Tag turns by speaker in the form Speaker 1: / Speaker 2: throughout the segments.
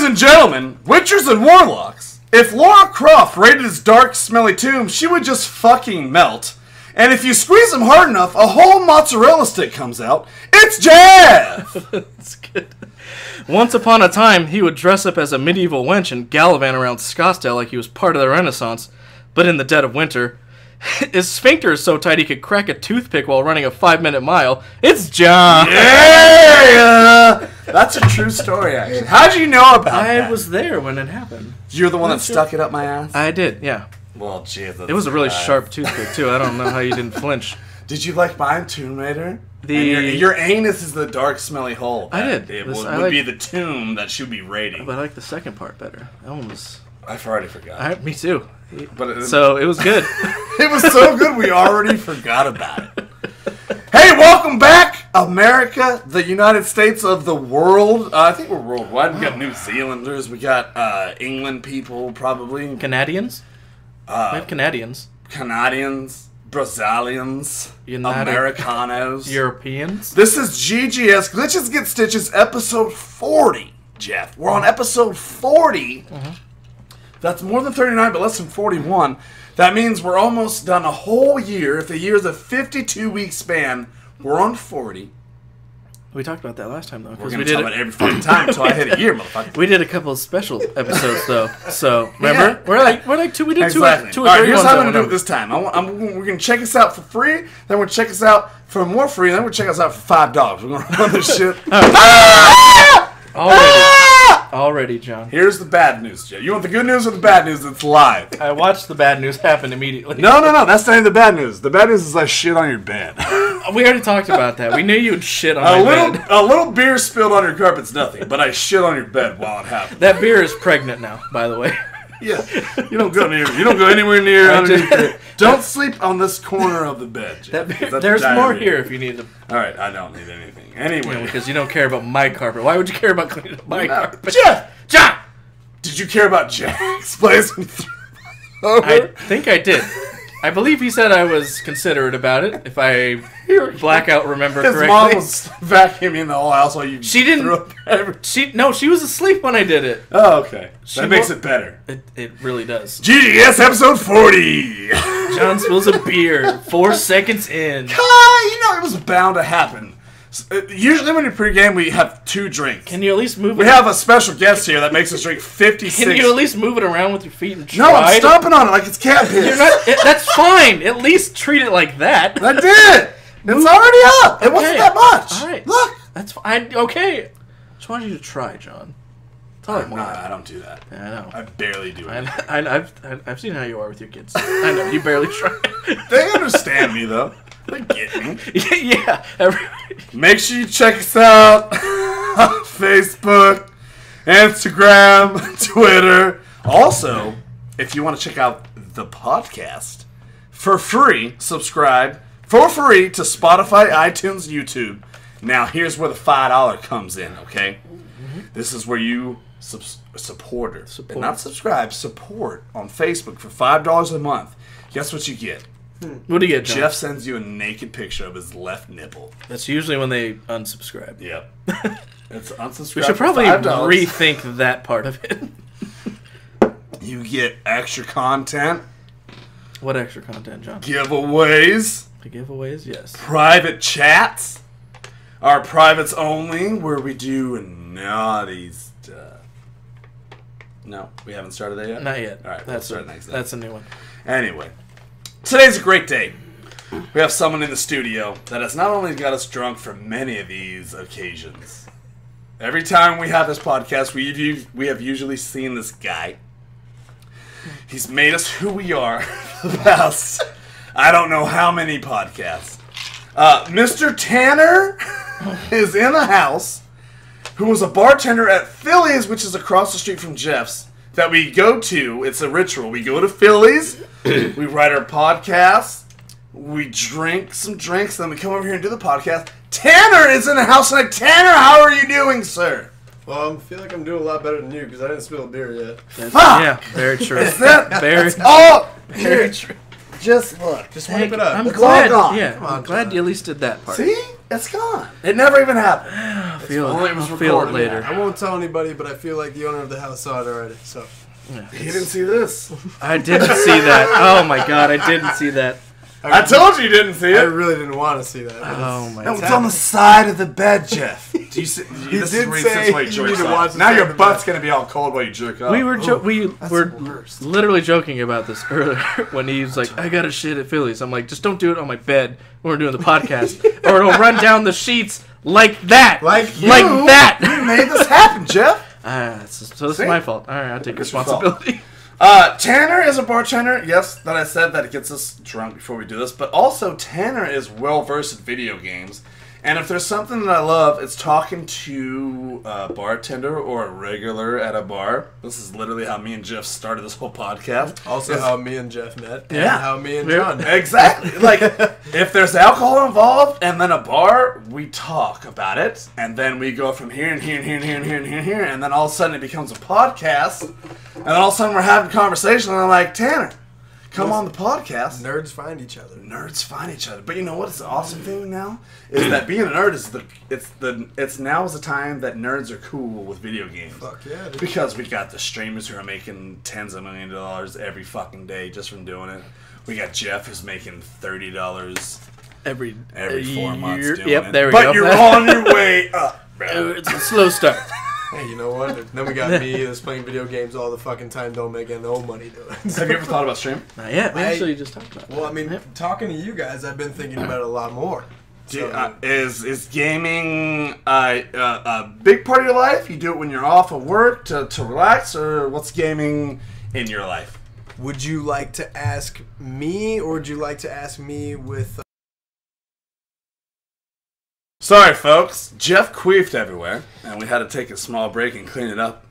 Speaker 1: Ladies and gentlemen, witchers and warlocks, if Lara Croft raided his dark, smelly tomb, she would just fucking melt. And if you squeeze him hard enough, a whole mozzarella stick comes out. It's Jeff!
Speaker 2: That's good. Once upon a time, he would dress up as a medieval wench and gallivant around Scottsdale like he was part of the Renaissance. But in the dead of winter, his sphincter is so tight he could crack a toothpick while running a 5-minute mile. It's John!
Speaker 1: Yeah! That's a true story, actually. How'd you know about that?
Speaker 2: I was there when it happened.
Speaker 1: You're the one that stuck it up my ass?
Speaker 2: I did, yeah.
Speaker 1: Well, geez.
Speaker 2: It was a really sharp toothpick, too. I don't know how you didn't flinch.
Speaker 1: Did you like mine, Tomb Raider? Your anus is the dark, smelly hole.
Speaker 2: I did.
Speaker 1: It would be the tomb that should be raiding.
Speaker 2: But I like the second part better. That one was...
Speaker 1: I've already forgot.
Speaker 2: Me too.
Speaker 1: But
Speaker 2: so it was good.
Speaker 1: It was so good we already forgot about it. Hey, welcome back, America, the United States of the world. I think we're worldwide. We got New Zealanders. We got England people, probably.
Speaker 2: Canadians? We have Canadians.
Speaker 1: Canadians. Brazilians. Americanos.
Speaker 2: Europeans.
Speaker 1: This is GGS, Glitches Get Stitches, episode 40, Jeff. We're on episode 40. That's more than 39, but less than 41. That means we're almost done a whole year. If the year's a 52-week span, we're on 40.
Speaker 2: We talked about that last time, though.
Speaker 1: We're going to talk about it every fucking time until I hit a year, motherfucker.
Speaker 2: We did a couple of special episodes, though. So, remember?
Speaker 1: Yeah.
Speaker 2: We're like two. We did
Speaker 1: exactly.
Speaker 2: two
Speaker 1: All right, here's how I'm going to do it this time. We're going to check us out for free. Then we're going to check us out for more free. Then we're going to check us out for $5. We're going to run this shit.
Speaker 2: Already, John.
Speaker 1: Here's the bad news, Jay. You want the good news or the bad news? It's live.
Speaker 2: I watched the bad news happen immediately.
Speaker 1: No. That's not even the bad news. The bad news is I shit on your bed.
Speaker 2: We already talked about that. We knew you'd shit on my bed.
Speaker 1: A little beer spilled on your carpet's nothing, but I shit on your bed while it happened.
Speaker 2: That beer is pregnant now, by the way.
Speaker 1: Yeah. You don't go anywhere near underneath it. Don't sleep on this corner of the bed, Jay.
Speaker 2: There's more here if you need to.
Speaker 1: All right, I don't need anything. Anyway.
Speaker 2: Because you don't care about my carpet. Why would you care about cleaning up my carpet?
Speaker 1: John! Did you care about Jack's place when you threw it over?
Speaker 2: I think I did. I believe he said I was considerate about it, if I blackout remember correctly.
Speaker 1: His mom was vacuuming the whole house while you threw up
Speaker 2: she was asleep when I did it.
Speaker 1: Oh, okay. That makes it better.
Speaker 2: It really does.
Speaker 1: GGS episode 40!
Speaker 2: John spills a beer 4 seconds in.
Speaker 1: It was bound to happen. Usually when you pregame, we have 2 drinks.
Speaker 2: Can you at least move it?
Speaker 1: We have a special guest here that makes us drink 56.
Speaker 2: Can you at least move it around with your feet and try?
Speaker 1: No, I'm stomping on it like it's cat piss.
Speaker 2: That's fine. At least treat it like that.
Speaker 1: I did. It's already up. It wasn't that much.
Speaker 2: All right.
Speaker 1: Look.
Speaker 2: That's fine. Okay. Just wanted you to try, John.
Speaker 1: I don't do that.
Speaker 2: Yeah, I know.
Speaker 1: I barely do it.
Speaker 2: I've seen how you are with your kids. I know. You barely try.
Speaker 1: They understand me, though. They get me.
Speaker 2: Yeah.
Speaker 1: Make sure you check us out on Facebook, Instagram, Twitter. Also, if you want to check out the podcast for free, subscribe for free to Spotify, iTunes, YouTube. Now, here's where the $5 comes in, okay? This is where you support. Not subscribe, support on Facebook for $5 a month. Guess what you get?
Speaker 2: What do you get, John?
Speaker 1: Jeff sends you a naked picture of his left nipple.
Speaker 2: That's usually when they unsubscribe.
Speaker 1: Yep. It's unsubscribe.
Speaker 2: We should probably rethink that part of it.
Speaker 1: You get extra content.
Speaker 2: What extra content, John?
Speaker 1: Giveaways.
Speaker 2: The giveaways, yes.
Speaker 1: Private chats. Our privates only, where we do naughty stuff. No, we haven't started that yet?
Speaker 2: Not yet.
Speaker 1: All right, we'll start next time.
Speaker 2: That's a new one.
Speaker 1: Anyway. Today's a great day. We have someone in the studio that has not only got us drunk for many of these occasions. Every time we have this podcast, we have usually seen this guy. He's made us who we are for the past, I don't know how many podcasts. Mr. Tanner is in the house, who was a bartender at Philly's, which is across the street from Jeff's, that we go to. It's a ritual. We go to Philly's, we write our podcast, we drink some drinks, then we come over here and do the podcast. Tanner is in the house tonight. Tanner, how are you doing, sir?
Speaker 3: Well, I feel like I'm doing a lot better than you because I didn't spill a beer yet.
Speaker 1: Fuck!
Speaker 2: Yeah, very true.
Speaker 1: Is that
Speaker 2: very
Speaker 1: all?
Speaker 2: Very true.
Speaker 1: Just look.
Speaker 3: Just wipe it up.
Speaker 2: I'm
Speaker 1: It's
Speaker 2: glad.
Speaker 1: all gone.
Speaker 2: Yeah,
Speaker 3: Come on,
Speaker 2: I'm glad
Speaker 3: John.
Speaker 2: you at least did that part.
Speaker 1: See? It's gone. It never even happened.
Speaker 2: I'll feel
Speaker 1: only it was
Speaker 2: I'll feel it
Speaker 1: recorded.
Speaker 2: later.
Speaker 3: I won't tell anybody, but I feel like the owner of the house saw it already. So
Speaker 2: Yeah.
Speaker 1: He didn't see this.
Speaker 2: I didn't see that. Oh my god, I didn't see that.
Speaker 1: I told you didn't see
Speaker 3: I
Speaker 1: it.
Speaker 3: really didn't want to see that. but
Speaker 2: Oh
Speaker 3: it's-
Speaker 2: my
Speaker 1: No,
Speaker 2: god.
Speaker 1: it's on the side of the bed, Jeff. Do you see?
Speaker 3: He
Speaker 1: this
Speaker 3: did
Speaker 1: is where
Speaker 3: say
Speaker 1: sits while he
Speaker 3: you
Speaker 1: jerks
Speaker 3: need to
Speaker 1: off.
Speaker 3: watch the
Speaker 1: Now
Speaker 3: side
Speaker 1: your
Speaker 3: of the
Speaker 1: butt's
Speaker 3: bed.
Speaker 1: gonna be all cold while you jerk off.
Speaker 2: We were we
Speaker 3: that's
Speaker 2: were
Speaker 3: the worst.
Speaker 2: literally joking about this earlier when he was like, "I got to shit at Phillies." I'm like, "Just don't do it on my bed when we're doing the podcast, or it'll run down the sheets like that,
Speaker 3: Like you.
Speaker 2: that."
Speaker 1: You made this happen, Jeff.
Speaker 2: So this
Speaker 1: See?
Speaker 2: is my fault. All right, I'll take
Speaker 1: It's your fault.
Speaker 2: responsibility.
Speaker 1: Tanner is a bartender. Yes, that I said that it gets us drunk before we do this. But also, Tanner is well versed in video games. And if there's something that I love, it's talking to a bartender or a regular at a bar. This is literally how me and Jeff started this whole podcast.
Speaker 3: Also, how me and Jeff met.
Speaker 2: Yeah.
Speaker 3: And how me and
Speaker 2: Yeah.
Speaker 3: John met.
Speaker 1: Exactly. Like, if there's alcohol involved and then a bar, we talk about it. And then we go from here and here and here and here and here and here and here. And then all of a sudden it becomes a podcast. And then all of a sudden we're having a conversation. And I'm like, Tanner, come on the podcast.
Speaker 3: Nerds find each other.
Speaker 1: Nerds find each other. But you know what? It's the awesome thing now is that being a nerd is it's now is the time that nerds are cool with video games.
Speaker 3: Fuck yeah, dude.
Speaker 1: Because we got the streamers who are making tens of millions of dollars every fucking day just from doing it. We got Jeff who's making $30
Speaker 2: Every
Speaker 1: 4 months
Speaker 2: year.
Speaker 1: doing
Speaker 2: Yep,
Speaker 1: it.
Speaker 2: there we
Speaker 1: but
Speaker 2: go.
Speaker 1: you're on your way up,
Speaker 2: Oh,
Speaker 1: bro.
Speaker 2: it's a slow start.
Speaker 3: Hey, you know what? Then we got me that's playing video games all the fucking time, don't make no money doing it.
Speaker 1: Have you ever thought about streaming?
Speaker 2: Not yet. We
Speaker 3: I-
Speaker 2: actually just talked about it.
Speaker 3: Well, I mean, talking to you guys, I've been thinking about it a lot more. So,
Speaker 1: Is gaming a big part of your life? You do it when you're off of work to relax, or what's gaming in your life?
Speaker 3: would you like to ask me, or would you like to ask me with...
Speaker 1: Sorry, folks. Jeff queefed everywhere, and we had to take a small break and clean it up.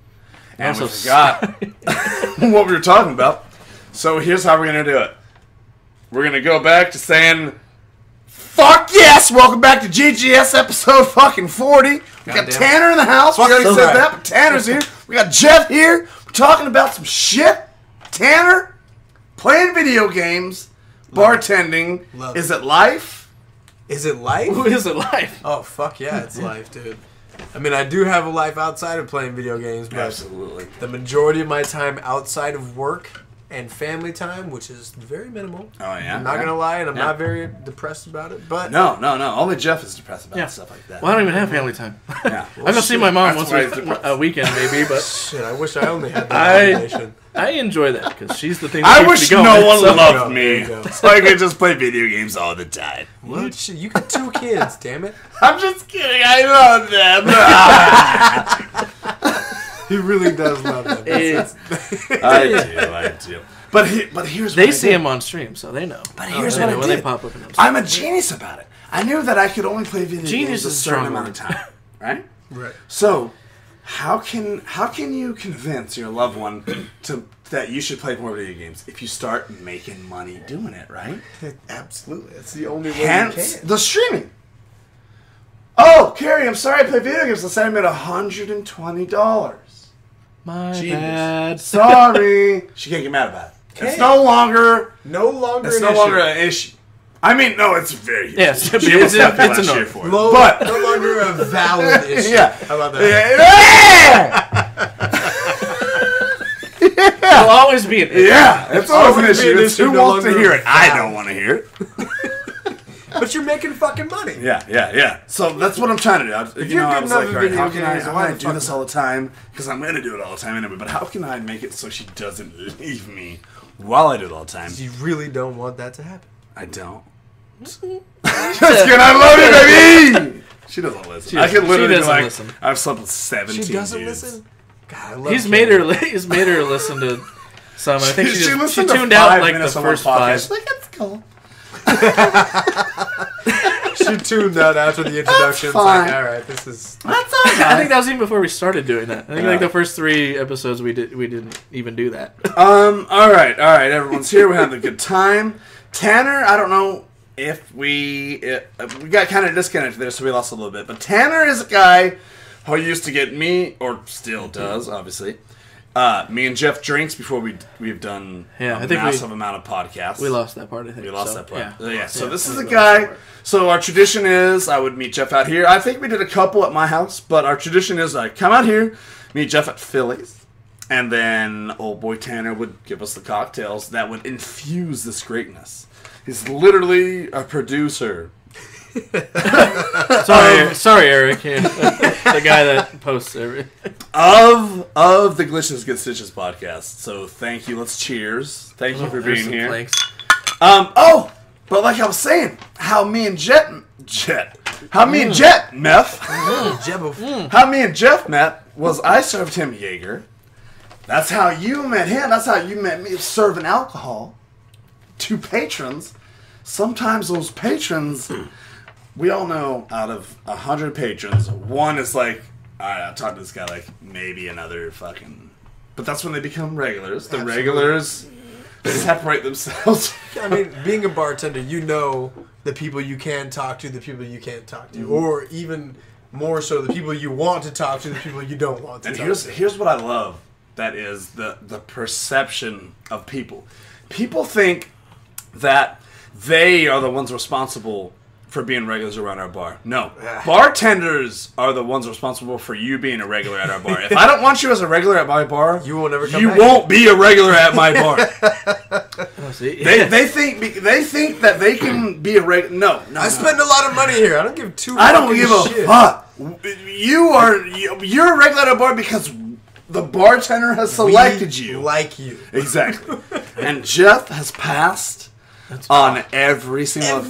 Speaker 1: And we
Speaker 2: Also
Speaker 1: forgot what we were talking about. So here's how we're going to do it. We're going to go back to saying, fuck yes! Welcome back to GGS episode fucking 40. We got
Speaker 3: Goddamn.
Speaker 1: Tanner in the house. We already
Speaker 3: so
Speaker 1: said
Speaker 3: right.
Speaker 1: that, but Tanner's here. We got Jeff here. We're talking about some shit. Tanner, playing video games, bartending.
Speaker 3: Love
Speaker 1: Is it life?
Speaker 3: Is it life?
Speaker 2: Who is it live?
Speaker 3: Oh, fuck yeah, it's life, dude. I mean, I do have a life outside of playing video games, but
Speaker 1: Absolutely.
Speaker 3: the majority of my time outside of work and family time, which is very minimal.
Speaker 1: Oh, yeah?
Speaker 3: I'm not
Speaker 1: Yeah.
Speaker 3: gonna lie, and I'm
Speaker 1: Yeah.
Speaker 3: not very depressed about it, but...
Speaker 1: No. Only Jeff is depressed about
Speaker 2: Yeah.
Speaker 1: stuff like that.
Speaker 2: Well, I don't even have family time.
Speaker 1: Yeah.
Speaker 2: I go see my mom
Speaker 1: That's
Speaker 2: once
Speaker 1: why he's depressed.
Speaker 2: a weekend, maybe, but
Speaker 3: Shit, I wish I only had that combination.
Speaker 2: I enjoy that because she's the thing. That
Speaker 1: I
Speaker 2: keeps
Speaker 1: wish
Speaker 2: me going,
Speaker 1: no one
Speaker 2: so-
Speaker 1: loved
Speaker 3: There
Speaker 1: me,
Speaker 3: you go.
Speaker 1: so I could just play video games all the time.
Speaker 3: What? Shit, you got 2 kids, damn it.
Speaker 1: I'm just kidding. I love them.
Speaker 3: He really does love them.
Speaker 2: It's-
Speaker 1: I do. But here's
Speaker 2: They
Speaker 1: what
Speaker 2: see
Speaker 1: I
Speaker 2: him on stream, so they know.
Speaker 1: But here's
Speaker 2: They
Speaker 1: what
Speaker 2: know
Speaker 1: I
Speaker 2: when
Speaker 1: did.
Speaker 2: they pop up. In
Speaker 1: I'm a genius about it. I knew that I could only play video
Speaker 2: Genius
Speaker 1: games a
Speaker 2: is a
Speaker 1: certain
Speaker 2: strong
Speaker 1: amount of time, right?
Speaker 3: Right.
Speaker 1: So, how can you convince your loved one that you should play more video games if you start making money doing it, right?
Speaker 3: Absolutely. That's the only way
Speaker 1: Hence
Speaker 3: you can.
Speaker 1: the streaming. Oh, Carrie, I'm sorry I play video games. Let's say I made $120.
Speaker 2: My
Speaker 1: Genius.
Speaker 2: bad.
Speaker 1: Sorry. She can't get mad about it. It's
Speaker 3: Can't.
Speaker 1: no longer
Speaker 3: No longer
Speaker 1: it's
Speaker 3: an
Speaker 1: no
Speaker 3: issue.
Speaker 1: longer an issue. I mean, no, it's very huge.
Speaker 2: Yes,
Speaker 1: She
Speaker 2: it's
Speaker 1: almost got me
Speaker 2: it's
Speaker 1: last year
Speaker 2: annoying.
Speaker 1: for it.
Speaker 3: Low,
Speaker 1: But
Speaker 3: no longer a valid issue.
Speaker 1: yeah.
Speaker 3: How about that?
Speaker 1: Yeah.
Speaker 2: It'll always be an issue.
Speaker 1: Yeah, it's always an
Speaker 3: always be
Speaker 1: issue.
Speaker 3: an
Speaker 1: It's
Speaker 3: issue,
Speaker 1: who
Speaker 3: no
Speaker 1: wants to
Speaker 3: longer
Speaker 1: hear it? I
Speaker 3: valid.
Speaker 1: don't want to hear it.
Speaker 3: But you're making fucking money.
Speaker 1: Yeah. So that's what I'm trying to do.
Speaker 3: you're
Speaker 1: I
Speaker 3: good
Speaker 1: was
Speaker 3: enough
Speaker 1: like,
Speaker 3: at
Speaker 1: all right,
Speaker 3: video
Speaker 1: how can
Speaker 3: games,
Speaker 1: I
Speaker 3: why the
Speaker 1: do
Speaker 3: fuck
Speaker 1: this
Speaker 3: not?
Speaker 1: all the time? Because I'm going to do it all the time anyway. But how can I make it so she doesn't leave me while I do it all the time?
Speaker 3: You really don't want that to happen.
Speaker 1: I don't. Just kidding. I love you, baby. She doesn't listen. I can literally be
Speaker 2: doesn't
Speaker 1: like,
Speaker 2: listen.
Speaker 1: I've slept with 17
Speaker 3: She doesn't
Speaker 1: dudes.
Speaker 3: listen? God, I love
Speaker 2: He's
Speaker 3: Carrie.
Speaker 2: made her listen to some. I think she
Speaker 1: listened to
Speaker 2: tuned out
Speaker 1: 5
Speaker 2: like the
Speaker 1: minutes of our
Speaker 2: first
Speaker 1: podcast.
Speaker 2: 5.
Speaker 1: Like, it's cool.
Speaker 3: She tuned out after the introduction. It's
Speaker 1: fine.
Speaker 3: like, all right, this is...
Speaker 1: That's all
Speaker 2: I think that was even before we started doing that. I think like
Speaker 1: Yeah.
Speaker 2: the first 3 episodes we didn't even do that.
Speaker 1: All right. Everyone's here. We're having a good time. Tanner, I don't know if we got kind of disconnected there, so we lost a little bit. But Tanner is a guy who used to get me, or still does, obviously, Me and Jeff drinks before we've done
Speaker 2: I
Speaker 1: a
Speaker 2: think
Speaker 1: massive amount of podcasts.
Speaker 2: We lost that part, I think.
Speaker 1: We lost that part.
Speaker 2: Yeah.
Speaker 1: So this is a guy. So our tradition is I would meet Jeff out here. I think we did a couple at my house, but our tradition is I come out here, meet Jeff at Philly's, and then old boy Tanner would give us the cocktails that would infuse this greatness. He's literally a producer.
Speaker 2: Sorry, Eric. The guy that posts everything.
Speaker 1: Of the Glitches Get Stitches podcast. So thank you. Let's cheers. Thank you for being here.
Speaker 2: Thanks.
Speaker 1: But like I was saying, how me and Jeff met was I served him Jaeger. That's how you met him. That's how you met me, serving alcohol to patrons. Sometimes those patrons, we all know out of 100 patrons, one is like, all right, I'll talk to this guy like maybe another fucking... But that's when they become regulars. The regulars separate themselves.
Speaker 3: I mean, being a bartender, you know the people you can talk to, the people you can't talk to. Or even more so, the people you want to talk to, the people you don't want to talk to.
Speaker 1: And here's what I love. That is the perception of people. People think that they are the ones responsible for being regulars around our bar. No. Bartenders are the ones responsible for you being a regular at our bar. If I don't want you as a regular at my bar,
Speaker 3: you won't ever come
Speaker 1: you
Speaker 3: back.
Speaker 1: won't be a regular at my bar. They think that they can be a regular. No.
Speaker 3: I spend a lot of money here. I don't give two
Speaker 1: I don't give
Speaker 3: shit.
Speaker 1: a fuck. You're a regular at our bar because the bartender has selected you.
Speaker 3: Like you.
Speaker 1: Exactly. And Jeff has passed on every single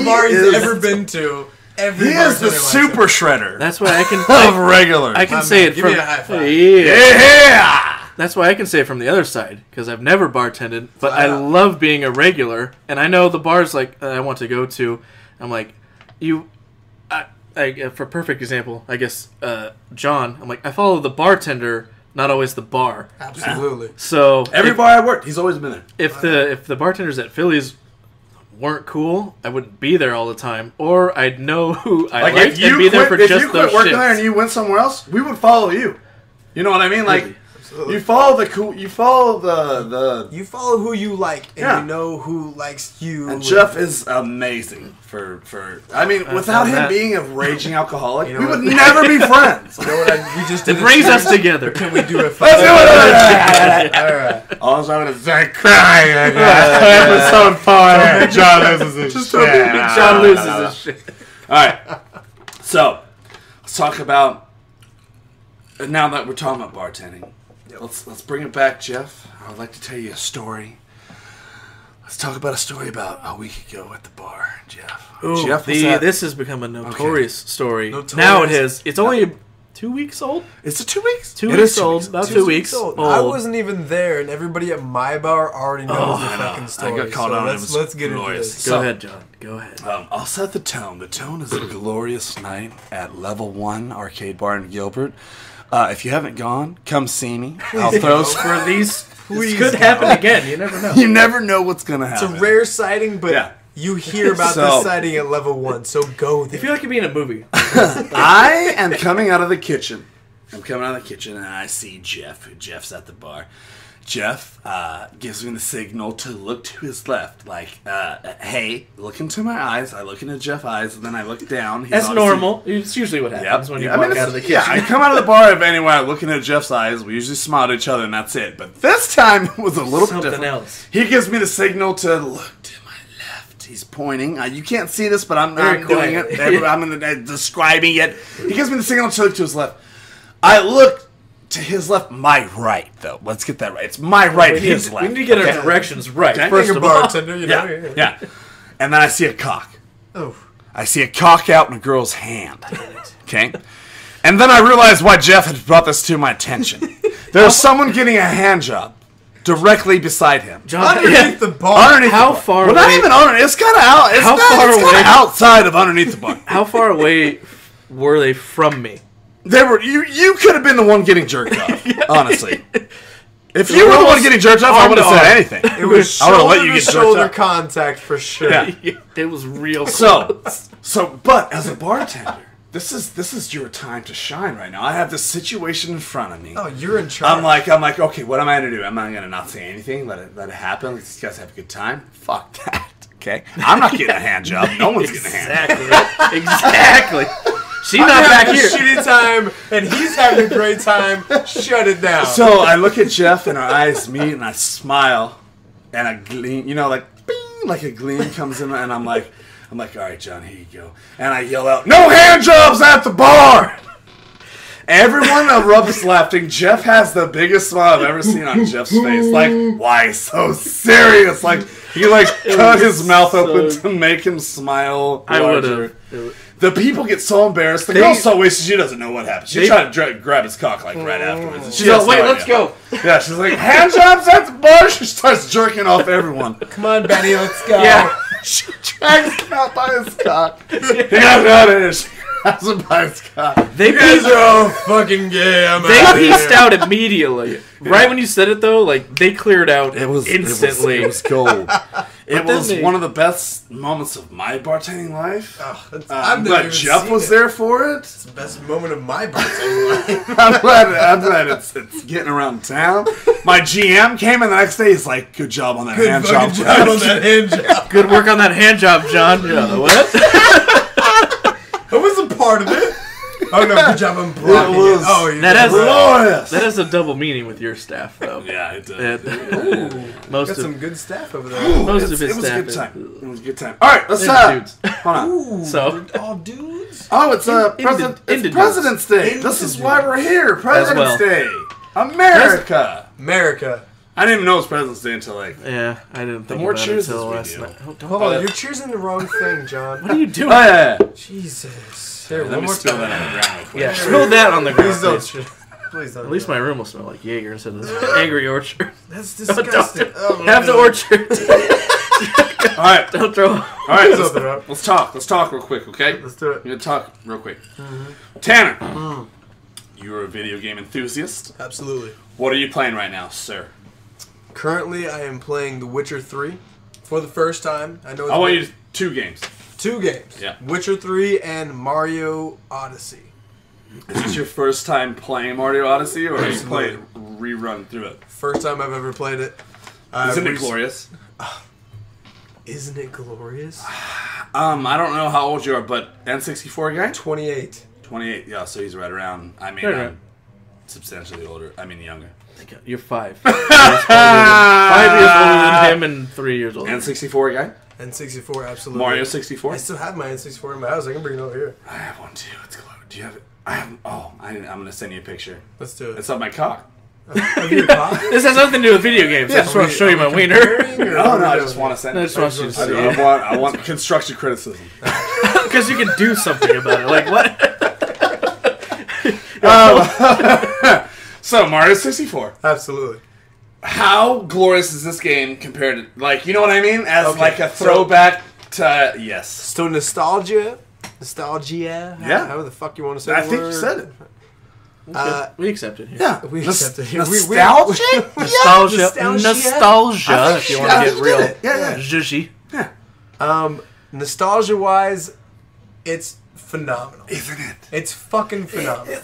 Speaker 3: bar he's ever been to.
Speaker 1: He is the super shredder.
Speaker 2: That's why I can
Speaker 1: of regular.
Speaker 2: I can say it
Speaker 3: Give
Speaker 2: from
Speaker 3: me a high five.
Speaker 1: Yeah.
Speaker 2: That's why I can say it from the other side because I've never bartended, but I love being a regular, and I know the bars like I want to go to. I'm like, for perfect example, I guess John. I'm like, I follow the bartender, not always the bar.
Speaker 3: Absolutely.
Speaker 2: So
Speaker 1: every bar I worked, he's always been there.
Speaker 2: If the bartenders at Philly's weren't cool, I wouldn't be there all the time, or I'd know who I liked and be there for just those shifts. If you quit
Speaker 1: working there and you went somewhere else, we would follow you. You know what I mean? Like, you follow the cool. You follow the.
Speaker 3: You follow who you like, and you know who likes you.
Speaker 1: And Jeff is amazing for. I mean, without him being a raging alcoholic, we would never be friends.
Speaker 3: You know what? We just
Speaker 2: it brings us together.
Speaker 3: Can we do it?
Speaker 1: Let's do it. All right. All I'm going to say, crying. Episode 4. John loses his shit.
Speaker 2: John loses his shit.
Speaker 1: All right. So let's talk about. Now that we're talking about bartending. Let's bring it back, Jeff. I would like to tell you a story. Let's talk about a story about a week ago at the bar, Jeff.
Speaker 2: Ooh,
Speaker 1: Jeff,
Speaker 2: this has become a notorious story. Now it is. It's only 2 weeks old.
Speaker 1: Is it 2 weeks?
Speaker 2: 2 weeks old. About 2 weeks old.
Speaker 3: I wasn't even there, and everybody at my bar already knows the fucking story.
Speaker 1: I got caught on.
Speaker 3: Let's get into this.
Speaker 2: Go ahead, John. Go ahead.
Speaker 1: I'll set the tone. The tone is a glorious night at Level 1 Arcade Bar in Gilbert. If you haven't gone, come see me. I'll throw
Speaker 2: for these. This could happen again. You never know.
Speaker 1: You never know what's going to happen.
Speaker 3: It's a rare sighting, but you hear about this sighting at Level 1, so go there.
Speaker 2: I feel like you'd be in a movie.
Speaker 1: I am coming out of the kitchen. And I see Jeff. Jeff's at the bar. Jeff gives me the signal to look to his left, like, hey, look into my eyes. I look into Jeff's eyes, and then I look down.
Speaker 2: That's normal. It's usually what happens when you walk out of the kitchen.
Speaker 1: Yeah, I come out of the bar, if anyway, looking at Jeff's eyes. We usually smile at each other, and that's it. But this time it was a little bit different.
Speaker 2: Else.
Speaker 1: He gives me the signal to look to my left. He's pointing. You can't see this, but I'm doing it. I'm describing it. He gives me the signal to look to his left. I look to his left, my right, though. Let's get that right. It's my right, his left.
Speaker 2: We need to get our directions right.
Speaker 1: Okay.
Speaker 2: First of all.
Speaker 3: Bartender, you know.
Speaker 1: Yeah. And then I see a cock.
Speaker 3: Oh.
Speaker 1: I see a cock out in a girl's hand. Okay? And then I realized why Jeff had brought this to my attention. There's someone getting a hand job directly beside him.
Speaker 3: John, underneath the bar.
Speaker 1: Underneath
Speaker 2: how
Speaker 1: the bar.
Speaker 2: far
Speaker 1: well,
Speaker 2: away?
Speaker 1: Not even underneath. It's kind of out. It's kind of outside of underneath the bar.
Speaker 2: How far away were they from me?
Speaker 1: They were. You could have been the one getting jerked off. Honestly, if you were the one getting jerked off, I would have said anything.
Speaker 3: It was
Speaker 1: I would have let you get
Speaker 3: shoulder contact for sure.
Speaker 1: Yeah.
Speaker 2: It was real.
Speaker 1: So, but as a bartender, this is your time to shine right now. I have this situation in front of me.
Speaker 3: Oh, you're in charge.
Speaker 1: I'm like, okay, what am I gonna do? Am I gonna not say anything? Let it happen. Let these guys have a good time. Fuck that. Okay, I'm not getting a hand job. No one's getting a hand job.
Speaker 2: Exactly. She's not
Speaker 3: I'm
Speaker 2: back
Speaker 3: having
Speaker 2: here.
Speaker 3: a shitty time, and he's having a great time. Shut it down.
Speaker 1: So I look at Jeff, and our eyes meet, and I smile, and a gleam, like bing, like a gleam comes in, and I'm like, all right, John, here you go. And I yell out, no hand jobs at the bar! Everyone erupts laughing. Jeff has the biggest smile I've ever seen on Jeff's face. Like, why so serious? Like, he cut his mouth open to make him smile
Speaker 2: I would
Speaker 1: larger.
Speaker 2: have.
Speaker 1: The people get so embarrassed. The girl's so wasted, she doesn't know what happened. She tried to grab his cock right afterwards. And
Speaker 2: She's like, wait, let's go.
Speaker 1: Yeah, she's like, hand jobs at the bar? She starts jerking off everyone.
Speaker 3: Come on, Betty, let's go.
Speaker 1: Yeah. She drags him out by his cock. He got out of here. She grabs him by his cock.
Speaker 2: They
Speaker 3: guys are all fucking gay.
Speaker 2: They pieced out immediately. Right when you said it, though, like, they cleared out instantly.
Speaker 1: It was gold. It was one of the best moments of my bartending life. I'm glad Jeff was there for it.
Speaker 3: It's the best moment of my bartending life.
Speaker 1: I'm glad it's getting around town. My GM came in the next day. He's like, good job on that hand job.
Speaker 3: Good job on that hand job.
Speaker 2: Good work on that hand job, John. Yeah, what?
Speaker 3: I wasn't part of it. Oh no, good job on blocking it. Oh,
Speaker 2: that has a double meaning with your staff, though.
Speaker 1: Yeah, it does.
Speaker 3: Got some good staff over there.
Speaker 2: Most of his
Speaker 1: it was
Speaker 2: staff.
Speaker 1: a good time. It was a good time. All right, let's
Speaker 2: dudes.
Speaker 1: hold on.
Speaker 3: Ooh,
Speaker 2: So
Speaker 3: all dudes.
Speaker 1: Oh, it's President's Day. This is why we're here. President's Day. America. I didn't even know it was President's Day until
Speaker 2: Yeah, I didn't think
Speaker 1: more
Speaker 2: about it
Speaker 1: cheers
Speaker 2: until
Speaker 1: as we
Speaker 2: last
Speaker 1: do.
Speaker 2: night.
Speaker 3: Hold on, you're cheersing the wrong thing, John.
Speaker 2: What are you doing?
Speaker 1: Oh, yeah.
Speaker 3: Jesus. Here,
Speaker 1: Let
Speaker 3: one
Speaker 1: me
Speaker 3: more
Speaker 1: spill
Speaker 3: time.
Speaker 1: that on the ground real quick.
Speaker 2: Yeah, spill that on the ground.
Speaker 3: Please don't. Please don't.
Speaker 2: At least my room will smell like Jaeger instead of this Angry Orchard.
Speaker 3: That's disgusting.
Speaker 2: Have the orchard.
Speaker 1: All right.
Speaker 2: Don't throw.
Speaker 1: All right,
Speaker 3: Let's open it up.
Speaker 1: let's talk. Let's talk real quick, okay?
Speaker 3: Let's do it.
Speaker 1: We're gonna talk real quick. Tanner, you're a video game enthusiast.
Speaker 3: Absolutely.
Speaker 1: What are you playing right now, sir?
Speaker 3: Currently, I am playing The Witcher 3 for the first time. I know. It's
Speaker 1: I want you to 2 games.
Speaker 3: 2 games.
Speaker 1: Yeah.
Speaker 3: Witcher 3 and Mario Odyssey.
Speaker 1: Is this your first time playing Mario Odyssey, or have you played rerun through it?
Speaker 3: First time I've ever played it.
Speaker 1: Isn't it glorious?
Speaker 3: Isn't it glorious?
Speaker 1: I don't know how old you are, but N64 guy?
Speaker 3: 28.
Speaker 1: 28, yeah, so he's right around. I mean,
Speaker 2: Right.
Speaker 1: I'm substantially older. I mean, younger.
Speaker 2: You're 5. 5 years older than him and 3 years older.
Speaker 1: N64 guy?
Speaker 3: N64, absolutely.
Speaker 1: Mario 64?
Speaker 3: I still have my N64 in my house. I can bring it over here.
Speaker 1: I have one too. It's glorious. Do you have it? I have. Oh, I'm gonna send you a picture.
Speaker 3: Let's do it.
Speaker 1: It's on my cock.
Speaker 3: Of your cock?
Speaker 2: This has nothing to do with video games. I just want to show you my wiener.
Speaker 1: No, I just want to send
Speaker 2: I
Speaker 1: it.
Speaker 2: just want you to see it.
Speaker 1: I want constructive criticism.
Speaker 2: Because you can do something about it. Like, what?
Speaker 1: So, Mario 64.
Speaker 3: Absolutely.
Speaker 1: How glorious is this game compared to, like, you know what I mean? As,
Speaker 3: Okay,
Speaker 1: like, a throwback to, yes.
Speaker 3: So nostalgia?
Speaker 1: Yeah.
Speaker 3: However the fuck you want to say
Speaker 1: I
Speaker 3: the
Speaker 1: think
Speaker 3: word.
Speaker 1: you said it.
Speaker 2: We accept it. Here.
Speaker 1: Yeah.
Speaker 3: We accept it here.
Speaker 1: Nostalgia?
Speaker 2: Nostalgia, if you want to get real.
Speaker 1: Yeah.
Speaker 2: Zhuzhy.
Speaker 3: Nostalgia-wise, it's phenomenal.
Speaker 1: Isn't it?
Speaker 3: It's fucking phenomenal.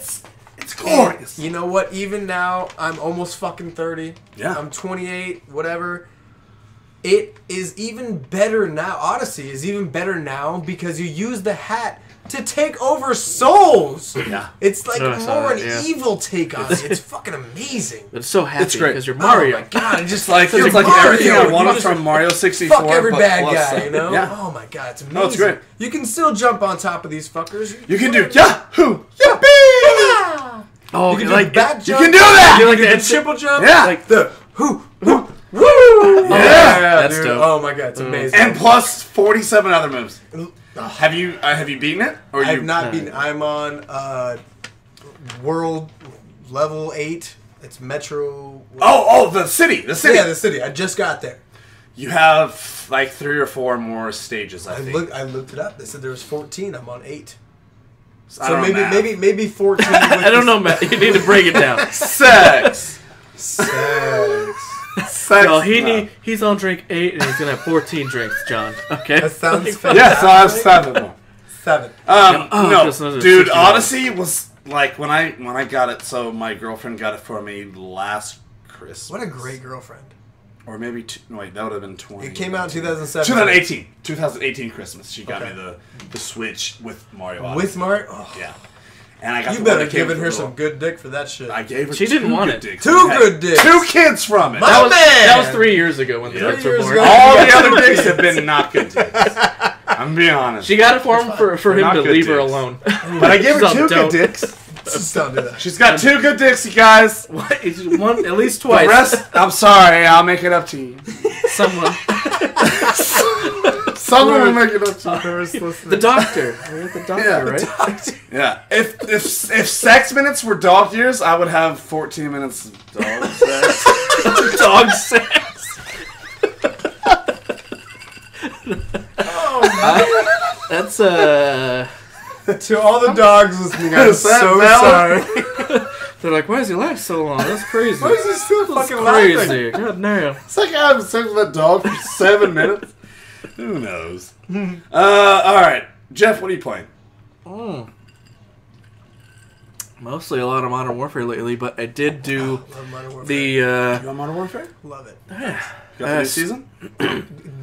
Speaker 1: It's glorious.
Speaker 3: You know what? Even now, I'm almost fucking 30.
Speaker 1: Yeah.
Speaker 3: I'm 28, whatever. It is even better now. Odyssey is even better now because you use the hat to take over souls.
Speaker 1: Yeah.
Speaker 3: It's like
Speaker 2: I saw
Speaker 3: more
Speaker 2: that,
Speaker 3: an
Speaker 2: yeah.
Speaker 3: evil take on it. It's fucking amazing.
Speaker 2: It's so happy
Speaker 1: It's great.
Speaker 2: because you're Mario.
Speaker 3: Oh my god! It's just
Speaker 1: Like,
Speaker 3: you're
Speaker 1: it's like
Speaker 3: Mario.
Speaker 1: everything I
Speaker 3: You
Speaker 1: wanted
Speaker 3: just
Speaker 1: from Mario 64.
Speaker 3: fuck every
Speaker 1: but
Speaker 3: bad
Speaker 1: plus
Speaker 3: guy, you know?
Speaker 1: Yeah.
Speaker 3: Oh my god, it's amazing.
Speaker 1: No, it's great.
Speaker 3: You can still jump on top of these fuckers.
Speaker 1: You can do Yahoo! Yippee!
Speaker 2: Oh,
Speaker 3: You can do
Speaker 2: like
Speaker 3: back
Speaker 1: You
Speaker 3: jump.
Speaker 1: can do that!
Speaker 2: You like
Speaker 3: You
Speaker 2: the
Speaker 3: can triple jump.
Speaker 1: Yeah.
Speaker 2: like
Speaker 3: The whoo.
Speaker 1: Woo!
Speaker 2: that's
Speaker 3: dude.
Speaker 2: dope.
Speaker 3: Oh my god, it's amazing.
Speaker 1: And plus 47 other moves. Have you beaten it? Or
Speaker 3: I have
Speaker 1: you?
Speaker 3: not been. I'm on world level 8. It's Metro.
Speaker 1: Oh, the city. The city.
Speaker 3: Yeah, the city. I just got there.
Speaker 1: You have like 3 or 4 more stages, I think.
Speaker 3: I looked it up. They said there was 14. I'm on 8.
Speaker 1: I
Speaker 3: So
Speaker 1: don't know math.
Speaker 3: maybe 14.
Speaker 2: I don't know, Matt. You need to break it down.
Speaker 1: Sex.
Speaker 3: Sex.
Speaker 1: Sex.
Speaker 2: No, he's on drink 8 and he's gonna have 14 drinks, John. Okay.
Speaker 3: That sounds
Speaker 1: Yes, I have 7 more.
Speaker 3: 7.
Speaker 1: No, dude, Odyssey was like when I got it. So my girlfriend got it for me last Christmas.
Speaker 3: What a great girlfriend.
Speaker 1: Or maybe wait, that would have been 20.
Speaker 3: It came out in 2007.
Speaker 1: 2018 Christmas. She got me the Switch with Mario Odyssey.
Speaker 3: With Mario? Oh.
Speaker 1: Yeah. And I got
Speaker 3: you better giving her some good dick for that shit.
Speaker 1: I gave her
Speaker 2: she didn't want it.
Speaker 1: dicks.
Speaker 3: 2 good dicks.
Speaker 1: 2 kids from it.
Speaker 2: That was 3 years ago when the dicks were born.
Speaker 1: All the other dicks have been not good dicks. I'm being honest.
Speaker 2: She got it for him for him to leave her alone.
Speaker 1: But I gave her 2 good dicks.
Speaker 3: Just don't do that.
Speaker 1: She's got 2 good dicks, you guys.
Speaker 2: What? One, at least twice.
Speaker 1: The rest, I'm sorry. I'll make it up to you.
Speaker 2: Someone
Speaker 1: will make it up to you.
Speaker 2: The doctor. We're at the doctor, right?
Speaker 3: The doctor.
Speaker 1: Yeah. If sex minutes were dog years, I would have 14 minutes of dog sex.
Speaker 2: Dog sex.
Speaker 3: Oh,
Speaker 2: that's
Speaker 3: To all the dogs listening, I'm so sorry.
Speaker 2: They're like, why does he last so long? That's crazy.
Speaker 3: Why is he still fucking
Speaker 2: crazy?
Speaker 3: laughing?
Speaker 2: God damn.
Speaker 1: It's like having sex with a dog for 7 minutes. Who knows? All right, Jeff, what are you playing?
Speaker 2: Mostly a lot of Modern Warfare lately, but I did do the.
Speaker 1: You want Modern Warfare?
Speaker 3: Love it.
Speaker 1: You got the new season?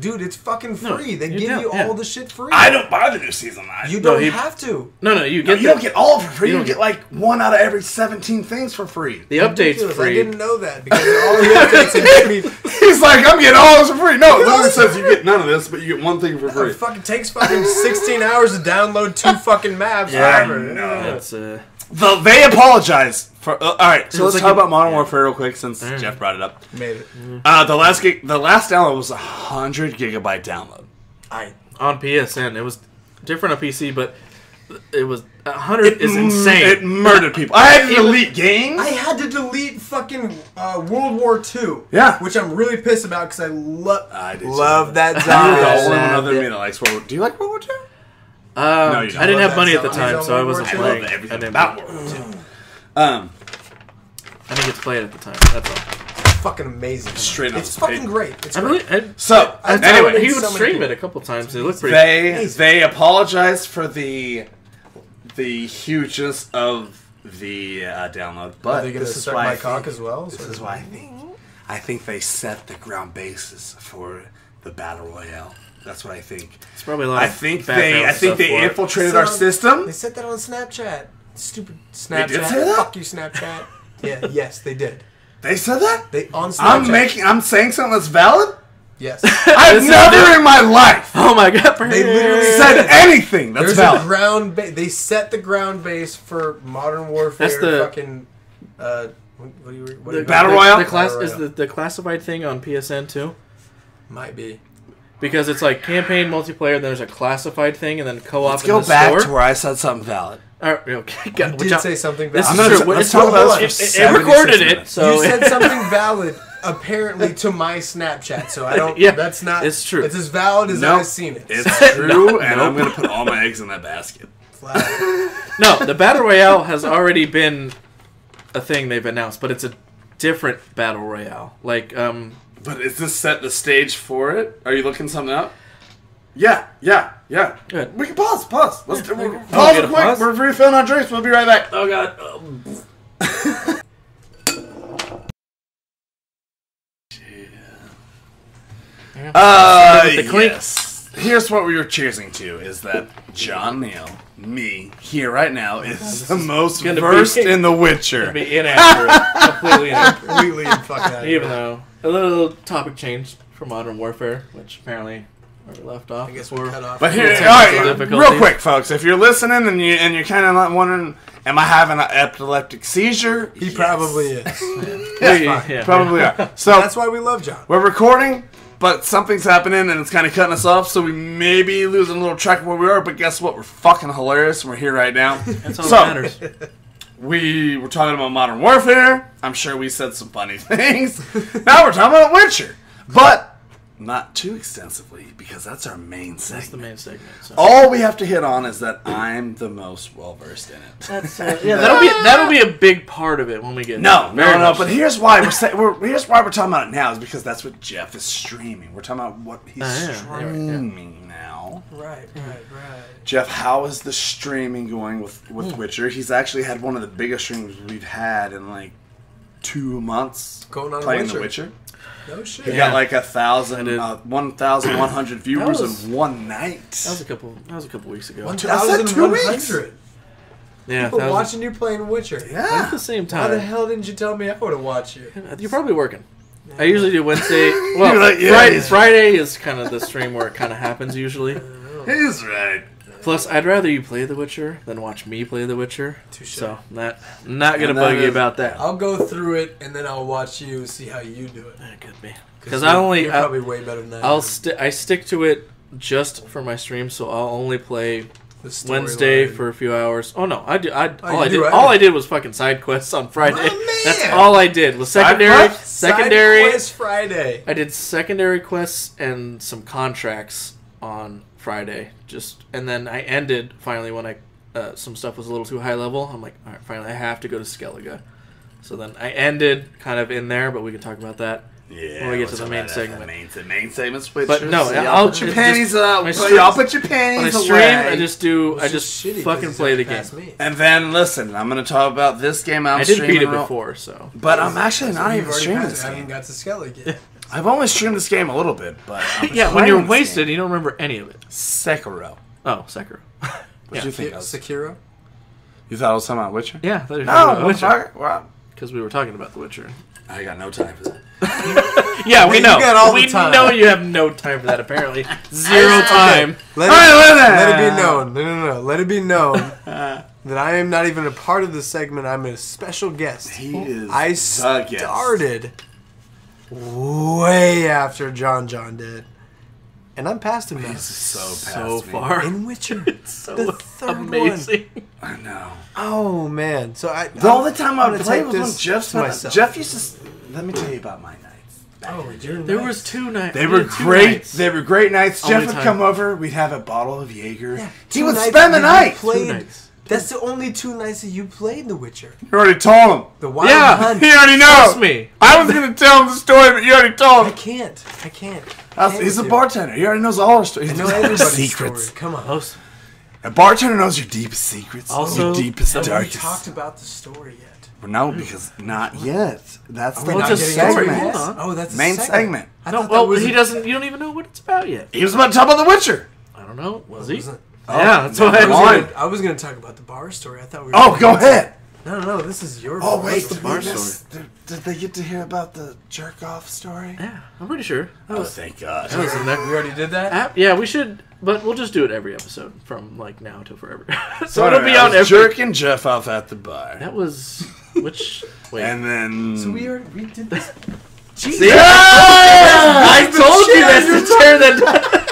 Speaker 3: Dude, it's fucking free. They give you all the shit free.
Speaker 1: I don't buy the new season.
Speaker 3: You don't have to.
Speaker 2: No, you get.
Speaker 1: You don't get all for free. You get like 1 out of every 17 things for free.
Speaker 2: The update's free.
Speaker 3: I didn't know that because all the updates are free.
Speaker 1: He's like, I'm getting all this for free. No, it literally says you get none of this, but you get 1 thing for free.
Speaker 3: It fucking takes fucking 16 hours to download 2 fucking maps.
Speaker 1: Yeah, they apologize for. All right, so let's talk about Modern Warfare real quick since Jeff brought it up.
Speaker 3: Made it.
Speaker 1: The last download was 100 gigabyte download.
Speaker 2: On PSN, it was different on PC, but it was 100 is insane.
Speaker 1: It murdered people. I had to delete games.
Speaker 3: I had to delete fucking World War II.
Speaker 1: Yeah,
Speaker 3: which I'm really pissed about because I love that
Speaker 1: You're
Speaker 3: zombie.
Speaker 1: the only one other than me that likes World War. Do you like World War II?
Speaker 2: No, you don't. I didn't have money at the time, so I wasn't
Speaker 1: I
Speaker 2: playing.
Speaker 1: love everything about World War II.
Speaker 2: I didn't get to play it at the time. That's all.
Speaker 3: Fucking amazing.
Speaker 1: Straight up.
Speaker 3: It's fucking great. It's
Speaker 2: great.
Speaker 1: Anyway,
Speaker 2: he would stream it a couple times. It looked pretty.
Speaker 1: They apologized for the hugeness of the download, but
Speaker 3: this is why my cock as well.
Speaker 1: This is why I think they set the ground basis for the battle royale. That's what I think.
Speaker 2: It's probably a lot.
Speaker 1: I think they infiltrated our system.
Speaker 3: They said that on Snapchat. Stupid Snapchat.
Speaker 1: They did say that?
Speaker 3: Fuck you, Snapchat. Yes, they did.
Speaker 1: They said that?
Speaker 3: They on Snapchat.
Speaker 1: I'm saying something that's valid?
Speaker 3: Yes.
Speaker 1: I've never in my life.
Speaker 2: Oh my god!
Speaker 3: They literally
Speaker 1: said anything that's valid.
Speaker 3: A ground they set the ground base for Modern Warfare.
Speaker 2: That's the
Speaker 3: fucking. What
Speaker 1: the battle royale.
Speaker 2: Is the classified thing on PSN too?
Speaker 3: Might be.
Speaker 2: Because it's like campaign multiplayer, then there's a classified thing, and then co-op.
Speaker 1: Let's go back to where I said something valid.
Speaker 2: All right, okay.
Speaker 3: You did say something valid.
Speaker 2: This is true.
Speaker 1: Let's talk about this.
Speaker 2: It recorded it, so
Speaker 3: you said something valid. Apparently to my Snapchat, so I don't.
Speaker 2: Yeah,
Speaker 3: that's not.
Speaker 2: It's true.
Speaker 3: It's as valid as I've seen it.
Speaker 1: It's true, and I'm gonna put all my eggs in that basket.
Speaker 2: No, the battle royale has already been a thing they've announced, but it's a different battle royale. Like,
Speaker 1: But is this set the stage for it? Are you looking something up? Yeah. Good. We can pause. Let's pause real quick. We're refilling our drinks. We'll be right back.
Speaker 2: Oh god.
Speaker 1: Yes. Here's what we were cheersing to: is that John Neal, me, here right now, is the most versed in The Witcher.
Speaker 2: Be inaccurate. Completely inaccurate.
Speaker 3: Completely fucked out.
Speaker 2: Even though a little topic change for Modern Warfare, which apparently where we left off.
Speaker 3: I guess we're cut off.
Speaker 1: But here, all right, real quick, folks, if you're listening and you're kind of not wondering, am I having an epileptic seizure?
Speaker 3: He probably is.
Speaker 2: Yeah,
Speaker 1: probably are. So
Speaker 3: that's why we love John.
Speaker 1: We're recording, but something's happening and it's kind of cutting us off, so we may be losing a little track of where we are. But guess what? We're fucking hilarious, and we're here right now.
Speaker 2: That's all that matters.
Speaker 1: We were talking about Modern Warfare. I'm sure we said some funny things. Now we're talking about Witcher, but not too extensively, because that's our main segment.
Speaker 2: That's the main segment. So.
Speaker 1: All we have to hit on is that I'm the most well-versed in it.
Speaker 2: That's, yeah, that'll be a big part of it when we get
Speaker 1: No.
Speaker 2: there.
Speaker 1: But here's why here's why we're talking about it now, is because that's what Jeff is streaming. We're talking about what he's streaming now.
Speaker 3: Right.
Speaker 1: Jeff, how is the streaming going with Witcher? He's actually had one of the biggest streams we've had in like 2 months
Speaker 3: Going on
Speaker 1: playing The Witcher.
Speaker 3: No shit.
Speaker 1: He got like 1,100 viewers in one night.
Speaker 2: That was a couple weeks ago.
Speaker 3: 1,100.
Speaker 2: Yeah,
Speaker 3: People watching you playing Witcher.
Speaker 1: Yeah.
Speaker 2: at the same
Speaker 3: Why the
Speaker 2: time.
Speaker 3: hell didn't you tell me I would have watched you?
Speaker 2: You're probably working. I usually do Wednesday. Well, Friday is kind of the stream where it kind of happens usually.
Speaker 1: He's right.
Speaker 2: Plus, I'd rather you play The Witcher than watch me play The Witcher.
Speaker 3: Touche.
Speaker 2: So, not gonna bug you about that.
Speaker 3: I'll go through it and then I'll watch you see how you do it.
Speaker 2: That could be.
Speaker 3: Because
Speaker 2: you're
Speaker 3: probably way better than I am.
Speaker 2: I stick to it just for my stream, so I'll only play Wednesday
Speaker 3: line.
Speaker 2: for a few hours. Oh no, I
Speaker 3: all
Speaker 2: I did was fucking side quests on Friday.
Speaker 3: Oh, man.
Speaker 2: That's all I did was secondary.
Speaker 3: Side quest Friday.
Speaker 2: I did secondary quests and some contracts on Friday. And then I ended finally when some stuff was a little too high level. I'm like, all right, finally I have to go to Skellige. So then I ended kind of in there, but we can talk about that.
Speaker 1: Yeah,
Speaker 2: when we get to the main segment.
Speaker 1: The main segment's Witcher.
Speaker 2: But no,
Speaker 1: y'all put your panties up. Y'all put your panties
Speaker 2: away. I just fucking play the game.
Speaker 1: And then listen, I'm gonna talk about this game.
Speaker 2: I did beat it before, so.
Speaker 1: But I'm actually not even streaming this
Speaker 3: I
Speaker 1: game.
Speaker 3: haven't got to Skellige yet.
Speaker 1: I've only streamed this game a little bit, but
Speaker 2: yeah, when you're wasted, you don't remember any of it.
Speaker 1: Sekiro.
Speaker 2: Oh, Sekiro.
Speaker 1: What did you think?
Speaker 3: Sekiro?
Speaker 1: You thought I was talking about Witcher?
Speaker 2: Yeah, I thought you were talking about Witcher.
Speaker 1: Wow.
Speaker 2: Because we were talking about The Witcher.
Speaker 1: I got no time for that.
Speaker 2: Yeah, we know.
Speaker 3: You got all the
Speaker 2: we
Speaker 3: time.
Speaker 2: know you have no time for that, apparently. Zero time.
Speaker 3: Let it be known. No. Let it be known that I am not even a part of this segment. I'm a special guest.
Speaker 1: He is
Speaker 3: I started way after John did. And I'm past him now.
Speaker 1: He's
Speaker 2: so far.
Speaker 3: In Witcher.
Speaker 2: It's so
Speaker 3: the third
Speaker 2: amazing.
Speaker 1: I know.
Speaker 3: Oh, man. So
Speaker 1: The only time I would play was when
Speaker 3: myself.
Speaker 1: Jeff used to... Let me tell you about my nights.
Speaker 2: There was 2 nights.
Speaker 1: They were great.
Speaker 2: Nights.
Speaker 1: They were great nights.
Speaker 2: Only
Speaker 1: Jeff would
Speaker 2: time.
Speaker 1: come over. We'd have a bottle of Jaeger.
Speaker 3: Yeah,
Speaker 1: he would
Speaker 3: nights
Speaker 1: spend the
Speaker 3: that you
Speaker 1: night.
Speaker 3: played.
Speaker 2: 2 nights.
Speaker 3: That's the only 2 nights that you played The Witcher.
Speaker 1: You already told him.
Speaker 3: The Wild Hunt.
Speaker 1: He already knows.
Speaker 2: Trust me.
Speaker 1: I was going to tell him the story, but you already told
Speaker 3: I
Speaker 1: him.
Speaker 3: can't.
Speaker 1: He's a bartender. He already knows all our stories.
Speaker 3: I know everybody's
Speaker 1: secrets.
Speaker 3: story. Come on.
Speaker 2: Also,
Speaker 1: A bartender knows your deepest secrets.
Speaker 2: Also,
Speaker 1: your deepest,
Speaker 3: Have we
Speaker 1: darkest.
Speaker 3: talked about the story yet?
Speaker 1: No, because not yet. That's the
Speaker 2: What's
Speaker 1: main
Speaker 2: a story?
Speaker 1: segment.
Speaker 2: Hold on.
Speaker 3: Oh, that's a
Speaker 1: Main segment.
Speaker 3: I
Speaker 2: no,
Speaker 3: thought
Speaker 2: well,
Speaker 3: that was
Speaker 2: he doesn't. You don't even know what it's about yet.
Speaker 1: He was about to talk about The Witcher.
Speaker 2: I don't know. Was he?
Speaker 3: wasn't-
Speaker 2: Yeah, that's
Speaker 1: no,
Speaker 2: what
Speaker 1: come
Speaker 2: I
Speaker 1: on.
Speaker 2: was.
Speaker 3: I was going to talk about the bar story. I thought we were.
Speaker 1: Oh, go ahead.
Speaker 3: No. This is your.
Speaker 1: Oh,
Speaker 3: bar
Speaker 1: wait.
Speaker 3: story.
Speaker 2: bar
Speaker 1: Did they get to hear about the jerk-off story?
Speaker 2: Yeah, I'm pretty sure.
Speaker 1: Oh, thank God.
Speaker 2: That was in there.
Speaker 3: We already did that.
Speaker 2: Yeah, we should, but we'll just do it every episode from like now till forever. So
Speaker 1: Alright,
Speaker 2: it'll be
Speaker 1: I
Speaker 2: on
Speaker 1: was
Speaker 2: every.
Speaker 1: jerking Jeff off at the bar.
Speaker 2: That was which? Wait.
Speaker 1: And then...
Speaker 3: So we did this.
Speaker 1: See?
Speaker 2: I told you that to tear that.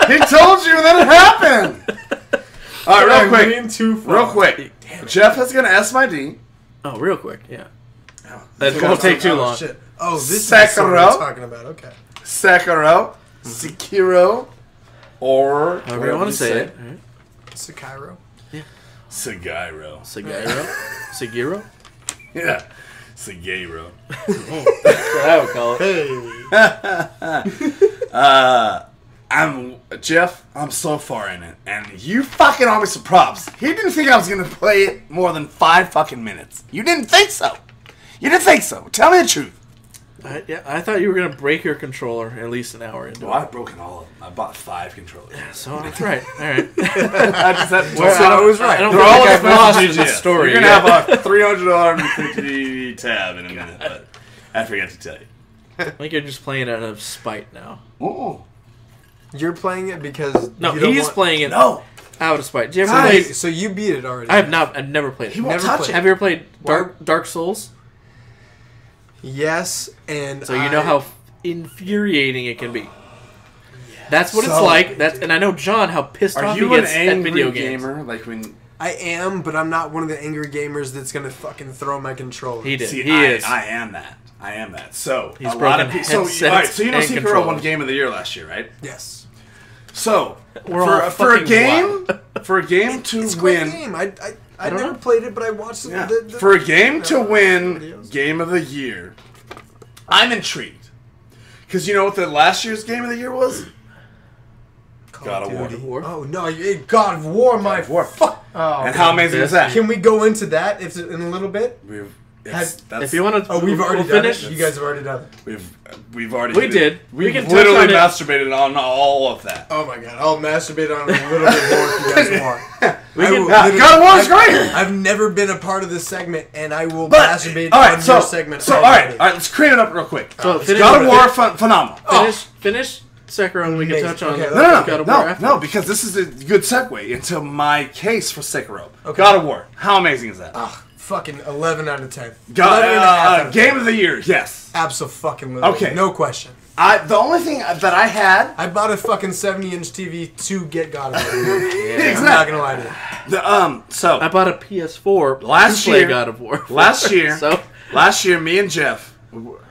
Speaker 1: He told you that it happened. All right, real quick. Jeff is gonna ask my D.
Speaker 2: Oh, real quick, yeah.
Speaker 1: Oh,
Speaker 2: That won't take too long.
Speaker 3: Shit. Oh, this is the story
Speaker 1: Sekiro.
Speaker 3: we're talking about. Okay.
Speaker 1: Sekiro, or
Speaker 2: However you want to say it.
Speaker 3: Sekiro.
Speaker 1: Segiro.
Speaker 2: Segiro?
Speaker 1: Yeah, Segiro.
Speaker 2: That's what I would call it.
Speaker 1: I'm Jeff. I'm so far in it, and you fucking owe me some props. He didn't think I was gonna play it more than 5 fucking minutes. You didn't think so. Tell me the truth.
Speaker 2: I thought you were gonna break your controller at least an hour into
Speaker 1: Well,
Speaker 2: it.
Speaker 1: I've broken all of them. I bought 5 controllers.
Speaker 2: So that's right. All right.
Speaker 1: I just had
Speaker 3: I was right.
Speaker 2: I don't
Speaker 1: They're
Speaker 2: feel
Speaker 1: all
Speaker 2: like I've lost you
Speaker 1: messages.
Speaker 2: in the story.
Speaker 1: You're gonna have a $350 tab in a minute, but I forgot to tell you.
Speaker 2: I think you're just playing out of spite now.
Speaker 1: Oh
Speaker 3: You're playing it because
Speaker 2: No,
Speaker 3: you don't
Speaker 2: he's
Speaker 3: want...
Speaker 2: playing it
Speaker 1: no!
Speaker 2: out of spite. Did you ever
Speaker 1: Guys.
Speaker 2: play?
Speaker 3: So you beat it already.
Speaker 2: I have not. I've never played it.
Speaker 1: He won't
Speaker 3: Never
Speaker 1: touch
Speaker 3: played.
Speaker 1: it.
Speaker 2: Have you ever played Dark Souls?
Speaker 3: Yes, and
Speaker 2: So you know how infuriating it can be. That's what it's
Speaker 1: So-
Speaker 2: like. And I know John how pissed
Speaker 1: Are
Speaker 2: off he
Speaker 1: you an
Speaker 2: gets at
Speaker 1: angry
Speaker 2: video games.
Speaker 1: gamer? Like when
Speaker 3: I am, but I'm not one of the angry gamers that's gonna fucking throw my controller.
Speaker 2: He did.
Speaker 1: See,
Speaker 2: He is.
Speaker 1: I am that. I am that. So
Speaker 2: He's
Speaker 1: a lot
Speaker 2: broken
Speaker 1: of people.
Speaker 2: headsets
Speaker 1: So, all right, so you know,
Speaker 2: and
Speaker 1: Sekiro
Speaker 2: controllers.
Speaker 1: won Game of the Year last year, right?
Speaker 3: Yes.
Speaker 1: So
Speaker 2: We're all
Speaker 1: for a
Speaker 2: fucking
Speaker 1: game, for a game to
Speaker 3: It's a
Speaker 1: win,
Speaker 3: great game. I
Speaker 2: don't
Speaker 3: never
Speaker 2: know.
Speaker 3: played it, but I watched
Speaker 1: yeah,
Speaker 3: the
Speaker 1: for a game to win
Speaker 3: videos.
Speaker 1: Game of the Year, I'm intrigued because you know what the last year's Game of the Year was? God of War.
Speaker 3: Duty.
Speaker 2: War.
Speaker 3: Oh no, God of War, my
Speaker 1: War.
Speaker 3: fuck. Oh,
Speaker 1: And how amazing is that?
Speaker 3: Can we go into that if in a little bit?
Speaker 2: If you want to,
Speaker 3: Oh, we've already done
Speaker 2: finish.
Speaker 3: it. You guys have already done it.
Speaker 1: We've already
Speaker 2: We
Speaker 1: hit
Speaker 2: did.
Speaker 1: it.
Speaker 2: We
Speaker 1: We've
Speaker 2: can touch
Speaker 1: literally
Speaker 2: on it.
Speaker 1: masturbated on all of that.
Speaker 3: Oh my god, I'll masturbate on it a little bit more if you guys want.
Speaker 2: We
Speaker 3: I
Speaker 2: can-
Speaker 3: will
Speaker 1: Yeah,
Speaker 3: literally-
Speaker 1: God of War is great.
Speaker 3: I've never been a part of this segment, and I will
Speaker 1: But
Speaker 3: masturbate
Speaker 1: all
Speaker 3: on
Speaker 1: right, so
Speaker 3: your segment.
Speaker 1: all right, let's clean it up real quick.
Speaker 2: So finish,
Speaker 1: God of War, phenomenal.
Speaker 2: finish Sekiro, and we can
Speaker 3: Amazing.
Speaker 2: touch on
Speaker 3: Okay,
Speaker 1: No,
Speaker 2: God of
Speaker 1: no,
Speaker 2: War
Speaker 1: no,
Speaker 2: after.
Speaker 1: no, because this is a good segue into my case for Sekiro.
Speaker 3: Okay.
Speaker 1: God of War. How amazing is that?
Speaker 3: Fucking 11 out of 10.
Speaker 1: God,
Speaker 3: 11 and a half out of 10.
Speaker 1: Game of the Year, yes.
Speaker 3: Absolutely.
Speaker 1: Okay.
Speaker 3: No question.
Speaker 1: The only thing that I had,
Speaker 3: I bought a fucking 70-inch TV to get God of War. I'm
Speaker 1: exactly.
Speaker 3: not gonna lie to you.
Speaker 1: So
Speaker 2: I bought a PS4
Speaker 1: Last
Speaker 2: to play
Speaker 1: year-
Speaker 2: God of War.
Speaker 1: last year,
Speaker 2: So
Speaker 1: last year, me and Jeff,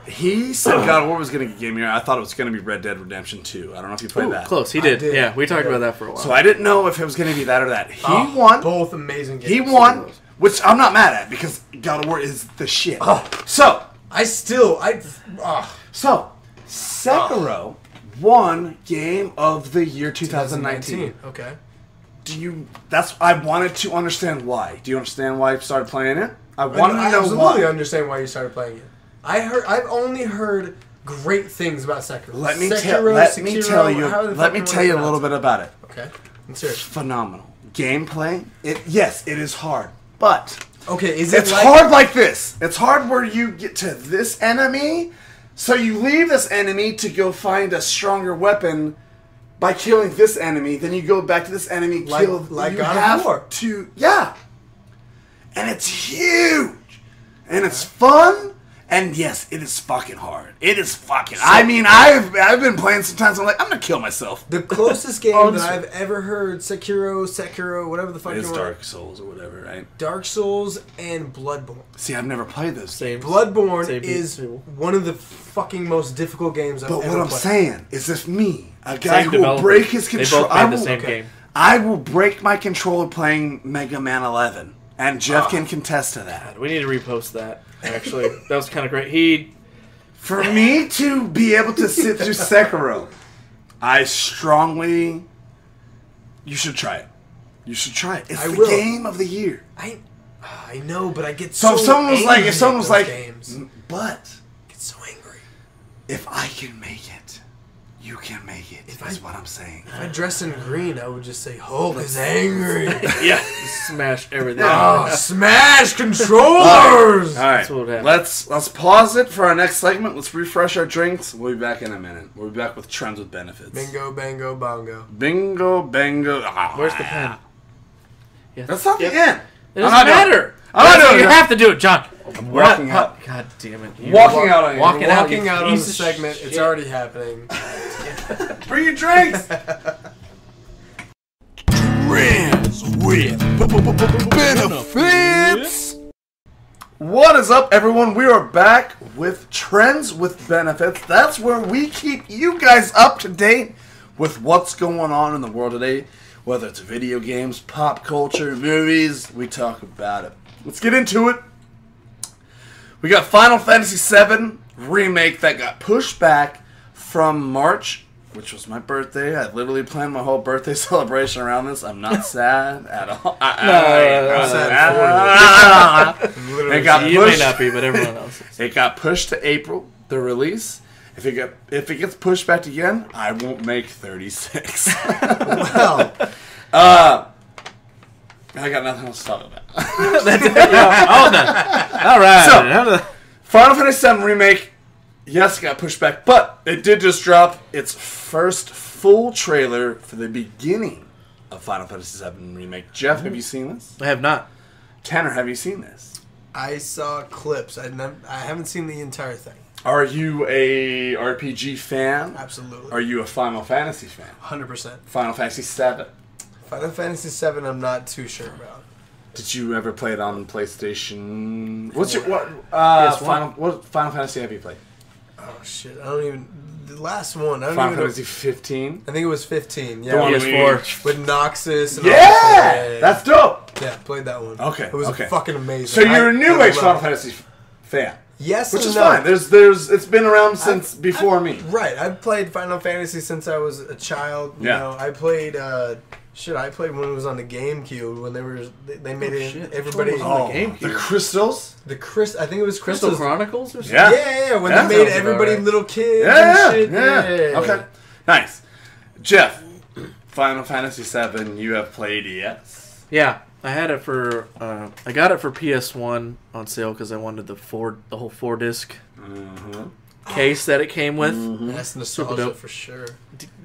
Speaker 1: he said God of War was going to get Game of the Year. I thought it was going to be Red Dead Redemption 2. I don't know if you played that.
Speaker 2: close. He did.
Speaker 3: did.
Speaker 2: Yeah, we talked about that for a while.
Speaker 1: So I didn't know if it was going to be that or that. He
Speaker 3: Oh,
Speaker 1: won.
Speaker 3: Both amazing games.
Speaker 1: He won, which I'm not mad at because God of War is the shit.
Speaker 3: Oh.
Speaker 1: So
Speaker 3: Oh.
Speaker 1: Sekiro won Game of the Year 2019.
Speaker 3: Okay.
Speaker 1: I wanted to understand why. Do you understand why I started playing it? I wanted to know
Speaker 3: absolutely
Speaker 1: why.
Speaker 3: understand why you started playing it. I've only heard great things about Sekiro.
Speaker 1: Let me
Speaker 3: Sekiro,
Speaker 1: tell you
Speaker 3: how the
Speaker 1: a
Speaker 3: fuck you wanna
Speaker 1: little bit about it.
Speaker 3: Okay. Let's hear it.
Speaker 1: Phenomenal. Gameplay, yes, it is hard. But
Speaker 3: Okay, is it
Speaker 1: it's
Speaker 3: like...
Speaker 1: hard like this. It's hard where you get to this enemy, so you leave this enemy to go find a stronger weapon by killing this enemy. Then you go back to this enemy,
Speaker 3: Like
Speaker 1: kill.
Speaker 3: God
Speaker 1: you
Speaker 3: of
Speaker 1: have
Speaker 3: War.
Speaker 1: to, yeah. And it's huge, and it's fun. And yes, it is fucking hard. It is fucking. I mean, I've been playing sometimes. I'm like, I'm gonna kill myself.
Speaker 3: The closest game
Speaker 2: Oh,
Speaker 3: that
Speaker 2: this-
Speaker 3: I've ever heard, Sekiro, whatever the fuck
Speaker 1: It's
Speaker 3: you want.
Speaker 1: Dark Souls or whatever, right?
Speaker 3: Dark Souls and Bloodborne.
Speaker 1: See, I've never played those.
Speaker 2: Same.
Speaker 3: Bloodborne
Speaker 2: Same
Speaker 3: is
Speaker 2: people.
Speaker 3: one of the fucking most difficult games I've
Speaker 1: But
Speaker 3: ever
Speaker 1: what I'm
Speaker 3: played.
Speaker 1: saying is, if me, a guy
Speaker 2: Same
Speaker 1: who will
Speaker 2: developer.
Speaker 1: break his
Speaker 2: They
Speaker 1: control,
Speaker 2: both made the same game.
Speaker 1: I will break my controller playing Mega Man 11, and Jeff can contest to that.
Speaker 2: We need to repost that. Actually, that was kind of great.
Speaker 1: For me to be able to sit through Sekiro, I strongly. You should try it. You should try it. It's
Speaker 3: I
Speaker 1: the
Speaker 3: will.
Speaker 1: Game of the Year.
Speaker 3: I know, but I get
Speaker 1: So
Speaker 3: so
Speaker 1: if someone was like,
Speaker 3: angry
Speaker 1: if someone
Speaker 3: at
Speaker 1: was
Speaker 3: those
Speaker 1: like,
Speaker 3: games.
Speaker 1: but
Speaker 3: I get so angry.
Speaker 1: if I can make it, you can make it. Is what I'm saying.
Speaker 3: If I dressed in green, I would just say Hulk is angry.
Speaker 2: Yeah, smash everything.
Speaker 3: Oh, smash controllers!
Speaker 1: All right,
Speaker 2: That's what would happen.
Speaker 1: let's pause it for our next segment. Let's refresh our drinks. We'll be back in a minute. We'll be back with trends with benefits.
Speaker 3: Bingo, bango, bongo.
Speaker 1: Bingo, bango.
Speaker 2: Where's the pen? Yeah.
Speaker 1: That's not
Speaker 2: Yep.
Speaker 1: the end.
Speaker 2: It
Speaker 1: I'm
Speaker 2: doesn't
Speaker 1: not doing
Speaker 2: matter.
Speaker 1: I'm not doing
Speaker 2: You
Speaker 1: it.
Speaker 2: have to do it, John.
Speaker 1: I'm walking out.
Speaker 2: God damn it. You
Speaker 1: Walking out on you.
Speaker 2: Walking out.
Speaker 3: Walking
Speaker 2: you
Speaker 3: out on the
Speaker 2: piece of
Speaker 3: segment,
Speaker 2: shit.
Speaker 3: it's already happening.
Speaker 1: Bring your drinks.
Speaker 4: Trends with benefits.
Speaker 1: What is up, everyone? We are back with Trends with Benefits. That's where we keep you guys up to date with what's going on in the world today. Whether it's video games, pop culture, movies, we talk about it. Let's get into it. We got Final Fantasy VII Remake that got pushed back from March, which was my birthday. I literally planned my whole birthday celebration around this. I'm not sad at all. It got
Speaker 2: You may
Speaker 1: pushed.
Speaker 2: not be, but everyone else is.
Speaker 1: It got pushed to April, the release. If it gets pushed back again, I won't make 36.
Speaker 3: Well,
Speaker 1: I got nothing else to talk about.
Speaker 2: All done. All right.
Speaker 1: So- Final Fantasy VII Remake, yes, it got pushed back, but it did just drop its first full trailer for the beginning of Final Fantasy VII Remake. Jeff, have you seen this?
Speaker 2: I have not.
Speaker 1: Tanner, have you seen this?
Speaker 3: I saw clips. I haven't seen the entire thing.
Speaker 1: Are you a RPG fan?
Speaker 3: Absolutely.
Speaker 1: Are you a Final Fantasy fan?
Speaker 3: 100%.
Speaker 1: Final Fantasy VII.
Speaker 3: Final Fantasy VII, I'm not too sure about.
Speaker 1: Did you ever play it on PlayStation? What's your what Final Fantasy have you played?
Speaker 3: Oh shit! I don't even. The last one. I don't
Speaker 1: Final
Speaker 3: even
Speaker 1: Fantasy 15.
Speaker 3: I think it was 15. Yeah,
Speaker 1: The one
Speaker 2: PS4.
Speaker 3: with Noxus. And
Speaker 1: Yeah, that's dope.
Speaker 3: Yeah, played that one.
Speaker 1: Okay,
Speaker 3: it was
Speaker 1: okay.
Speaker 3: fucking amazing.
Speaker 1: So you're a new age Final
Speaker 3: love it.
Speaker 1: Fantasy fan.
Speaker 3: Yes,
Speaker 1: Which
Speaker 3: and
Speaker 1: is
Speaker 3: no.
Speaker 1: fine. There's it's been around since before me.
Speaker 3: Right, I've played Final Fantasy since I was a child. You
Speaker 1: Yeah.
Speaker 3: know, I played. I played when it was on the GameCube when they made it.
Speaker 2: shit.
Speaker 3: Everybody.
Speaker 2: Which one was on the GameCube?
Speaker 1: The crystals.
Speaker 3: I think it was
Speaker 2: Crystal
Speaker 3: Crystals.
Speaker 2: Chronicles or something?
Speaker 1: Yeah.
Speaker 3: Yeah, when
Speaker 1: Yeah.
Speaker 3: they made
Speaker 2: Sounds about
Speaker 3: everybody
Speaker 2: right.
Speaker 3: little kids
Speaker 1: Yeah,
Speaker 3: and shit.
Speaker 1: yeah. Okay, nice. Jeff, Final Fantasy 7. You have played, yes?
Speaker 2: Yeah, I had it for. I got it for PS1 on sale because I wanted the whole 4-disc case that it came with.
Speaker 3: That's
Speaker 2: Super
Speaker 3: nostalgia
Speaker 2: dope.
Speaker 3: for sure.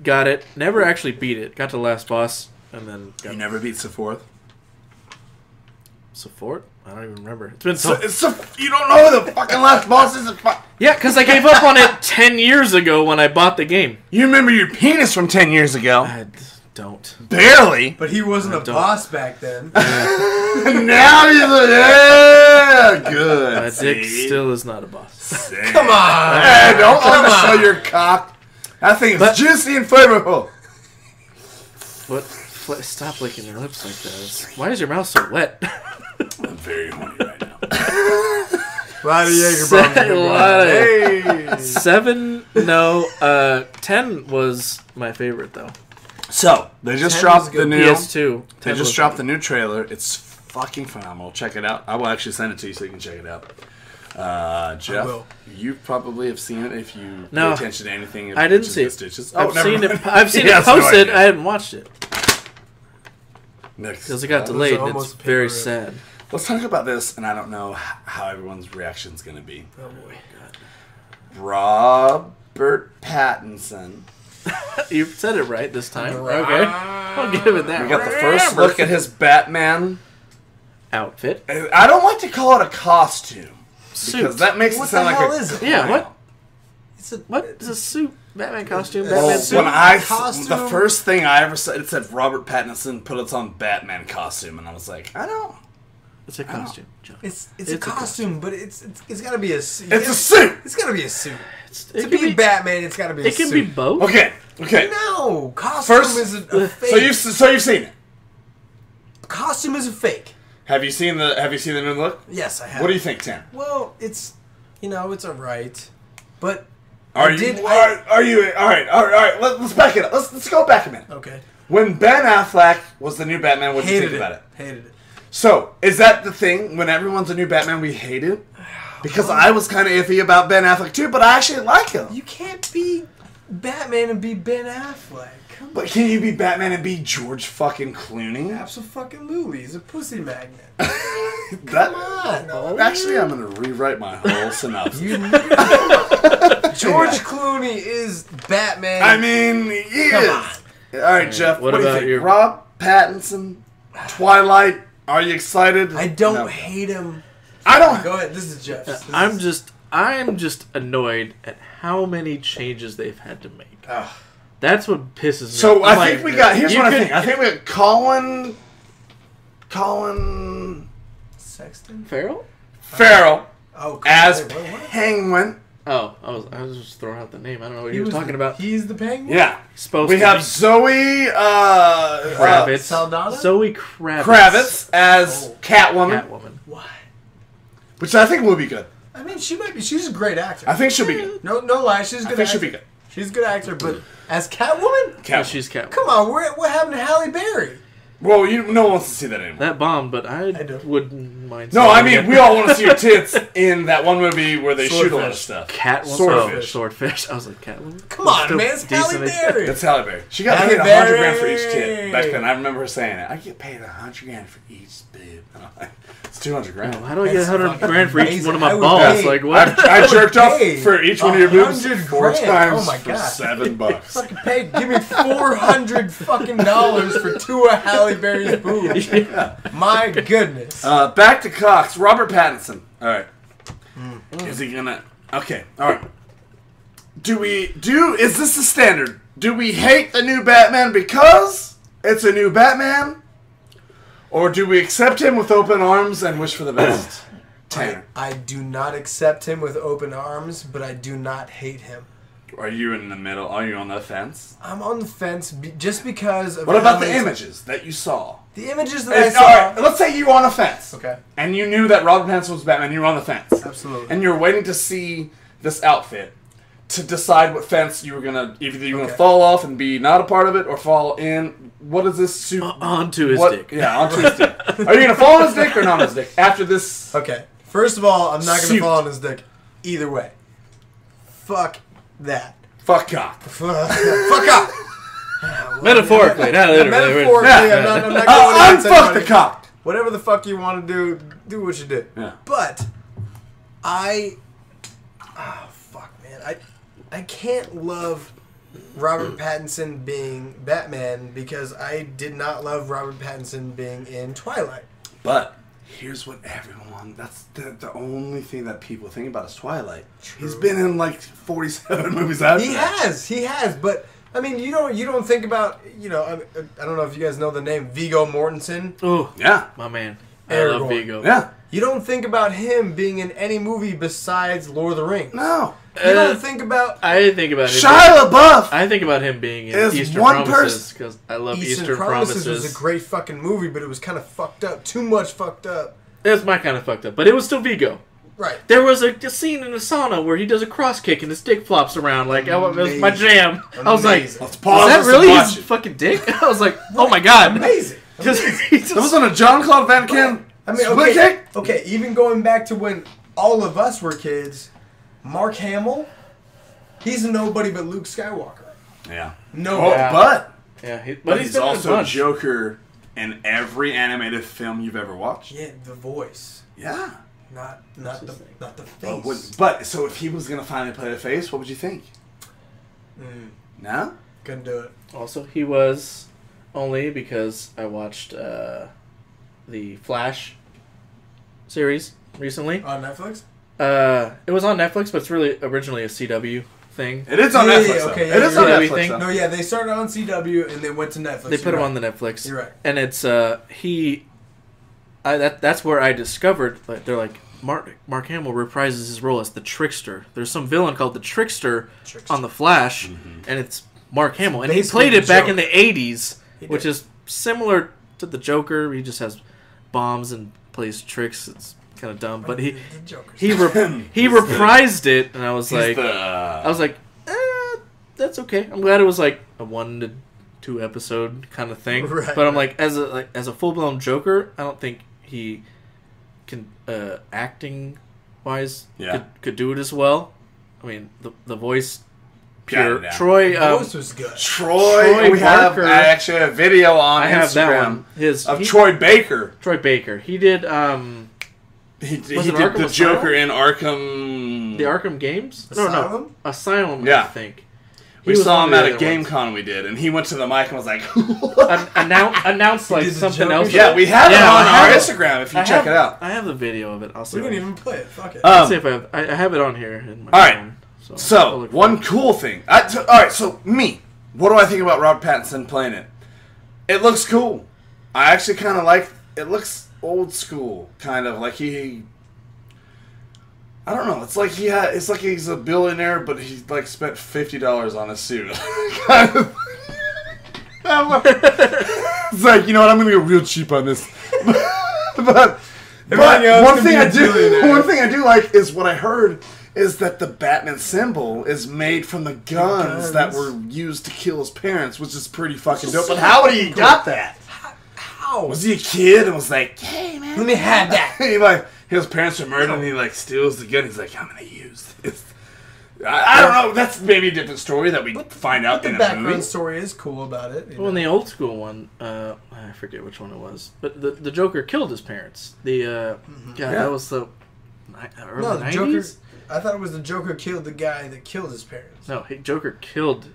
Speaker 2: Got it. Never actually beat it. Got to the last boss and then got
Speaker 1: You never beat Sephiroth.
Speaker 2: Sephora? I don't even remember. It's been so.
Speaker 1: You don't know who the fucking last boss is?
Speaker 2: Yeah, because I gave up on it 10 years ago when I bought the game.
Speaker 1: You remember your penis from 10 years ago?
Speaker 2: I don't.
Speaker 1: Barely.
Speaker 3: But he wasn't a
Speaker 2: don't.
Speaker 3: boss back then.
Speaker 1: Now he's like, yeah, good.
Speaker 2: My dick
Speaker 1: See?
Speaker 2: still is not a boss.
Speaker 1: See?
Speaker 3: Come on.
Speaker 1: Hey, don't let me show your cock. That thing is juicy and flavorful.
Speaker 2: What? Stop licking your lips like that. Why is your mouth so wet?
Speaker 1: I'm very horny right now.
Speaker 3: A lot of Jaeger bombs. in the
Speaker 2: Lot of-
Speaker 3: Hey.
Speaker 2: 7? No. 10 was my favorite though.
Speaker 1: So, they just
Speaker 3: 10
Speaker 1: dropped
Speaker 3: was
Speaker 1: the
Speaker 3: good.
Speaker 1: new...
Speaker 2: PS2.
Speaker 1: They
Speaker 2: 10
Speaker 1: just
Speaker 2: was-
Speaker 1: dropped the new trailer. It's fucking phenomenal. Check it out. I will actually send it to you so you can check it out. Jeff,
Speaker 3: will.
Speaker 1: you probably have seen it if you
Speaker 2: No.
Speaker 1: pay attention to anything.
Speaker 2: I didn't
Speaker 1: Just
Speaker 2: see
Speaker 1: the
Speaker 2: it.
Speaker 1: Stitches.
Speaker 2: I've
Speaker 1: never
Speaker 2: seen
Speaker 1: mind.
Speaker 2: it. I've seen
Speaker 1: He
Speaker 2: it
Speaker 1: has no
Speaker 2: posted.
Speaker 1: idea.
Speaker 2: I hadn't watched it
Speaker 1: Next.
Speaker 2: because it got
Speaker 3: Those
Speaker 2: delayed.
Speaker 3: are
Speaker 2: And it's
Speaker 3: almost
Speaker 2: very
Speaker 3: paper.
Speaker 2: sad.
Speaker 1: Let's talk about this, and I don't know how everyone's reaction is going to be.
Speaker 3: Oh boy.
Speaker 1: Robert Pattinson.
Speaker 2: You said it right this time.
Speaker 3: Right.
Speaker 2: Okay, I'll give it that.
Speaker 1: We got the first look at his Batman.
Speaker 2: Outfit.
Speaker 1: I don't like to call it a costume
Speaker 2: Suit.
Speaker 1: because that makes
Speaker 3: What
Speaker 1: it sound
Speaker 3: the
Speaker 1: like
Speaker 3: hell
Speaker 1: a
Speaker 3: is it?
Speaker 2: Yeah, what?
Speaker 3: It's a,
Speaker 2: What is a suit? Batman costume?
Speaker 3: Well,
Speaker 2: Batman
Speaker 1: Oh,
Speaker 2: suit?
Speaker 1: when I
Speaker 3: Costume?
Speaker 1: the first thing I ever said, it said Robert Pattinson put us on Batman costume, and I was like, I don't.
Speaker 2: It's a costume. John.
Speaker 3: it's
Speaker 2: It's
Speaker 3: a
Speaker 2: a
Speaker 3: costume, but it's got to be a suit.
Speaker 1: It's a suit.
Speaker 3: It's got to be a suit.
Speaker 2: It
Speaker 3: To
Speaker 2: can
Speaker 3: be Batman, it's got to be a
Speaker 2: It can
Speaker 3: suit.
Speaker 2: be both.
Speaker 1: Okay.
Speaker 3: No, costume
Speaker 1: First-
Speaker 3: is a fake.
Speaker 1: So you've seen it.
Speaker 3: Costume is a fake.
Speaker 1: Have you seen the new look?
Speaker 3: Yes, I have.
Speaker 1: What do you think, Tim?
Speaker 3: Well, it's it's alright, but
Speaker 1: Are
Speaker 3: I
Speaker 1: you
Speaker 3: did-
Speaker 1: are you all right? Let's back it up. Let's go back a minute.
Speaker 3: okay.
Speaker 1: When Ben Affleck was the new Batman, what did you
Speaker 3: Hated
Speaker 1: think
Speaker 3: it.
Speaker 1: about it?
Speaker 3: Hated it.
Speaker 1: So, is that the thing? When everyone's a new Batman, we hate it? Because I was kind of iffy about Ben Affleck too, but I actually like him.
Speaker 3: You can't be Batman and be Ben Affleck. Come
Speaker 1: But can you be Batman and be George fucking Clooney?
Speaker 3: Absolutely, he's a pussy magnet.
Speaker 1: That,
Speaker 3: on.
Speaker 1: actually, I'm going to rewrite my whole synopsis.
Speaker 3: George Clooney is Batman.
Speaker 1: I mean, he
Speaker 3: Come
Speaker 1: is. All right, Jeff.
Speaker 2: what
Speaker 1: What, do you
Speaker 2: about
Speaker 1: think?
Speaker 2: your-
Speaker 1: Rob Pattinson, Twilight. Are you excited?
Speaker 3: I don't
Speaker 1: No.
Speaker 3: hate him.
Speaker 1: I don't.
Speaker 3: Go ahead. This is Jeff.
Speaker 2: I'm just annoyed at how many changes they've had to make. That's what pisses me
Speaker 1: So
Speaker 2: off.
Speaker 1: I think we got. Here's
Speaker 2: you
Speaker 1: what I
Speaker 2: could-
Speaker 1: think. I think we got Colin
Speaker 3: Sexton.
Speaker 2: Farrell?
Speaker 1: Farrell
Speaker 3: Oh,
Speaker 1: as
Speaker 3: wait, what?
Speaker 1: Penguin.
Speaker 2: Oh, I was just throwing out the name. I don't know what
Speaker 3: He
Speaker 2: you were talking about.
Speaker 3: He's the penguin.
Speaker 1: Yeah.
Speaker 2: Supposed
Speaker 1: We
Speaker 2: to
Speaker 1: have
Speaker 2: be
Speaker 1: Zoe
Speaker 2: Kravitz.
Speaker 3: Saldana?
Speaker 2: Zoe Kravitz.
Speaker 1: Kravitz as
Speaker 3: Oh.
Speaker 1: Catwoman,
Speaker 2: Catwoman.
Speaker 3: Why?
Speaker 1: which I think will be good.
Speaker 3: I mean, she might be. She's a great actor.
Speaker 1: I think she'll be good.
Speaker 3: No lie. She's a
Speaker 1: I
Speaker 3: good.
Speaker 1: think
Speaker 3: actor.
Speaker 1: she'll be good.
Speaker 3: She's a good actor, but as Catwoman,
Speaker 2: Yeah,
Speaker 1: Catwoman.
Speaker 2: she's Catwoman.
Speaker 3: come on, what happened to Halle Berry?
Speaker 1: Well, no one wants to see that anymore.
Speaker 2: That bombed, but I
Speaker 3: do.
Speaker 2: wouldn't mind.
Speaker 1: No,
Speaker 2: seeing
Speaker 1: I
Speaker 2: it
Speaker 1: mean
Speaker 2: again.
Speaker 1: we all want to see her tits in that one movie where they shoot a lot of
Speaker 3: Swordfish.
Speaker 1: stuff.
Speaker 2: Catwoman.
Speaker 1: Swordfish.
Speaker 2: Oh, swordfish. I was like Catwoman.
Speaker 3: Come on,
Speaker 2: Still
Speaker 3: man, it's Halle
Speaker 2: decent.
Speaker 3: Berry.
Speaker 1: That's Halle Berry. She got
Speaker 3: Halle
Speaker 1: paid $100,000 for each tit
Speaker 3: Berry.
Speaker 1: back then. I remember her saying it. I get paid $100,000 for each boob. And I'm like, it's $200,000.
Speaker 2: How do I get
Speaker 3: That's
Speaker 2: $100 grand for each
Speaker 3: fucking
Speaker 2: one of my
Speaker 3: amazing.
Speaker 2: balls?
Speaker 3: I would pay-
Speaker 2: Like what?
Speaker 1: I jerked off
Speaker 3: Hey,
Speaker 1: for each one of your boobs
Speaker 3: 100
Speaker 1: 4
Speaker 3: grand.
Speaker 1: times
Speaker 3: Oh my
Speaker 1: for
Speaker 3: God.
Speaker 1: $7.
Speaker 3: Fucking pay. Give me $400 fucking dollars for 2 of Halle Berry's boobs.
Speaker 1: Yeah.
Speaker 3: My goodness.
Speaker 1: Back to Cox. Robert Pattinson. All right. Is he gonna? Okay. All right. Is this the standard? Do we hate the new Batman because it's a new Batman, Or do we accept him with open arms and wish for the best? Tanner.
Speaker 3: I do not accept him with open arms, but I do not hate him.
Speaker 1: Are you in the middle? Are you on the fence?
Speaker 3: I'm on the fence just because of...
Speaker 1: What about the images that you saw?
Speaker 3: The images that I saw...
Speaker 1: Alright, let's say you were on a fence.
Speaker 3: Okay.
Speaker 1: And you knew that Robert Pattinson was Batman, you were on the fence.
Speaker 3: Absolutely.
Speaker 1: And you were waiting to see this outfit to decide what fence you were gonna... Either you were gonna fall off and be not a part of it, or fall in... What is this suit?
Speaker 2: Onto his dick.
Speaker 1: Yeah, onto his dick. Are you gonna fall on his dick or not on his dick? After this...
Speaker 3: Okay. First of all, I'm not going
Speaker 1: Suit.
Speaker 3: to fall on his dick either way. Fuck that.
Speaker 1: Fuck cock.
Speaker 3: Fuck up.
Speaker 2: Metaphorically, not literally.
Speaker 3: Metaphorically,
Speaker 1: Yeah.
Speaker 3: I'm not going to
Speaker 1: Unfuck the cock.
Speaker 3: Whatever the fuck you want to do what you do.
Speaker 1: Yeah.
Speaker 3: But fuck, man. I can't love Robert Pattinson being Batman because I did not love Robert Pattinson being in Twilight.
Speaker 1: But here's what everyone... That's the only thing that people think about is Twilight.
Speaker 3: True.
Speaker 1: He's been in like 47 movies after that.
Speaker 3: He has, but... I mean, you don't think about, I don't know if you guys know the name Viggo Mortensen.
Speaker 2: Oh,
Speaker 1: Yeah.
Speaker 2: my man.
Speaker 3: Aragorn.
Speaker 2: I love Vigo.
Speaker 1: Yeah.
Speaker 3: You don't think about him being in any movie besides Lord of the Rings.
Speaker 1: No.
Speaker 3: You don't think about
Speaker 2: I think about him.
Speaker 1: Shia LaBeouf.
Speaker 2: I think about him being in
Speaker 1: Is
Speaker 2: Eastern
Speaker 1: one
Speaker 2: Promises because I love
Speaker 3: Eastern Promises was a great fucking movie, but it was kind of fucked up. Too much fucked up.
Speaker 2: It was my kind of fucked up, but it was still Vigo.
Speaker 3: Right.
Speaker 2: There was a scene in the sauna where he does a cross kick and his dick flops around like it was my jam. I was like,
Speaker 3: Amazing.
Speaker 1: Let's
Speaker 2: "Was
Speaker 1: pause
Speaker 2: that
Speaker 1: this
Speaker 2: really
Speaker 1: and
Speaker 2: his
Speaker 1: watch it.
Speaker 2: fucking dick?" I was like, "Oh my god!"
Speaker 3: Amazing.
Speaker 2: Because he just
Speaker 1: That was on a John Claude Van Damme
Speaker 3: I mean,
Speaker 1: split kick?
Speaker 3: okay, even going back to when all of us were kids, Mark Hamill, he's a nobody but Luke Skywalker.
Speaker 1: Yeah.
Speaker 3: No,
Speaker 1: Oh,
Speaker 2: Yeah.
Speaker 1: but
Speaker 2: but
Speaker 1: he's
Speaker 2: been in a
Speaker 1: also
Speaker 2: bunch.
Speaker 1: Joker in every animated film you've ever watched.
Speaker 3: Yeah, the voice,
Speaker 1: Yeah.
Speaker 3: not the
Speaker 1: Oh,
Speaker 3: face.
Speaker 1: but so if he was gonna finally play the face, what would you think? No?
Speaker 3: Couldn't do it.
Speaker 2: Also, he was only because I watched the Flash series recently.
Speaker 3: On Netflix?
Speaker 2: It was on Netflix, but it's really originally a CW thing.
Speaker 1: It is on
Speaker 3: Yeah,
Speaker 1: Netflix.
Speaker 3: yeah, okay,
Speaker 1: though. It
Speaker 3: yeah,
Speaker 1: is on
Speaker 2: yeah.
Speaker 1: Netflix.
Speaker 2: Everything.
Speaker 1: though.
Speaker 3: No, yeah, they started on CW and they went to Netflix.
Speaker 2: They put him on the Netflix.
Speaker 3: You're right.
Speaker 2: And it's that's where I discovered like they're like Mark Hamill reprises his role as the Trickster. There's some villain called the Trickster. On the Flash, and it's Mark Hamill, and he
Speaker 3: basically
Speaker 2: played it
Speaker 3: the
Speaker 2: back
Speaker 3: Joker.
Speaker 2: in the '80s,
Speaker 3: He
Speaker 2: which
Speaker 3: did.
Speaker 2: is similar to the Joker. He just has bombs and plays tricks. It's kind of dumb, but
Speaker 3: The
Speaker 2: he
Speaker 3: Joker's
Speaker 2: he reprised it, and I was like, that's okay. I'm glad it was like a 1 to 2 episode kind of thing.
Speaker 3: Right,
Speaker 2: but I'm like, as a full blown Joker, I don't think he can acting wise could do it as well. I mean, the voice. Pure
Speaker 1: Yeah.
Speaker 2: Troy.
Speaker 3: voice was good.
Speaker 1: Troy
Speaker 2: Troy Barker.
Speaker 1: I actually have a video on
Speaker 2: I have that
Speaker 1: Instagram
Speaker 2: one.
Speaker 1: of Troy Baker.
Speaker 2: Troy Baker. He did
Speaker 1: He
Speaker 2: Was
Speaker 1: did
Speaker 2: it
Speaker 1: the
Speaker 2: Arkham
Speaker 1: Joker in Arkham.
Speaker 2: the Arkham games.
Speaker 3: Asylum?
Speaker 2: No, Asylum.
Speaker 1: Yeah.
Speaker 2: I think
Speaker 1: We
Speaker 2: He was
Speaker 1: saw
Speaker 2: one
Speaker 1: him
Speaker 2: of
Speaker 1: at
Speaker 2: the
Speaker 1: a
Speaker 2: other
Speaker 1: game
Speaker 2: ones.
Speaker 1: con we did, and he went to the mic and was like,
Speaker 2: Announced like
Speaker 3: did the
Speaker 2: something
Speaker 3: Joker
Speaker 2: else.
Speaker 3: show?
Speaker 1: "Yeah, we have
Speaker 2: Yeah,
Speaker 1: it on
Speaker 2: I have
Speaker 1: our
Speaker 2: it.
Speaker 1: Instagram if you check it out."
Speaker 2: I have the video of it. I'll see.
Speaker 3: We
Speaker 2: if
Speaker 3: didn't
Speaker 2: I-
Speaker 3: even play it. Fuck it.
Speaker 2: I'll see if I have it on here. In my
Speaker 1: All right.
Speaker 2: phone, I'll
Speaker 1: So,
Speaker 2: look for
Speaker 1: one
Speaker 2: it.
Speaker 1: cool thing. All right, so me. What do I think about Robert Pattinson playing it? It looks cool. I actually kind of like. It looks old school, kind of like he. I don't know. It's like It's like he's a billionaire, but he like spent $50 on a suit. Kind of. It's like, you know what? I'm gonna go real cheap on this. but
Speaker 3: Everything else
Speaker 1: one
Speaker 3: can
Speaker 1: thing
Speaker 3: be
Speaker 1: I
Speaker 3: a
Speaker 1: do,
Speaker 3: billionaire.
Speaker 1: one thing I do like is what I heard is that the Batman symbol is made from the guns that were used to kill his parents, which is pretty fucking dope. But how would he got that?
Speaker 3: How?
Speaker 1: Was he a kid and was like, "Hey man,
Speaker 3: Let me have that."
Speaker 1: he like his parents are murdered and he like steals the gun. He's like, "I'm gonna use this." I don't know. That's maybe a different story that we find out
Speaker 3: The
Speaker 1: in a
Speaker 3: background
Speaker 1: movie.
Speaker 3: story is cool about it. you
Speaker 2: Well, in
Speaker 3: know.
Speaker 2: the old school one, I forget which one it was, but the Joker killed his parents. God, that was the early
Speaker 3: No, the Joker.
Speaker 2: 90s?
Speaker 3: I thought it was the Joker killed the guy that killed his parents.
Speaker 2: No, Joker killed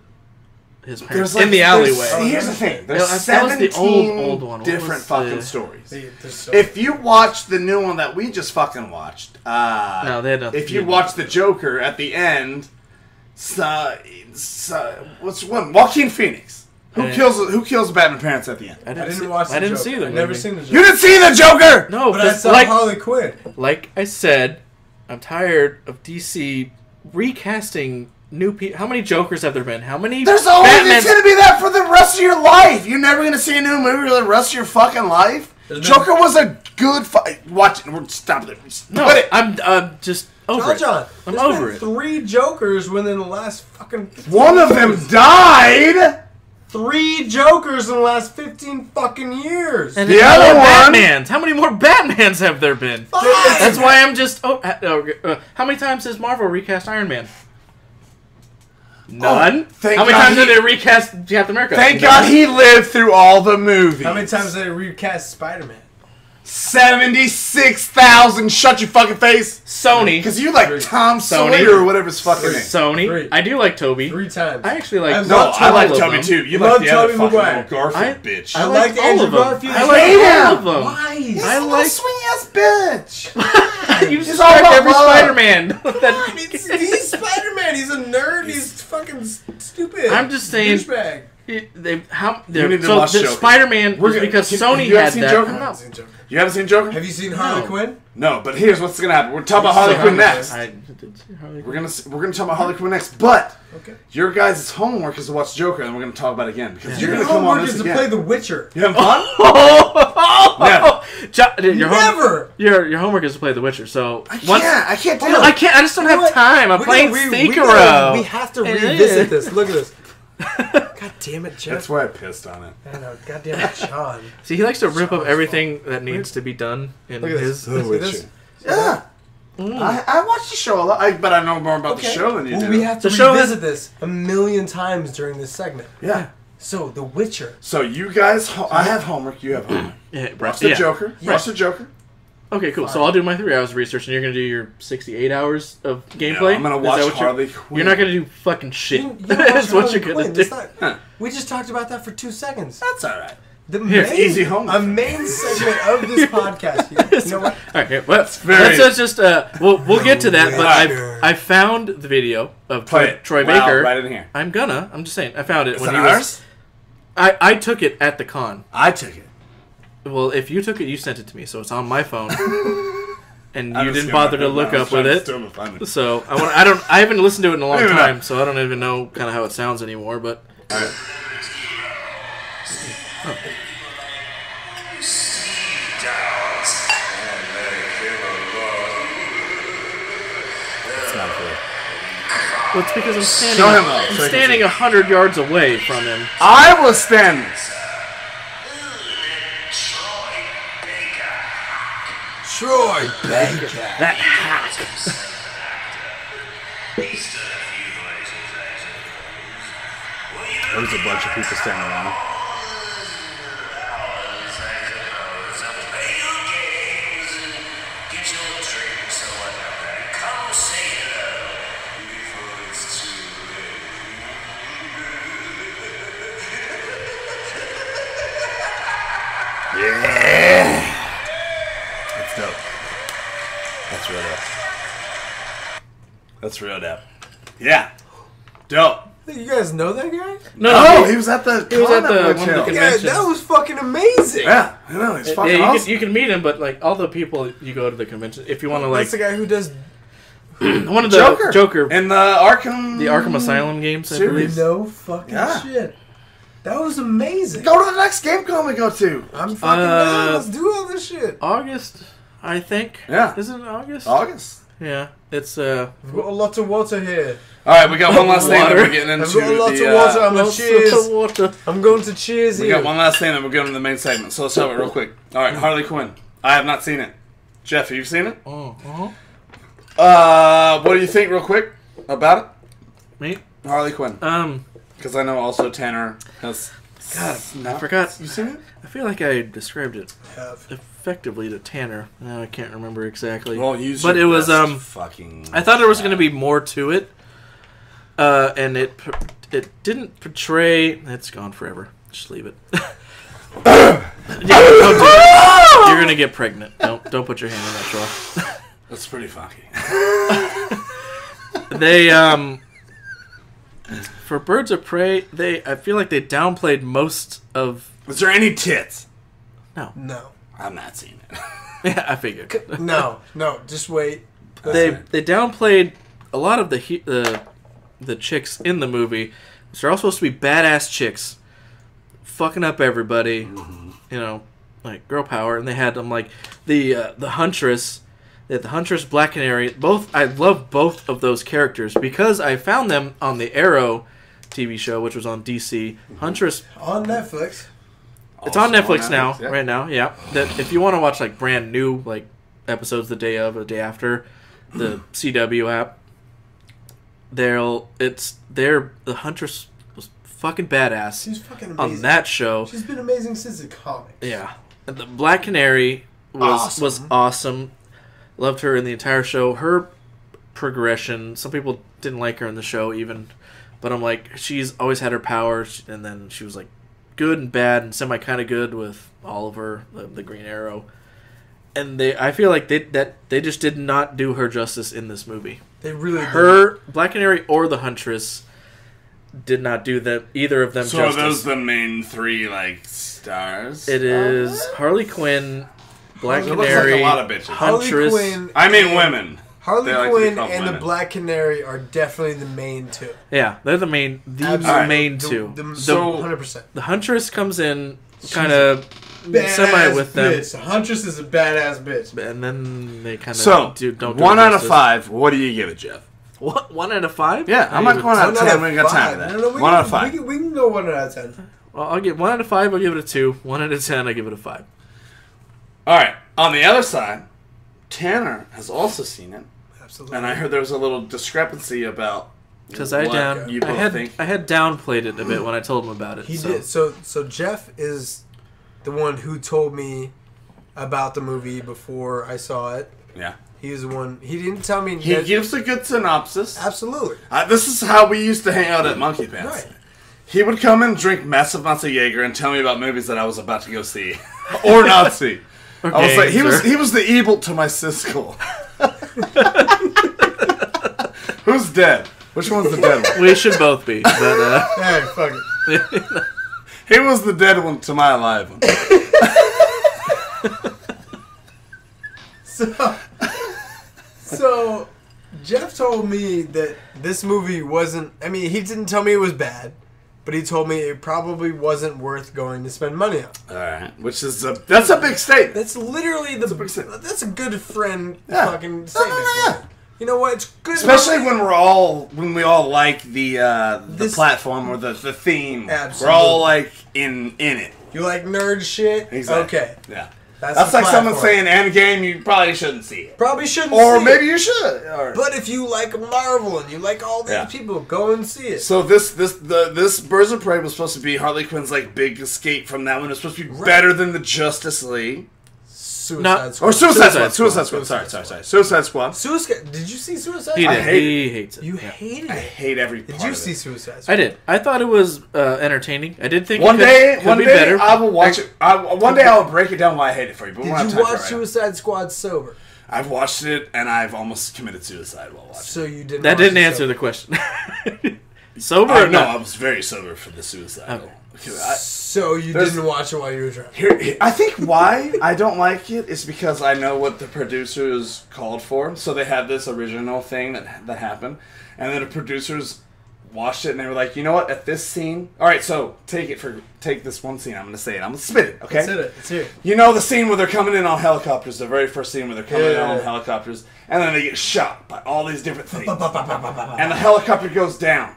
Speaker 2: his parents
Speaker 1: There's like,
Speaker 2: in the
Speaker 1: there's-
Speaker 2: alleyway.
Speaker 1: Here's the thing. There's
Speaker 2: No, that was the
Speaker 1: 17
Speaker 2: old one. What
Speaker 1: different
Speaker 2: was
Speaker 1: fucking
Speaker 2: the-
Speaker 1: stories.
Speaker 3: There's so-
Speaker 1: If you watch the new one that we just fucking watched,
Speaker 2: No, they had nothing
Speaker 1: if
Speaker 2: to
Speaker 1: you
Speaker 2: do
Speaker 1: watch the Joker at the end, what's one? Joaquin Phoenix. Who kills the Batman parents at the end?
Speaker 2: I
Speaker 3: I
Speaker 2: didn't
Speaker 3: didn't
Speaker 2: see
Speaker 3: the
Speaker 2: the
Speaker 3: Joker. I never
Speaker 2: movie.
Speaker 3: seen the Joker.
Speaker 1: You didn't see the Joker!
Speaker 2: No,
Speaker 3: But I saw Harley Quinn.
Speaker 2: like I said, I'm tired of DC recasting new people. How many Jokers have there been? How many?
Speaker 1: There's always
Speaker 2: Batmans-
Speaker 1: going to be that for the rest of your life. You're never going to see a new movie for the rest of your fucking life. Joker was a good fight. Watch it. Stop it.
Speaker 2: No,
Speaker 1: Quit it.
Speaker 2: I'm just over it.
Speaker 3: John,
Speaker 2: I'm
Speaker 3: there's
Speaker 2: over
Speaker 3: been
Speaker 2: it.
Speaker 3: 3 Jokers within the last fucking 15
Speaker 1: One of them
Speaker 3: years.
Speaker 1: died.
Speaker 3: 3 Jokers in the last 15 fucking years.
Speaker 2: And
Speaker 1: The
Speaker 2: there's
Speaker 1: other
Speaker 2: more
Speaker 1: one-
Speaker 2: Batmans. How many more Batmans have there been?
Speaker 3: 5.
Speaker 2: That's why I'm just. How many times has Marvel recast Iron Man? None.
Speaker 1: thank
Speaker 2: How many
Speaker 1: God
Speaker 2: times did they recast Captain America?
Speaker 1: Thank God he lived through all the movies.
Speaker 3: How many times did they recast Spider-Man?
Speaker 1: 76,000. Shut your fucking face.
Speaker 2: Sony.
Speaker 1: Because you like
Speaker 3: 3.
Speaker 1: Tom
Speaker 2: Sony.
Speaker 1: Sawyer or whatever his fucking name.
Speaker 2: Sony.
Speaker 3: 3.
Speaker 2: I do like Toby.
Speaker 3: 3 times.
Speaker 2: I actually like.
Speaker 1: No,
Speaker 3: love
Speaker 1: I like
Speaker 2: all of
Speaker 1: Toby
Speaker 2: them.
Speaker 1: too. You
Speaker 3: Love
Speaker 1: like the other
Speaker 3: Tobey
Speaker 1: fucking
Speaker 3: Maguire.
Speaker 1: little Garfield
Speaker 2: I-
Speaker 1: bitch.
Speaker 3: I
Speaker 2: like
Speaker 3: liked
Speaker 2: all
Speaker 3: Andrew
Speaker 2: of them.
Speaker 3: Garfield.
Speaker 2: I like
Speaker 1: hate
Speaker 2: all
Speaker 1: him.
Speaker 2: of them.
Speaker 3: Why?
Speaker 1: He's
Speaker 2: I
Speaker 1: a
Speaker 2: like-
Speaker 1: swing ass bitch.
Speaker 2: You
Speaker 1: He's all
Speaker 2: suspect
Speaker 1: about
Speaker 2: every
Speaker 1: love.
Speaker 2: Spider-Man.
Speaker 3: He's Spider-Man. He's a nerd. He's fucking stupid.
Speaker 2: I'm just saying-
Speaker 3: Douchebag.
Speaker 1: You need to
Speaker 2: So
Speaker 1: watch
Speaker 2: the
Speaker 1: Joker.
Speaker 2: Spider-Man was
Speaker 1: We're gonna-
Speaker 2: because
Speaker 1: you-
Speaker 2: Sony
Speaker 1: you haven't
Speaker 2: had
Speaker 1: seen
Speaker 2: that.
Speaker 1: Joker?
Speaker 2: I'm
Speaker 3: I
Speaker 2: not-
Speaker 3: haven't seen Joker.
Speaker 1: You haven't seen Joker?
Speaker 3: Have you seen Harley
Speaker 2: No.
Speaker 3: Quinn?
Speaker 1: No, but here's what's gonna happen. We're talking about Harley
Speaker 3: So
Speaker 1: Quinn
Speaker 3: Harley
Speaker 1: next.
Speaker 2: I did see Harley
Speaker 1: We're
Speaker 2: Quinn.
Speaker 1: gonna talk about Harley Quinn next, but
Speaker 3: Okay.
Speaker 1: your guys' homework is to watch Joker, and we're gonna talk about it again because you're
Speaker 3: Your
Speaker 1: gonna come on
Speaker 3: homework
Speaker 1: this
Speaker 3: is to
Speaker 1: again.
Speaker 3: play The Witcher.
Speaker 1: You having fun?
Speaker 3: Never.
Speaker 2: Your homework is to play The Witcher. So
Speaker 1: I can't do
Speaker 2: No,
Speaker 1: it.
Speaker 2: I can't. I just don't have time. I'm
Speaker 3: We
Speaker 2: playing
Speaker 3: gotta
Speaker 2: Sekiro.
Speaker 3: We have to
Speaker 2: Yeah.
Speaker 3: revisit this. Look at this. God damn it, Jeff.
Speaker 1: That's why I pissed on it.
Speaker 3: I know. God damn it, Sean.
Speaker 2: See, he likes to rip up
Speaker 3: Sean's
Speaker 2: everything that needs to be done in
Speaker 3: Look at
Speaker 2: his.
Speaker 3: this. See this?
Speaker 1: Yeah. I watch the show a lot, but I know more about the show than you
Speaker 3: Well,
Speaker 1: do.
Speaker 3: we have to
Speaker 2: The show has-
Speaker 3: revisit this a million times during this segment.
Speaker 1: Yeah.
Speaker 3: So, The Witcher.
Speaker 1: So you guys, I have homework. You have homework.
Speaker 2: Yeah,
Speaker 1: Watch the
Speaker 2: yeah.
Speaker 1: Joker.
Speaker 3: Yeah.
Speaker 1: Watch the Joker.
Speaker 2: Okay, cool. So I'll do my 3 hours of research, and you're gonna do your 68 hours of gameplay.
Speaker 1: I'm gonna
Speaker 2: Is that
Speaker 1: watch
Speaker 2: what
Speaker 1: Harley Quinn.
Speaker 2: You're not gonna do fucking shit.
Speaker 3: You
Speaker 2: That's what
Speaker 3: watch
Speaker 2: you're
Speaker 3: Harley
Speaker 2: gonna
Speaker 3: Quinn.
Speaker 2: do.
Speaker 3: It's not-
Speaker 1: Huh.
Speaker 3: We just talked about that for 2 seconds.
Speaker 1: That's all right.
Speaker 3: The
Speaker 2: Here,
Speaker 3: main,
Speaker 1: easy homework.
Speaker 3: A main segment of this podcast. You know what?
Speaker 2: All right, here, well,
Speaker 1: very-
Speaker 2: let's just we'll get to that. But
Speaker 3: Witcher.
Speaker 2: I found the video of
Speaker 1: Play
Speaker 2: Troy
Speaker 1: it. Wow,
Speaker 2: Baker.
Speaker 1: right in here.
Speaker 2: I'm just saying. I found it
Speaker 1: Is
Speaker 2: when
Speaker 1: it
Speaker 2: he was.
Speaker 1: ours?
Speaker 2: I took it at the con.
Speaker 1: I took it.
Speaker 2: Well, if you took it, you sent it to me, so it's on my phone, and
Speaker 1: I
Speaker 2: you
Speaker 1: was
Speaker 2: didn't
Speaker 1: gonna-
Speaker 2: bother to look
Speaker 1: I was
Speaker 2: up with
Speaker 1: trying to
Speaker 2: it.
Speaker 1: steal the fun.
Speaker 2: So I haven't listened to it in a long
Speaker 1: Maybe not.
Speaker 2: time, so I don't even know kind of how it sounds anymore. But
Speaker 1: All right. That's not good.
Speaker 2: well, it's because I'm standing.
Speaker 1: Show him up,
Speaker 2: I'm
Speaker 1: so he can
Speaker 2: standing
Speaker 1: see.
Speaker 2: 100 yards away from him.
Speaker 1: I was standing.
Speaker 3: Troy Baker.
Speaker 2: That hack.
Speaker 1: There was a bunch of people standing around. Yeah. That's dope. That's real dope. That's real dope. Yeah. Dope.
Speaker 3: You guys know that guy?
Speaker 2: No,
Speaker 1: he was at the.
Speaker 2: He was at the-
Speaker 1: con
Speaker 2: one of the
Speaker 1: hotel.
Speaker 2: con-
Speaker 3: Yeah,
Speaker 2: Conventions.
Speaker 3: that was fucking amazing.
Speaker 1: Yeah, I know. He's fucking
Speaker 2: yeah,
Speaker 1: awesome.
Speaker 2: you can meet him, but like all the people you go to the convention, if you want to like
Speaker 3: That's the guy who does
Speaker 2: one of the Joker
Speaker 1: and the Arkham.
Speaker 2: the Arkham Asylum games, I
Speaker 1: Series.
Speaker 2: believe.
Speaker 3: no fucking
Speaker 1: Yeah.
Speaker 3: shit. That was amazing.
Speaker 1: Go to the next game con we go to.
Speaker 3: I'm fucking down. Let's do all this shit.
Speaker 2: August, I think.
Speaker 1: Yeah.
Speaker 2: Is it August?
Speaker 1: August.
Speaker 2: Yeah, it's
Speaker 3: I've got a lot of water here.
Speaker 1: All right, we got one last thing that
Speaker 2: Water.
Speaker 1: we're getting into.
Speaker 3: I've got a lot
Speaker 1: the,
Speaker 3: of water. I'm gonna
Speaker 2: lots of
Speaker 3: cheers.
Speaker 2: water.
Speaker 3: I'm going to cheers
Speaker 1: We
Speaker 3: here.
Speaker 1: got one last thing, and we're going to the main segment. So let's have it real quick. All right, Harley Quinn. I have not seen it. Jeff, have you seen it? What do you think, real quick, about it?
Speaker 2: Me?
Speaker 1: Harley Quinn.
Speaker 2: Um,
Speaker 1: Because I know also Tanner has. God,
Speaker 2: I forgot.
Speaker 1: You seen it?
Speaker 2: I feel like I described it
Speaker 3: Have.
Speaker 2: effectively to Tanner. Now I can't remember exactly.
Speaker 1: Well, use
Speaker 2: but
Speaker 1: your
Speaker 2: it was
Speaker 1: best fucking.
Speaker 2: I thought there was going to be more to it, and it didn't portray. It's gone forever. Just leave it. Yeah, don't do it. You're gonna get pregnant. Don't put your hand in that trough.
Speaker 1: That's pretty funky.
Speaker 2: They For Birds of Prey, I feel like they downplayed most of...
Speaker 1: Was there any tits?
Speaker 3: No.
Speaker 1: I'm not seeing it.
Speaker 2: Yeah, I figured.
Speaker 3: No, just wait.
Speaker 2: They downplayed a lot of the chicks in the movie. So they're all supposed to be badass chicks, fucking up everybody, like girl power. And they had them like the Huntress, the Huntress, Black Canary. I love both of those characters because I found them on the Arrow TV show, which was on DC. Huntress
Speaker 3: on Netflix.
Speaker 2: It's on Netflix now, right now. Yeah, that if you want to watch like brand new like episodes the day of or the day after, the CW app. The Huntress was fucking badass.
Speaker 3: She's fucking amazing
Speaker 2: on that show.
Speaker 3: She's been amazing since the comics.
Speaker 2: Yeah, and the Black Canary was awesome. Loved her in the entire show. Her progression. Some people didn't like her in the show even, but I'm like, she's always had her powers, and then she was like good and bad and semi kind of good with Oliver, the Green Arrow. And I feel like they just did not do her justice in this movie.
Speaker 3: They really
Speaker 2: did. Black Canary or the Huntress did not do either of them justice.
Speaker 1: So are those the main three like stars?
Speaker 2: It is Harley Quinn, Black Canary,
Speaker 1: looks like a lot of bitches.
Speaker 2: Huntress.
Speaker 1: Women.
Speaker 3: Harley
Speaker 1: like
Speaker 3: Quinn and
Speaker 1: women.
Speaker 3: the Black Canary are definitely the main two.
Speaker 2: Yeah, they're the main two.
Speaker 3: So 100%.
Speaker 2: The Huntress comes in kind of semi with them.
Speaker 3: Bitch. The Huntress is a badass bitch.
Speaker 2: And then they kind of
Speaker 1: don't do 1 out of 5. What do you give it, Jeff?
Speaker 2: What? 1 out of 5?
Speaker 1: Yeah, I'm not going out of 10. We ain't got time for that.
Speaker 3: No,
Speaker 1: 1 out of 5.
Speaker 3: We can go 1 out of 10.
Speaker 2: Well, I'll give 1 out of 5. I'll give it a 2. 1 out of 10. I give it a 5.
Speaker 1: All right. On the other side, Tanner has also seen it.
Speaker 3: Absolutely.
Speaker 1: And I heard there was a little discrepancy about
Speaker 2: because I had downplayed it a bit when I told him about it.
Speaker 3: He did. So Jeff is the one who told me about the movie before I saw it.
Speaker 1: Yeah.
Speaker 3: He was the one. He didn't tell me.
Speaker 1: He gives a good synopsis.
Speaker 3: Absolutely.
Speaker 1: This is how we used to hang out at Monkey Pants.
Speaker 3: Right.
Speaker 1: He would come and drink massive amounts of Jaeger and tell me about movies that I was about to go see or not see. I was like, he was the Ebert to my Siskel. Who's dead? Which one's the dead one?
Speaker 2: We should both be. But,
Speaker 3: hey, fuck it.
Speaker 1: He was the dead one to my alive one.
Speaker 3: So Jeff told me that this movie wasn't. I mean, he didn't tell me it was bad, but he told me it probably wasn't worth going to spend money on.
Speaker 1: All right, that's a big statement.
Speaker 3: That's literally that's a good friend fucking
Speaker 1: No,
Speaker 3: statement.
Speaker 1: yeah.
Speaker 3: You know what? It's good,
Speaker 1: especially when we all like the platform or the theme.
Speaker 3: Absolutely.
Speaker 1: We're all like in it.
Speaker 3: You like nerd shit?
Speaker 1: Exactly.
Speaker 3: Okay.
Speaker 1: Yeah.
Speaker 3: That's
Speaker 1: like someone saying Endgame, you probably shouldn't see it.
Speaker 3: Probably shouldn't
Speaker 1: or
Speaker 3: see
Speaker 1: maybe
Speaker 3: it.
Speaker 1: you should. Or...
Speaker 3: But if you like Marvel and you like all these people, go and see it.
Speaker 1: So this Birds of Prey was supposed to be Harley Quinn's like big escape from that one. It was supposed to be better than the Justice League.
Speaker 3: Suicide Squad.
Speaker 1: Or Suicide Squad. Sorry. Suicide Squad.
Speaker 3: Did you see Suicide Squad?
Speaker 2: He hates it.
Speaker 3: You hated it.
Speaker 1: I hate every part
Speaker 3: Did you
Speaker 1: of
Speaker 3: see
Speaker 1: it.
Speaker 3: Suicide Squad?
Speaker 2: I did. I thought it was entertaining. I did think
Speaker 1: one day
Speaker 2: be better.
Speaker 1: I will watch it. One day I'll break it down why I hate it for you. But
Speaker 3: Did you watch Suicide Squad sober?
Speaker 1: I've watched it and I've almost committed suicide while watching.
Speaker 3: So you didn't.
Speaker 2: That didn't answer the question. Sober? Or
Speaker 1: no,
Speaker 2: not?
Speaker 1: I was very sober for the suicide.
Speaker 2: Okay.
Speaker 3: So you didn't watch it while you were drunk.
Speaker 1: I think why I don't like it is because I know what the producers called for. So they had this original thing that happened, and then the producers watched it and they were like, you know what? At this scene, all right. So take this one scene. I'm going to say it. I'm going to spit it. Okay.
Speaker 3: Let's hear it.
Speaker 1: You know the scene where they're coming in on helicopters. The very first scene where they're coming in on helicopters, and then they get shot by all these different things, and the helicopter goes down.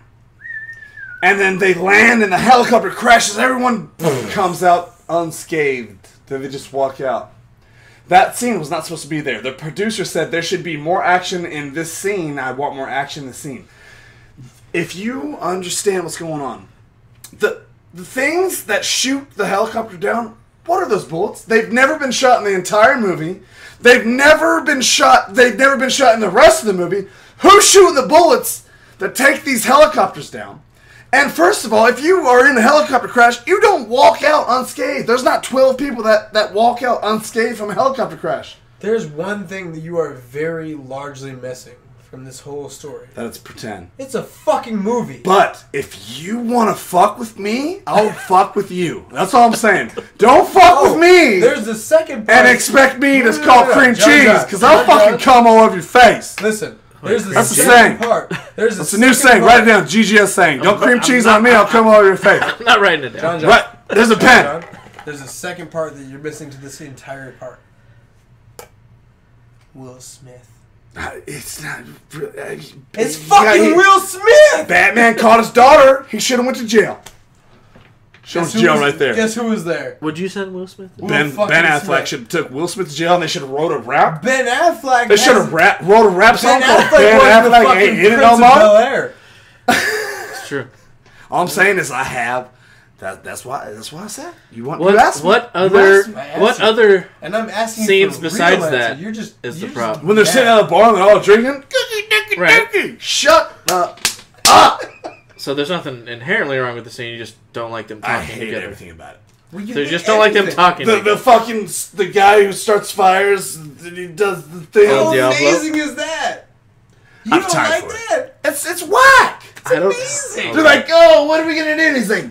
Speaker 1: And then they land and the helicopter crashes. Everyone comes out unscathed. Then they just walk out. That scene was not supposed to be there. The producer said there should be more action in this scene. I want more action in the scene. If you understand what's going on, the things that shoot the helicopter down, what are those bullets? They've never been shot in the entire movie. They've never been shot in the rest of the movie. Who's shooting the bullets that take these helicopters down? And first of all, if you are in a helicopter crash, you don't walk out unscathed. There's not 12 people that walk out unscathed from a helicopter crash.
Speaker 3: There's one thing that you are very largely missing from this whole story.
Speaker 1: That it's pretend.
Speaker 3: It's a fucking movie.
Speaker 1: But if you want to fuck with me, I'll fuck with you. That's all I'm saying. Don't fuck with me
Speaker 3: There's the second part.
Speaker 1: and expect me to call cream
Speaker 3: John,
Speaker 1: cheese, because I'll
Speaker 3: John,
Speaker 1: fucking come all over your face.
Speaker 3: Listen, there's the
Speaker 1: That's the
Speaker 3: second
Speaker 1: saying.
Speaker 3: part. There's
Speaker 1: That's a new saying. Write it down. GGS saying. Don't cream cheese on me, I'll come all over your face.
Speaker 2: I'm not writing it down.
Speaker 3: John,
Speaker 1: Right. There's a pen.
Speaker 3: John, there's a second part that you're missing to this entire part. Will Smith.
Speaker 1: It's not.
Speaker 3: It's fucking Will Smith!
Speaker 1: Batman caught his daughter. He should have went to jail. Show him jail right there.
Speaker 3: Guess who was there?
Speaker 2: Would you send Will Smith?
Speaker 1: Ben Affleck should have took Will Smith to jail, and they should have wrote a rap.
Speaker 3: Ben Affleck.
Speaker 1: They should have wrote a rap song
Speaker 3: Ben
Speaker 1: called
Speaker 3: Affleck
Speaker 1: Ben
Speaker 3: was the
Speaker 1: Affleck
Speaker 3: fucking
Speaker 1: Ain't In It
Speaker 3: Prince
Speaker 1: No
Speaker 3: of
Speaker 1: More.
Speaker 3: Bel-Air.
Speaker 2: It's true.
Speaker 1: All I'm saying is I have. That's why I said you want.
Speaker 2: What
Speaker 1: You asked me.
Speaker 2: what
Speaker 1: You
Speaker 2: other
Speaker 1: asked me.
Speaker 2: what other
Speaker 3: And I'm asking
Speaker 2: scenes
Speaker 3: for a real
Speaker 2: besides
Speaker 3: answer.
Speaker 2: that
Speaker 3: You're just,
Speaker 2: is the
Speaker 3: you're
Speaker 2: problem.
Speaker 3: just
Speaker 1: When they're
Speaker 3: mad.
Speaker 1: sitting at the bar and they're all drinking.
Speaker 2: Right.
Speaker 1: Shut up.
Speaker 2: So there's nothing inherently wrong with the scene. You just don't like them talking
Speaker 1: I hate
Speaker 2: together.
Speaker 1: everything about it.
Speaker 3: Well, you
Speaker 2: So you
Speaker 3: hate
Speaker 2: just don't like them
Speaker 3: everything.
Speaker 2: talking.
Speaker 1: The
Speaker 2: together.
Speaker 1: fucking the guy who starts fires. He does the thing.
Speaker 2: El
Speaker 3: How
Speaker 2: Diablo.
Speaker 3: amazing is that? You
Speaker 1: I'm
Speaker 3: don't
Speaker 1: tired
Speaker 3: like
Speaker 1: for it.
Speaker 3: that?
Speaker 1: It's whack.
Speaker 2: I don't.
Speaker 3: amazing.
Speaker 1: They're like, oh, what are we gonna do? And he's like,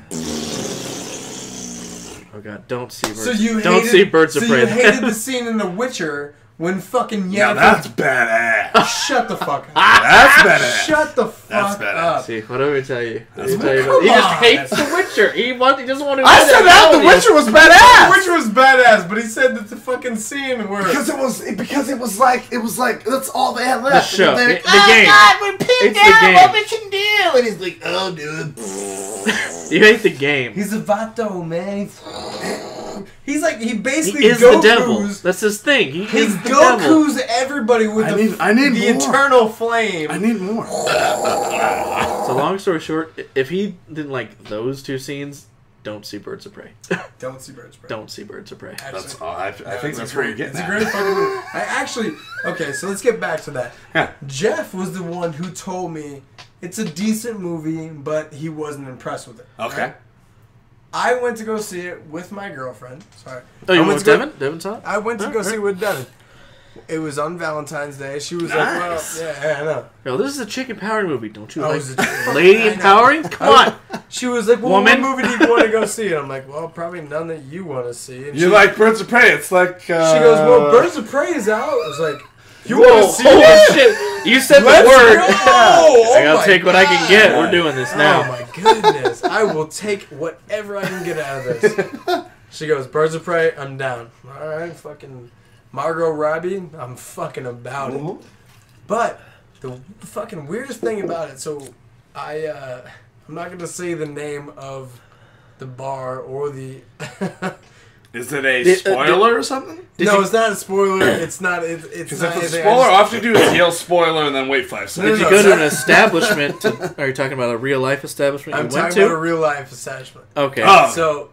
Speaker 2: Oh god, don't see birds.
Speaker 3: So you
Speaker 2: don't
Speaker 3: hated,
Speaker 2: see birds of
Speaker 3: so
Speaker 2: prey.
Speaker 3: you hated the scene in The Witcher when fucking
Speaker 1: yeah,
Speaker 3: Yennefer...
Speaker 1: that's badass.
Speaker 3: Shut the fuck up.
Speaker 1: That's badass.
Speaker 3: Shut the fuck
Speaker 1: badass.
Speaker 3: up.
Speaker 2: See, what do we tell you? What do we
Speaker 1: That's
Speaker 2: tell you
Speaker 3: Come
Speaker 2: he just
Speaker 3: on.
Speaker 2: hates The Witcher. He doesn't want to.
Speaker 1: I said that The Witcher was badass.
Speaker 3: The Witcher was badass, but he said that the fucking scene where...
Speaker 1: Because it was like that's all they had left.
Speaker 2: The show.
Speaker 1: And they're like,
Speaker 2: The game.
Speaker 1: God, we picked
Speaker 2: It's the
Speaker 1: out
Speaker 2: game.
Speaker 1: what we can do. And he's like, oh, dude.
Speaker 2: You hate the game.
Speaker 3: He's a Vato, man. He's like, he basically
Speaker 2: He is the devil.
Speaker 3: Goku's...
Speaker 2: That's his thing. He
Speaker 3: He's
Speaker 2: is the devil.
Speaker 3: Goku's everybody with
Speaker 1: I need
Speaker 3: the
Speaker 1: more.
Speaker 3: eternal flame.
Speaker 1: I need more.
Speaker 2: So long story short, if he didn't like those two scenes, don't see Birds of Prey.
Speaker 3: Don't see Birds of Prey.
Speaker 2: Don't see Birds of Prey.
Speaker 3: Actually,
Speaker 1: That's all. I think
Speaker 3: it's
Speaker 1: that's
Speaker 3: a
Speaker 1: where
Speaker 3: great,
Speaker 1: you're getting
Speaker 3: It's
Speaker 1: at.
Speaker 3: a great fucking movie. I actually... Okay, so let's get back to that.
Speaker 1: Yeah.
Speaker 3: Jeff was the one who told me it's a decent movie, but he wasn't impressed with it.
Speaker 1: Okay.
Speaker 3: Right? I went to go see it with my girlfriend. Sorry.
Speaker 2: Oh, you
Speaker 3: I
Speaker 2: went with
Speaker 3: to go-
Speaker 2: Devin? Devin saw it?
Speaker 3: I went to go see it with Devin. It was on Valentine's Day. She was
Speaker 1: Nice.
Speaker 3: like, well, yeah, I know.
Speaker 2: Yo, this is a chick empowering movie. Don't you
Speaker 3: Oh,
Speaker 2: like
Speaker 3: is it-
Speaker 2: lady
Speaker 3: I know.
Speaker 2: empowering? Come on.
Speaker 3: She was like, well,
Speaker 2: Woman?
Speaker 3: what movie do you want to go see? And I'm like, well, probably none that you want to see. And
Speaker 1: You like Birds of Prey? It's like.
Speaker 3: she goes, well, Birds of Prey is out. I was like, you want
Speaker 2: Whoa,
Speaker 3: to see
Speaker 2: holy
Speaker 3: it?
Speaker 2: shit. You said
Speaker 3: Let's
Speaker 2: the word.
Speaker 3: go! Oh
Speaker 2: I gotta
Speaker 3: my
Speaker 2: take what I can get.
Speaker 3: God.
Speaker 2: We're doing this
Speaker 3: Oh
Speaker 2: now.
Speaker 3: my goodness. I will take whatever I can get out of this. She goes, Birds of Prey, I'm down. Alright, fucking Margot Robbie, I'm fucking about it. But the fucking weirdest thing about it, so I'm not gonna say the name of the bar or the
Speaker 1: Is it a spoiler or something?
Speaker 3: No, it's not a spoiler. It's not it's
Speaker 1: Because
Speaker 3: not
Speaker 1: if it's a
Speaker 3: anything.
Speaker 1: spoiler, all I have to do is yell spoiler and then wait 5
Speaker 3: No,
Speaker 1: seconds.
Speaker 2: Did you go to an establishment? Are you talking about a real life establishment
Speaker 3: I'm
Speaker 2: you went
Speaker 3: talking about a
Speaker 2: to?
Speaker 3: real life establishment.
Speaker 2: Okay.
Speaker 1: Oh.
Speaker 3: So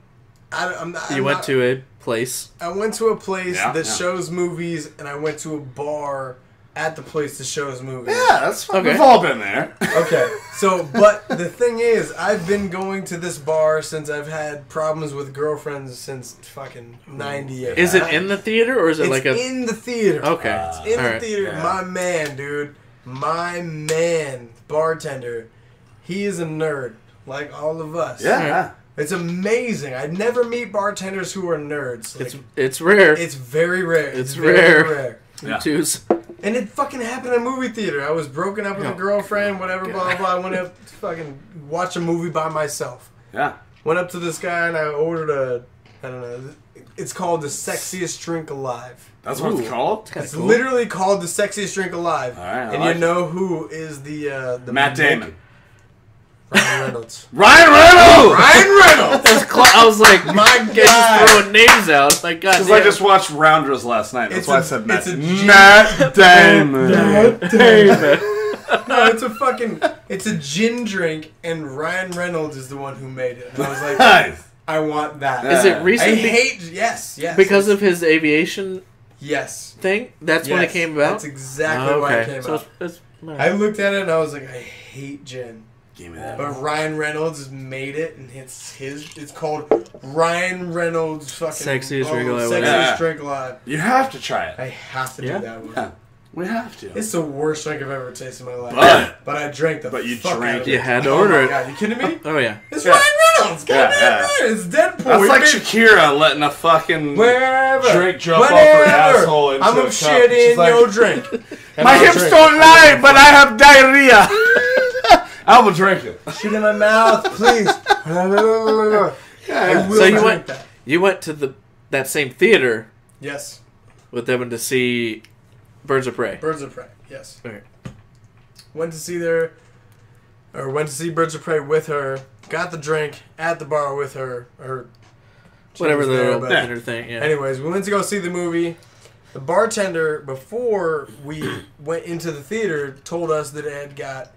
Speaker 3: I'm not
Speaker 2: You went to a place.
Speaker 3: I went to a place
Speaker 1: Yeah,
Speaker 3: that
Speaker 1: yeah.
Speaker 3: shows movies, and I went to a bar at the place that shows movies.
Speaker 1: Yeah, that's fine.
Speaker 2: Okay.
Speaker 1: We've all been there.
Speaker 3: Okay, so, but the thing is, I've been going to this bar since I've had problems with girlfriends since fucking 98.
Speaker 2: Is it in the theater or is it
Speaker 3: It's
Speaker 2: like a?
Speaker 3: in the theater.
Speaker 2: Okay.
Speaker 3: It's in the
Speaker 2: Alright.
Speaker 3: theater.
Speaker 1: Yeah.
Speaker 3: My man, dude. My man, bartender. He is a nerd, like all of us.
Speaker 1: Yeah.
Speaker 3: It's amazing. I never meet bartenders who are nerds. Like,
Speaker 2: It's rare.
Speaker 3: it's very rare.
Speaker 2: It's
Speaker 3: very
Speaker 2: rare.
Speaker 1: Yeah.
Speaker 2: Twos.
Speaker 3: And it fucking happened in a movie theater. I was broken up with a girlfriend, whatever, blah, blah, blah. I went up to fucking watch a movie by myself.
Speaker 1: Yeah.
Speaker 3: Went up to this guy and I ordered I don't know, it's called the sexiest drink alive.
Speaker 1: That's what it's called?
Speaker 3: It's literally called the sexiest drink alive.
Speaker 1: All right, I
Speaker 3: and
Speaker 1: like
Speaker 3: you know who is the
Speaker 1: Matt Damon.
Speaker 3: Ryan Reynolds.
Speaker 1: Ryan Reynolds!
Speaker 3: Ryan Reynolds!
Speaker 2: I was like,
Speaker 3: My
Speaker 2: guys
Speaker 3: God.
Speaker 2: just throwing names out. Like, God
Speaker 1: Because I just watched Rounders last night. That's
Speaker 3: It's
Speaker 1: why I
Speaker 3: a-
Speaker 1: said Matt.
Speaker 3: it's a
Speaker 1: Matt Damon.
Speaker 3: No, it's a gin drink, and Ryan Reynolds is the one who made it. And I was like,
Speaker 1: Nice.
Speaker 3: I want that.
Speaker 2: Is it
Speaker 3: I
Speaker 2: recent?
Speaker 3: yes.
Speaker 2: Because of his aviation
Speaker 3: Yes.
Speaker 2: thing? That's when it
Speaker 3: Yes,
Speaker 2: came about?
Speaker 3: That's exactly why it came
Speaker 2: So
Speaker 3: out.
Speaker 2: it's
Speaker 3: I looked at it and I was like, I hate gin.
Speaker 1: Give me that.
Speaker 3: But Ryan Reynolds has made it, and it's called Ryan Reynolds fucking
Speaker 2: Sexiest drink alive.
Speaker 3: Sexiest
Speaker 1: Yeah.
Speaker 3: drink alive.
Speaker 1: You have to try it.
Speaker 3: I have to
Speaker 2: Yeah?
Speaker 3: do that one.
Speaker 1: Yeah. We have to.
Speaker 3: It's the worst drink I've ever tasted in my life.
Speaker 1: But
Speaker 3: I drank the
Speaker 1: you
Speaker 3: fuck
Speaker 1: drank
Speaker 3: out of
Speaker 1: it.
Speaker 2: You had to order
Speaker 3: Oh my
Speaker 2: it.
Speaker 3: God, you kidding me?
Speaker 2: Oh yeah.
Speaker 3: It's
Speaker 1: Yeah.
Speaker 3: Ryan Reynolds. Goddamn right. It's Deadpool.
Speaker 1: That's
Speaker 3: We
Speaker 1: like
Speaker 3: made-
Speaker 1: Shakira letting a fucking
Speaker 3: Wherever.
Speaker 1: drink drop off her
Speaker 3: Whenever.
Speaker 1: asshole into
Speaker 3: I'm
Speaker 1: a
Speaker 3: a
Speaker 1: cup.
Speaker 3: shit
Speaker 1: She's
Speaker 3: in
Speaker 1: like,
Speaker 3: your drink. And
Speaker 1: my
Speaker 3: I'll
Speaker 1: hips
Speaker 3: drink
Speaker 1: don't
Speaker 3: it.
Speaker 1: lie, but I have diarrhea. I will drink it.
Speaker 3: Shit in my mouth, please. I will
Speaker 2: So you
Speaker 3: drink
Speaker 2: went.
Speaker 3: that.
Speaker 2: You went to that same theater
Speaker 3: Yes.
Speaker 2: with Devin to see Birds of Prey.
Speaker 3: Birds of Prey. Yes.
Speaker 2: Okay.
Speaker 3: Went to see Birds of Prey with her. Got the drink at the bar with her. Or she
Speaker 2: Whatever
Speaker 3: was
Speaker 2: the
Speaker 3: there,
Speaker 2: little
Speaker 3: but-
Speaker 2: dinner thing. Yeah.
Speaker 3: Anyways, we went to go see the movie. The bartender, before we went into the theater, told us that it had got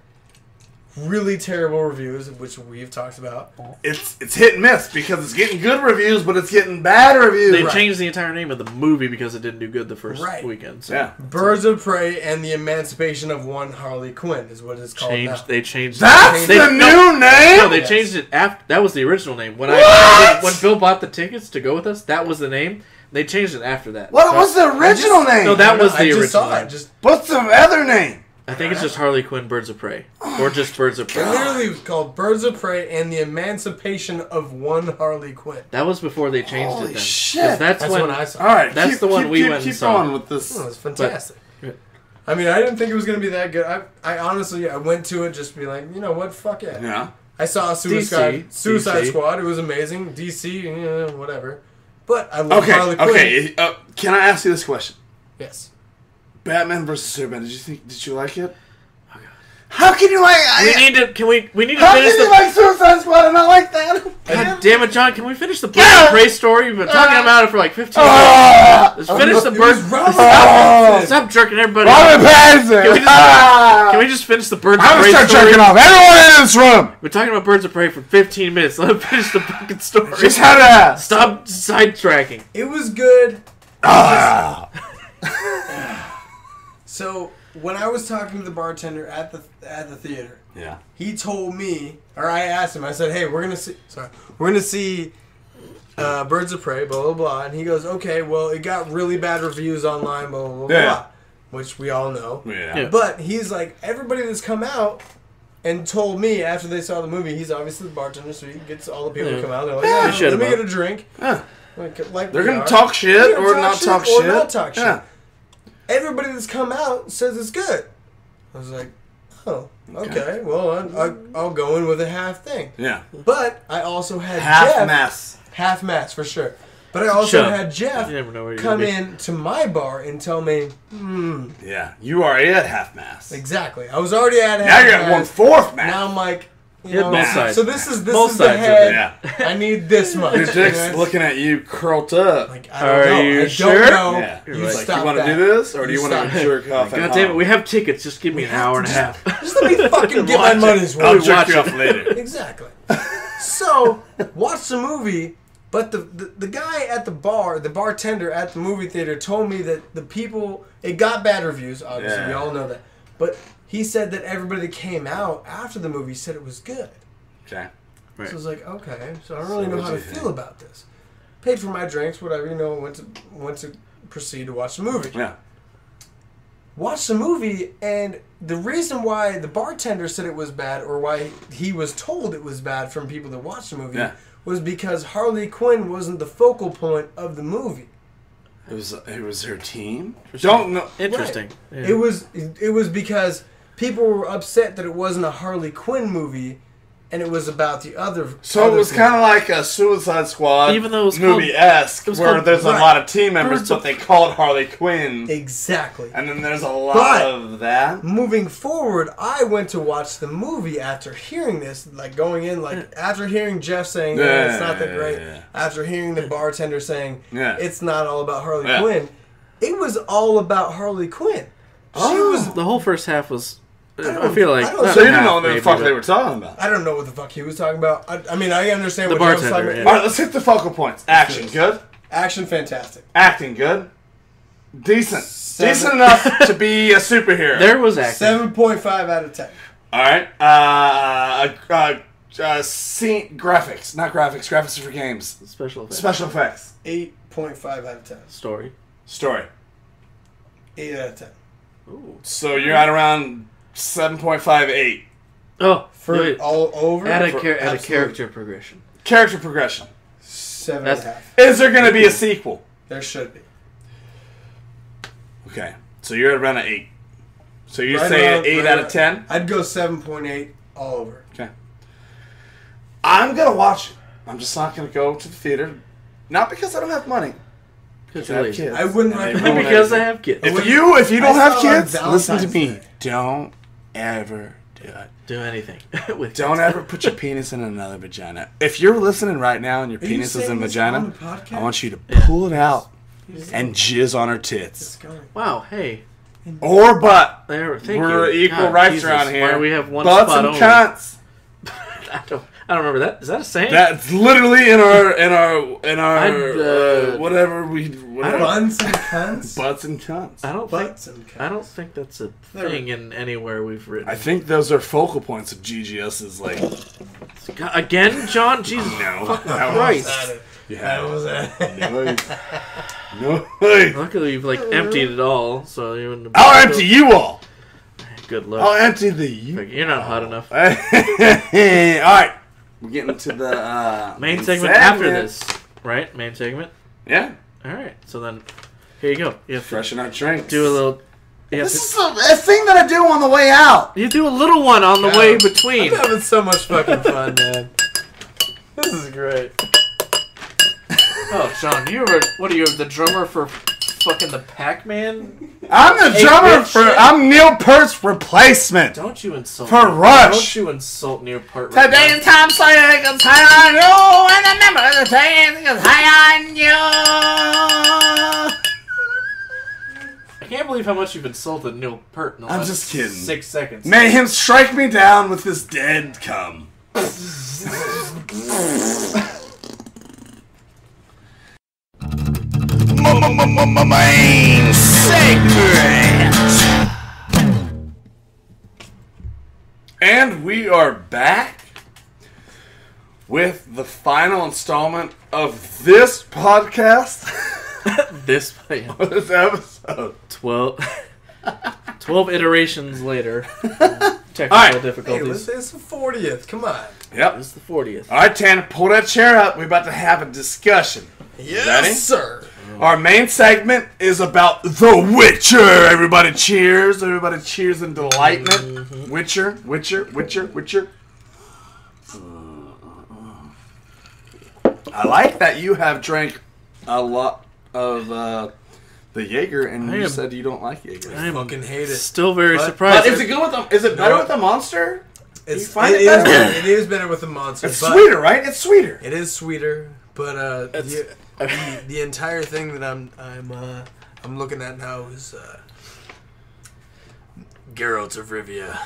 Speaker 3: really terrible reviews, which we've talked about.
Speaker 1: It's hit and miss because it's getting good reviews, but it's getting bad reviews.
Speaker 2: They
Speaker 3: Right.
Speaker 2: changed the entire name of the movie because it didn't do good the first
Speaker 3: Right.
Speaker 2: weekend. So
Speaker 1: Yeah.
Speaker 3: Birds of Prey and the Emancipation of One Harley Quinn is what it's called now.
Speaker 2: They changed.
Speaker 1: That's
Speaker 2: they,
Speaker 1: the new name?
Speaker 2: No, they
Speaker 3: Yes.
Speaker 2: changed it after. That was the original name. When
Speaker 1: What?
Speaker 2: when Bill bought the tickets to go with us, that was the name. They changed it after that.
Speaker 1: What
Speaker 2: So-
Speaker 1: was the original name?
Speaker 2: No, that was the
Speaker 3: I just
Speaker 2: original
Speaker 3: saw
Speaker 2: name.
Speaker 3: it. Just
Speaker 1: What's the other name?
Speaker 2: I think it's just Harley Quinn Birds of Prey, or just Birds of Prey.
Speaker 3: it literally was called Birds of Prey and the Emancipation of One Harley Quinn.
Speaker 2: That was before they changed
Speaker 1: Holy
Speaker 2: it. Then. 'Cause
Speaker 1: shit.
Speaker 2: That's
Speaker 3: That's
Speaker 2: when
Speaker 3: when I saw.
Speaker 1: All right,
Speaker 2: That's the one we went and
Speaker 1: keep
Speaker 2: saw.
Speaker 1: on with this.
Speaker 3: Oh, it was fantastic.
Speaker 2: But-
Speaker 3: I mean, I didn't think it was gonna be that good. I honestly, I went to it just to be like, you know what, fuck it.
Speaker 1: Yeah.
Speaker 3: I saw Suicide
Speaker 2: DC.
Speaker 3: Squad. It was amazing. DC, whatever. But I love
Speaker 1: Okay.
Speaker 3: Harley Quinn.
Speaker 1: Okay. Can I ask you this question?
Speaker 3: Yes.
Speaker 1: Batman versus Superman. Did you like it? How can you like?
Speaker 2: we need to. Can we? We need to
Speaker 1: How
Speaker 2: finish
Speaker 1: can you
Speaker 2: the.
Speaker 1: like Suicide Squad and not like that?
Speaker 2: God damn it, John! Can we finish the Birds of Prey story? We've been talking about it for like 15 minutes.
Speaker 1: Ah!
Speaker 2: Let's finish the
Speaker 3: It was
Speaker 2: Birds.
Speaker 3: Robert
Speaker 1: Oh.
Speaker 3: Pattinson.
Speaker 2: Stop jerking everybody.
Speaker 1: Robert
Speaker 2: off.
Speaker 1: Pattinson.
Speaker 2: Can we just-
Speaker 1: Ah!
Speaker 2: Can we just finish the Birds
Speaker 1: I'm
Speaker 2: of
Speaker 1: gonna
Speaker 2: Prey
Speaker 1: start
Speaker 2: story?
Speaker 1: jerking off everyone in this room.
Speaker 2: We're talking about Birds of Prey for 15 minutes. Let us finish the fucking story.
Speaker 1: Just had to ask.
Speaker 2: Stop sidetracking.
Speaker 3: It was good.
Speaker 1: Ah.
Speaker 3: So when I was talking to the bartender at the theater,
Speaker 1: Yeah.
Speaker 3: he told me, or I asked him. I said, "Hey, we're gonna see Birds of Prey, blah blah blah." And he goes, "Okay, well, it got really bad reviews online, blah blah blah,
Speaker 1: Yeah.
Speaker 3: blah," which we all know.
Speaker 1: Yeah.
Speaker 3: But he's like, everybody that's come out and told me after they saw the movie, he's obviously the bartender, so he gets all the people
Speaker 2: Yeah.
Speaker 3: who come out. They're like,
Speaker 1: Yeah,
Speaker 3: "Yeah,
Speaker 2: you shut
Speaker 3: let me
Speaker 2: him
Speaker 3: get
Speaker 2: up.
Speaker 3: a drink."
Speaker 1: Yeah.
Speaker 3: Like
Speaker 1: They're
Speaker 3: we
Speaker 1: gonna
Speaker 3: are.
Speaker 1: talk shit
Speaker 3: They're gonna
Speaker 1: or not talk shit.
Speaker 3: or not talk shit.
Speaker 1: Yeah.
Speaker 3: Everybody that's come out says it's good. I was like, oh, okay. Well, I'll go in with a half thing.
Speaker 1: Yeah.
Speaker 3: But I also had
Speaker 1: Half
Speaker 3: Jeff.
Speaker 1: mess.
Speaker 3: Half mass, for sure. But I also
Speaker 2: Shut up.
Speaker 3: had Jeff
Speaker 2: You never know where you're
Speaker 3: come
Speaker 2: gonna be.
Speaker 3: in to my bar and tell me,
Speaker 1: Yeah. You are at half mass.
Speaker 3: exactly. I was already at half
Speaker 1: Now you're at
Speaker 3: mass.
Speaker 1: 1/4 mass.
Speaker 3: Now I'm like, you
Speaker 2: Hit
Speaker 3: know,
Speaker 2: both sides.
Speaker 3: so this is
Speaker 2: Both
Speaker 3: the
Speaker 2: sides of
Speaker 3: head.
Speaker 1: it.
Speaker 3: I need this much.
Speaker 1: Your dick's
Speaker 3: you know?
Speaker 1: looking at you curled up.
Speaker 3: Like, I don't
Speaker 2: Are
Speaker 3: know.
Speaker 2: you
Speaker 3: I
Speaker 2: sure?
Speaker 3: don't know.
Speaker 1: Yeah.
Speaker 3: You
Speaker 1: He's like,
Speaker 3: stop
Speaker 1: you want to
Speaker 3: that.
Speaker 1: do this, or do
Speaker 3: You
Speaker 1: you want
Speaker 3: stop
Speaker 1: to
Speaker 3: that.
Speaker 1: jerk off?
Speaker 2: God damn it, we have tickets. Just give me an
Speaker 3: have
Speaker 2: hour
Speaker 3: to
Speaker 2: and a half.
Speaker 3: Just let me fucking get my
Speaker 2: Watch it.
Speaker 3: money's
Speaker 1: I'll
Speaker 3: worth.
Speaker 1: jerk
Speaker 2: watch
Speaker 1: you
Speaker 2: it.
Speaker 1: off later.
Speaker 3: Exactly. So, watch the movie, but the guy at the bar, the bartender at the movie theater told me that the people, it got bad reviews, obviously, we
Speaker 1: Yeah.
Speaker 3: all know that. But he said that everybody that came out after the movie said it was good.
Speaker 1: Okay.
Speaker 2: Right.
Speaker 3: So I was like, okay, so I don't really
Speaker 1: So
Speaker 3: know
Speaker 1: what'd
Speaker 3: how to
Speaker 1: you think?
Speaker 3: feel about this. Paid for my drinks, whatever, went to proceed to watch the movie.
Speaker 1: Yeah.
Speaker 3: Watched the movie, and the reason why the bartender said it was bad, or why he was told it was bad from people that watched the movie,
Speaker 1: Yeah.
Speaker 3: was because Harley Quinn wasn't the focal point of the movie.
Speaker 1: It was her team. Don't know.
Speaker 2: Interesting.
Speaker 3: Right.
Speaker 2: Yeah.
Speaker 3: It was because people were upset that it wasn't a Harley Quinn movie, and it was about the other.
Speaker 1: So it was kind of like a Suicide Squad
Speaker 2: Even though it was
Speaker 1: movie-esque,
Speaker 2: it was
Speaker 1: where
Speaker 2: called-
Speaker 1: there's a
Speaker 3: right.
Speaker 1: lot of team members,
Speaker 2: Birds
Speaker 1: but
Speaker 2: of-
Speaker 1: they call it Harley Quinn.
Speaker 3: exactly.
Speaker 1: And then there's a lot
Speaker 3: But-
Speaker 1: of that.
Speaker 3: Moving forward, I went to watch the movie after hearing this, like going in, like after hearing Jeff saying it's not that great,
Speaker 1: Yeah.
Speaker 3: after hearing the bartender saying
Speaker 1: Yeah.
Speaker 3: it's not all about Harley
Speaker 1: Yeah.
Speaker 3: Quinn. It was all about Harley Quinn. She
Speaker 1: Oh.
Speaker 3: was.
Speaker 2: The whole first half was. I
Speaker 3: don't-
Speaker 2: feel like.
Speaker 3: I don't-
Speaker 2: not
Speaker 1: So you didn't
Speaker 2: half,
Speaker 1: know what the
Speaker 2: maybe,
Speaker 1: fuck
Speaker 2: but-
Speaker 1: they were talking about.
Speaker 3: I don't know what the fuck he was talking about. I mean, I understand
Speaker 2: The
Speaker 3: what Jeff was
Speaker 2: bartender,
Speaker 3: talking
Speaker 2: yeah.
Speaker 3: about.
Speaker 1: All right, let's hit the focal points. Action, good.
Speaker 3: Action, fantastic.
Speaker 1: Acting, good. Decent.
Speaker 3: Seven.
Speaker 1: Decent enough to be a superhero.
Speaker 2: There was acting.
Speaker 3: 7.5 out of 10.
Speaker 1: All right. Scene graphics, not graphics. Graphics are for games.
Speaker 2: Special effects.
Speaker 1: Special effects.
Speaker 3: 8.5 out of 10.
Speaker 2: Story.
Speaker 1: Story.
Speaker 3: 8 out of 10.
Speaker 2: Ooh.
Speaker 1: So you're at around 7.58.
Speaker 2: Oh,
Speaker 3: For
Speaker 2: wait.
Speaker 3: all over?
Speaker 2: Add a
Speaker 3: Absolute
Speaker 2: character progression.
Speaker 1: Character progression.
Speaker 3: 7.5.
Speaker 1: Is there going to be a sequel?
Speaker 3: There should be.
Speaker 1: Okay. So you're at around an 8. So you
Speaker 3: Right
Speaker 1: say
Speaker 3: around-
Speaker 1: an 8
Speaker 3: right
Speaker 1: out
Speaker 3: around-
Speaker 1: of 10?
Speaker 3: I'd go 7.8 all over.
Speaker 1: Okay. I'm going to watch it. I'm just not going to go to the theater. Not because I don't have money.
Speaker 2: Because
Speaker 1: I have kids.
Speaker 3: I wouldn't
Speaker 1: And they
Speaker 3: recommend
Speaker 1: ruin
Speaker 2: Because I
Speaker 1: everything.
Speaker 2: have kids.
Speaker 1: If you don't
Speaker 3: I
Speaker 1: have
Speaker 3: saw it on
Speaker 1: kids, listen to
Speaker 3: Valentine's
Speaker 1: me.
Speaker 3: Day.
Speaker 1: Don't ever do it.
Speaker 2: Do anything with
Speaker 1: Don't ever put your penis in another vagina. If you're listening right now and your
Speaker 3: Are you
Speaker 1: penis is
Speaker 3: saying
Speaker 1: in
Speaker 3: this
Speaker 1: vagina,
Speaker 3: on the podcast?
Speaker 1: I want you to pull it out and jizz on her tits.
Speaker 3: It's going.
Speaker 2: Wow, hey.
Speaker 1: Or butt.
Speaker 2: There, thank
Speaker 1: We're
Speaker 2: you.
Speaker 1: equal
Speaker 2: God,
Speaker 1: rights
Speaker 2: Jesus,
Speaker 1: around here.
Speaker 2: Why do we have one
Speaker 1: Butts
Speaker 2: spot
Speaker 1: and
Speaker 2: only?
Speaker 1: cunts.
Speaker 2: I don't remember that. Is that a saying?
Speaker 1: That's literally in our
Speaker 2: I'd,
Speaker 1: whatever whatever.
Speaker 3: Buns and cunts?
Speaker 1: Butts and cunts.
Speaker 2: I don't
Speaker 3: Butts
Speaker 2: think.
Speaker 3: and cunts.
Speaker 2: I don't think that's a
Speaker 3: Never.
Speaker 2: thing in anywhere we've written.
Speaker 1: I think those are focal points of GGS's like.
Speaker 2: God, again, John. Jesus.
Speaker 1: No,
Speaker 2: Fucking
Speaker 1: that
Speaker 2: Christ.
Speaker 3: That
Speaker 1: Yeah.
Speaker 3: was it.
Speaker 1: No way.
Speaker 2: Luckily, you've like emptied it all, so you're in the.
Speaker 1: I'll empty you all.
Speaker 2: Good
Speaker 1: I'll
Speaker 2: luck.
Speaker 1: empty the you.
Speaker 2: You're not hot enough.
Speaker 1: All right, we're getting to the
Speaker 2: Main segment after this, right? Main segment.
Speaker 1: Yeah,
Speaker 2: All right. So then, here you go. You have to
Speaker 1: freshen our drinks.
Speaker 2: do a little. You have
Speaker 1: This
Speaker 2: to,
Speaker 1: is a thing that I do on the way out.
Speaker 2: you do a little one on the
Speaker 3: Yeah.
Speaker 2: way between.
Speaker 3: I'm having so much fucking fun, man. This is great.
Speaker 2: Oh, John, you were what are you the drummer for fucking the Pac-Man?
Speaker 1: I'm the drummer for.
Speaker 2: shit.
Speaker 1: I'm Neil Peart's replacement.
Speaker 2: Don't you insult
Speaker 1: For
Speaker 2: me.
Speaker 1: Rush.
Speaker 2: Don't you insult Neil Peart.
Speaker 1: Today is time so you can high on you, and remember the day is high on you.
Speaker 2: I can't believe how much you've insulted Neil Peart in the
Speaker 1: I'm
Speaker 2: last
Speaker 1: just kidding.
Speaker 2: 6 seconds.
Speaker 1: May him strike me down with his dead cum. Main segment. And we are back with the final installment of this podcast.
Speaker 2: This
Speaker 1: This episode.
Speaker 2: 12 iterations later. Technical
Speaker 1: All right.
Speaker 3: Hey,
Speaker 2: difficulties.
Speaker 3: let's say it's the 40th. Come on.
Speaker 1: Yep.
Speaker 2: This is the 40th.
Speaker 1: All right, Tanner, pull that chair up. We're about to have a discussion.
Speaker 3: Yes,
Speaker 1: Ready?
Speaker 3: sir.
Speaker 1: Our main segment is about The Witcher. Everybody cheers. Everybody cheers in delightment. Witcher, Witcher, Witcher, Witcher. I like that you have drank a lot of the Jaeger, and
Speaker 2: I
Speaker 1: you
Speaker 2: am-
Speaker 1: said you don't like Jaeger.
Speaker 2: I am
Speaker 3: Fucking hate it.
Speaker 2: still very
Speaker 3: But-
Speaker 2: surprised.
Speaker 1: But is it good with the? Is it better with the Monster?
Speaker 3: It's,
Speaker 1: You find it
Speaker 3: is
Speaker 1: better?
Speaker 3: better. It is better with the monster.
Speaker 1: It's
Speaker 3: but
Speaker 1: sweeter, right? It's sweeter.
Speaker 3: It is sweeter, but
Speaker 2: It's-
Speaker 3: the entire thing that I'm looking at now is Geralt of Rivia.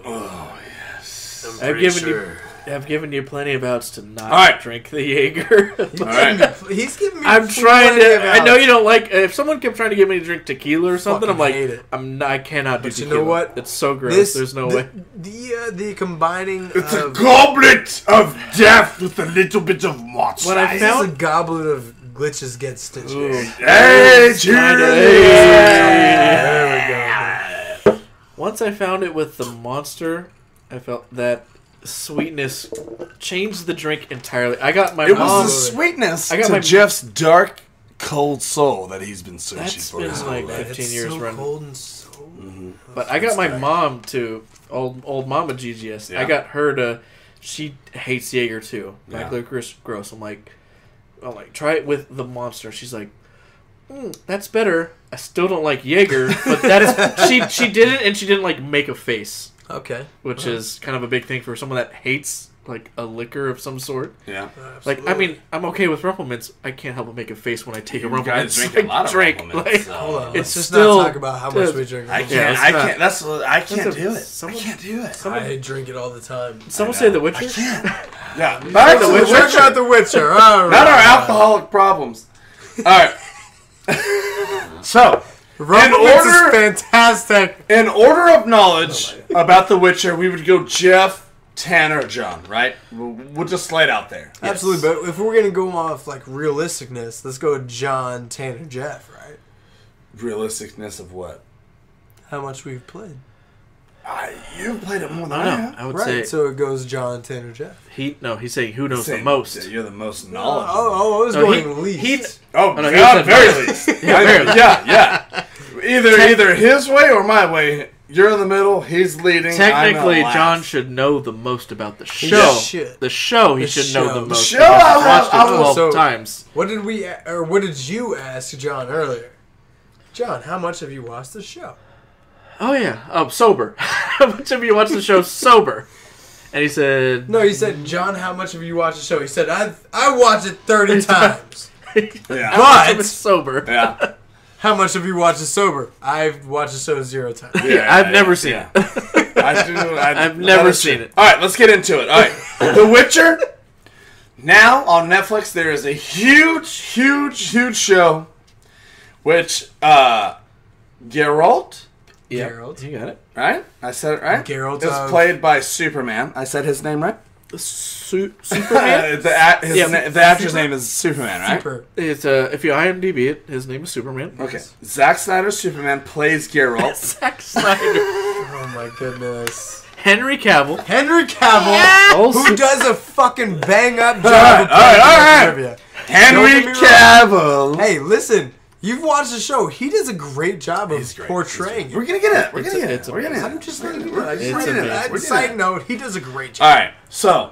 Speaker 1: Oh yes.
Speaker 3: I'm
Speaker 2: I've
Speaker 3: pretty
Speaker 2: given
Speaker 3: sure.
Speaker 2: I've given you plenty of outs to not
Speaker 1: All right.
Speaker 2: drink the Jaeger.
Speaker 1: All right.
Speaker 3: He's giving me.
Speaker 2: I'm trying
Speaker 3: plenty of
Speaker 2: to. I know
Speaker 3: outs.
Speaker 2: you don't like. If someone kept trying to get me to drink tequila or something, I'm
Speaker 3: Fucking
Speaker 2: like,
Speaker 3: hate it.
Speaker 2: I cannot do
Speaker 3: But you
Speaker 2: tequila.
Speaker 3: know what?
Speaker 2: It's so gross.
Speaker 3: This,
Speaker 2: There's no way.
Speaker 3: The combining
Speaker 1: It's a
Speaker 3: of
Speaker 1: goblet of death with a little bit of monster.
Speaker 2: When I
Speaker 3: this is
Speaker 2: found-
Speaker 3: a goblet of glitches get stitches.
Speaker 2: Ooh.
Speaker 1: Hey, cheers!
Speaker 3: There we go.
Speaker 2: Once I found it with the monster, I felt that sweetness changed the drink entirely. I got my
Speaker 1: It
Speaker 2: mom.
Speaker 1: was the sweetness
Speaker 2: I got
Speaker 1: to
Speaker 2: my-
Speaker 1: Jeff's dark, cold soul that he's been searching
Speaker 2: That's
Speaker 1: for.
Speaker 2: been
Speaker 1: his
Speaker 2: like
Speaker 1: whole life.
Speaker 2: 15
Speaker 3: It's
Speaker 2: years
Speaker 3: so
Speaker 2: running.
Speaker 3: cold and so.
Speaker 2: But I got my mom to old mama GGS.
Speaker 1: Yeah.
Speaker 2: I got her to. She hates Jaeger too.
Speaker 1: Yeah.
Speaker 2: Like Chris Gross. I'm like, try it with the monster. She's like, that's better. I still don't like Jaeger, but that is she did it and she didn't like make a face,
Speaker 3: Okay.
Speaker 2: which is kind of a big thing for someone that hates like a liquor of some sort.
Speaker 1: Yeah.
Speaker 2: Like I mean, I'm okay with Rumplemints. I can't help but make a face when I take a
Speaker 1: You guys
Speaker 2: Rumplemints.
Speaker 1: drink a lot of
Speaker 2: drink.
Speaker 1: Rumplemints,
Speaker 2: Like,
Speaker 1: so-
Speaker 3: Hold on.
Speaker 2: It's
Speaker 3: Let's just
Speaker 2: still-
Speaker 3: not talk about how much we drink.
Speaker 1: I
Speaker 2: Yeah,
Speaker 1: can't.
Speaker 2: it's
Speaker 1: I
Speaker 2: not-
Speaker 1: can't. That's what I can't
Speaker 2: That's a-
Speaker 1: do it.
Speaker 2: someone-
Speaker 1: I can't do it.
Speaker 3: I drink it all the time.
Speaker 2: Someone
Speaker 1: I
Speaker 2: say
Speaker 1: know.
Speaker 2: The Witcher.
Speaker 1: I can't. Yeah. Back to
Speaker 2: The
Speaker 1: the
Speaker 2: Witcher?
Speaker 3: Check
Speaker 1: Witcher.
Speaker 3: out The Witcher. All right.
Speaker 1: Not our alcoholic problems. All right. So,
Speaker 3: Rumplemints is
Speaker 1: order-
Speaker 3: fantastic.
Speaker 1: in order of knowledge about The Witcher, we would go Jeff, Tanner, or John, right? We'll just lay it out there.
Speaker 3: Absolutely, but if we're gonna go off like realisticness, let's go John, Tanner, Jeff, right?
Speaker 1: Realisticness of what?
Speaker 3: how much we've played.
Speaker 1: You've played it more than
Speaker 2: I
Speaker 1: I
Speaker 2: know.
Speaker 1: have.
Speaker 2: I would
Speaker 3: Right,
Speaker 2: say
Speaker 3: so it goes John, Tanner, Jeff.
Speaker 2: he's saying who knows the
Speaker 1: Saying
Speaker 2: most.
Speaker 1: that You're the most knowledgeable.
Speaker 3: I was
Speaker 2: No,
Speaker 3: going least.
Speaker 2: no, he
Speaker 1: God,
Speaker 2: said
Speaker 1: very
Speaker 2: most.
Speaker 1: least.
Speaker 2: Yeah, very least.
Speaker 1: Yeah. Either his way or my way. You're in the middle. He's leading.
Speaker 2: Technically,
Speaker 1: I'm last.
Speaker 2: John should know the most about the
Speaker 3: He
Speaker 2: show.
Speaker 3: should.
Speaker 2: The show, he
Speaker 3: The
Speaker 2: should know
Speaker 3: show.
Speaker 2: the
Speaker 3: The
Speaker 2: most.
Speaker 1: show,
Speaker 2: because
Speaker 1: I
Speaker 2: he's watched
Speaker 1: have-
Speaker 2: it 12
Speaker 3: so-
Speaker 2: times.
Speaker 3: What did you ask John earlier? John, how much have you watched the show?
Speaker 2: Oh, yeah. Oh, sober. How much have you watched the show sober? And he said...
Speaker 3: No, he said, John, how much have you watched the show? He said, I watched it 30 times.
Speaker 1: Yeah.
Speaker 2: How much of
Speaker 3: But-
Speaker 2: it's sober?
Speaker 1: Yeah.
Speaker 3: How much have you watched it sober? I've watched the show 0 times.
Speaker 2: I've never seen it.
Speaker 1: I've
Speaker 2: never seen it.
Speaker 1: All right, let's get into it. All right, The Witcher. Now on Netflix, there is a huge show, which Geralt,
Speaker 2: Yeah,
Speaker 3: Geralt.
Speaker 2: you got it.
Speaker 1: right? I said it right.
Speaker 3: Geralt
Speaker 1: is
Speaker 3: of-
Speaker 1: played by Superman. I said his name right.
Speaker 2: Superman?
Speaker 1: The actor's name is Superman, right?
Speaker 3: Super.
Speaker 2: It's if you IMDb it, his name is Superman.
Speaker 1: Okay. Zack Snyder's Superman plays Geralt.
Speaker 2: Zack Snyder.
Speaker 3: Oh my goodness.
Speaker 2: Henry Cavill.
Speaker 3: Henry Cavill,
Speaker 2: Also-
Speaker 3: who does a fucking bang up job.
Speaker 1: All
Speaker 3: of
Speaker 1: right.
Speaker 3: trivia.
Speaker 1: Henry
Speaker 3: Don't get me wrong.
Speaker 1: Cavill.
Speaker 3: Hey, listen. You've watched the show. He does a great job of
Speaker 1: He's great.
Speaker 3: portraying it.
Speaker 1: We're gonna get it. We're
Speaker 2: It's
Speaker 1: gonna
Speaker 2: a-
Speaker 1: get
Speaker 2: it's
Speaker 1: it. We're gonna get
Speaker 3: I'm
Speaker 1: it.
Speaker 3: just letting you
Speaker 1: We're
Speaker 3: know. I just
Speaker 2: It's
Speaker 3: wanted
Speaker 2: amazing.
Speaker 3: to-
Speaker 1: We're
Speaker 3: Side
Speaker 1: getting it.
Speaker 3: note, he does a great job.
Speaker 1: All right, so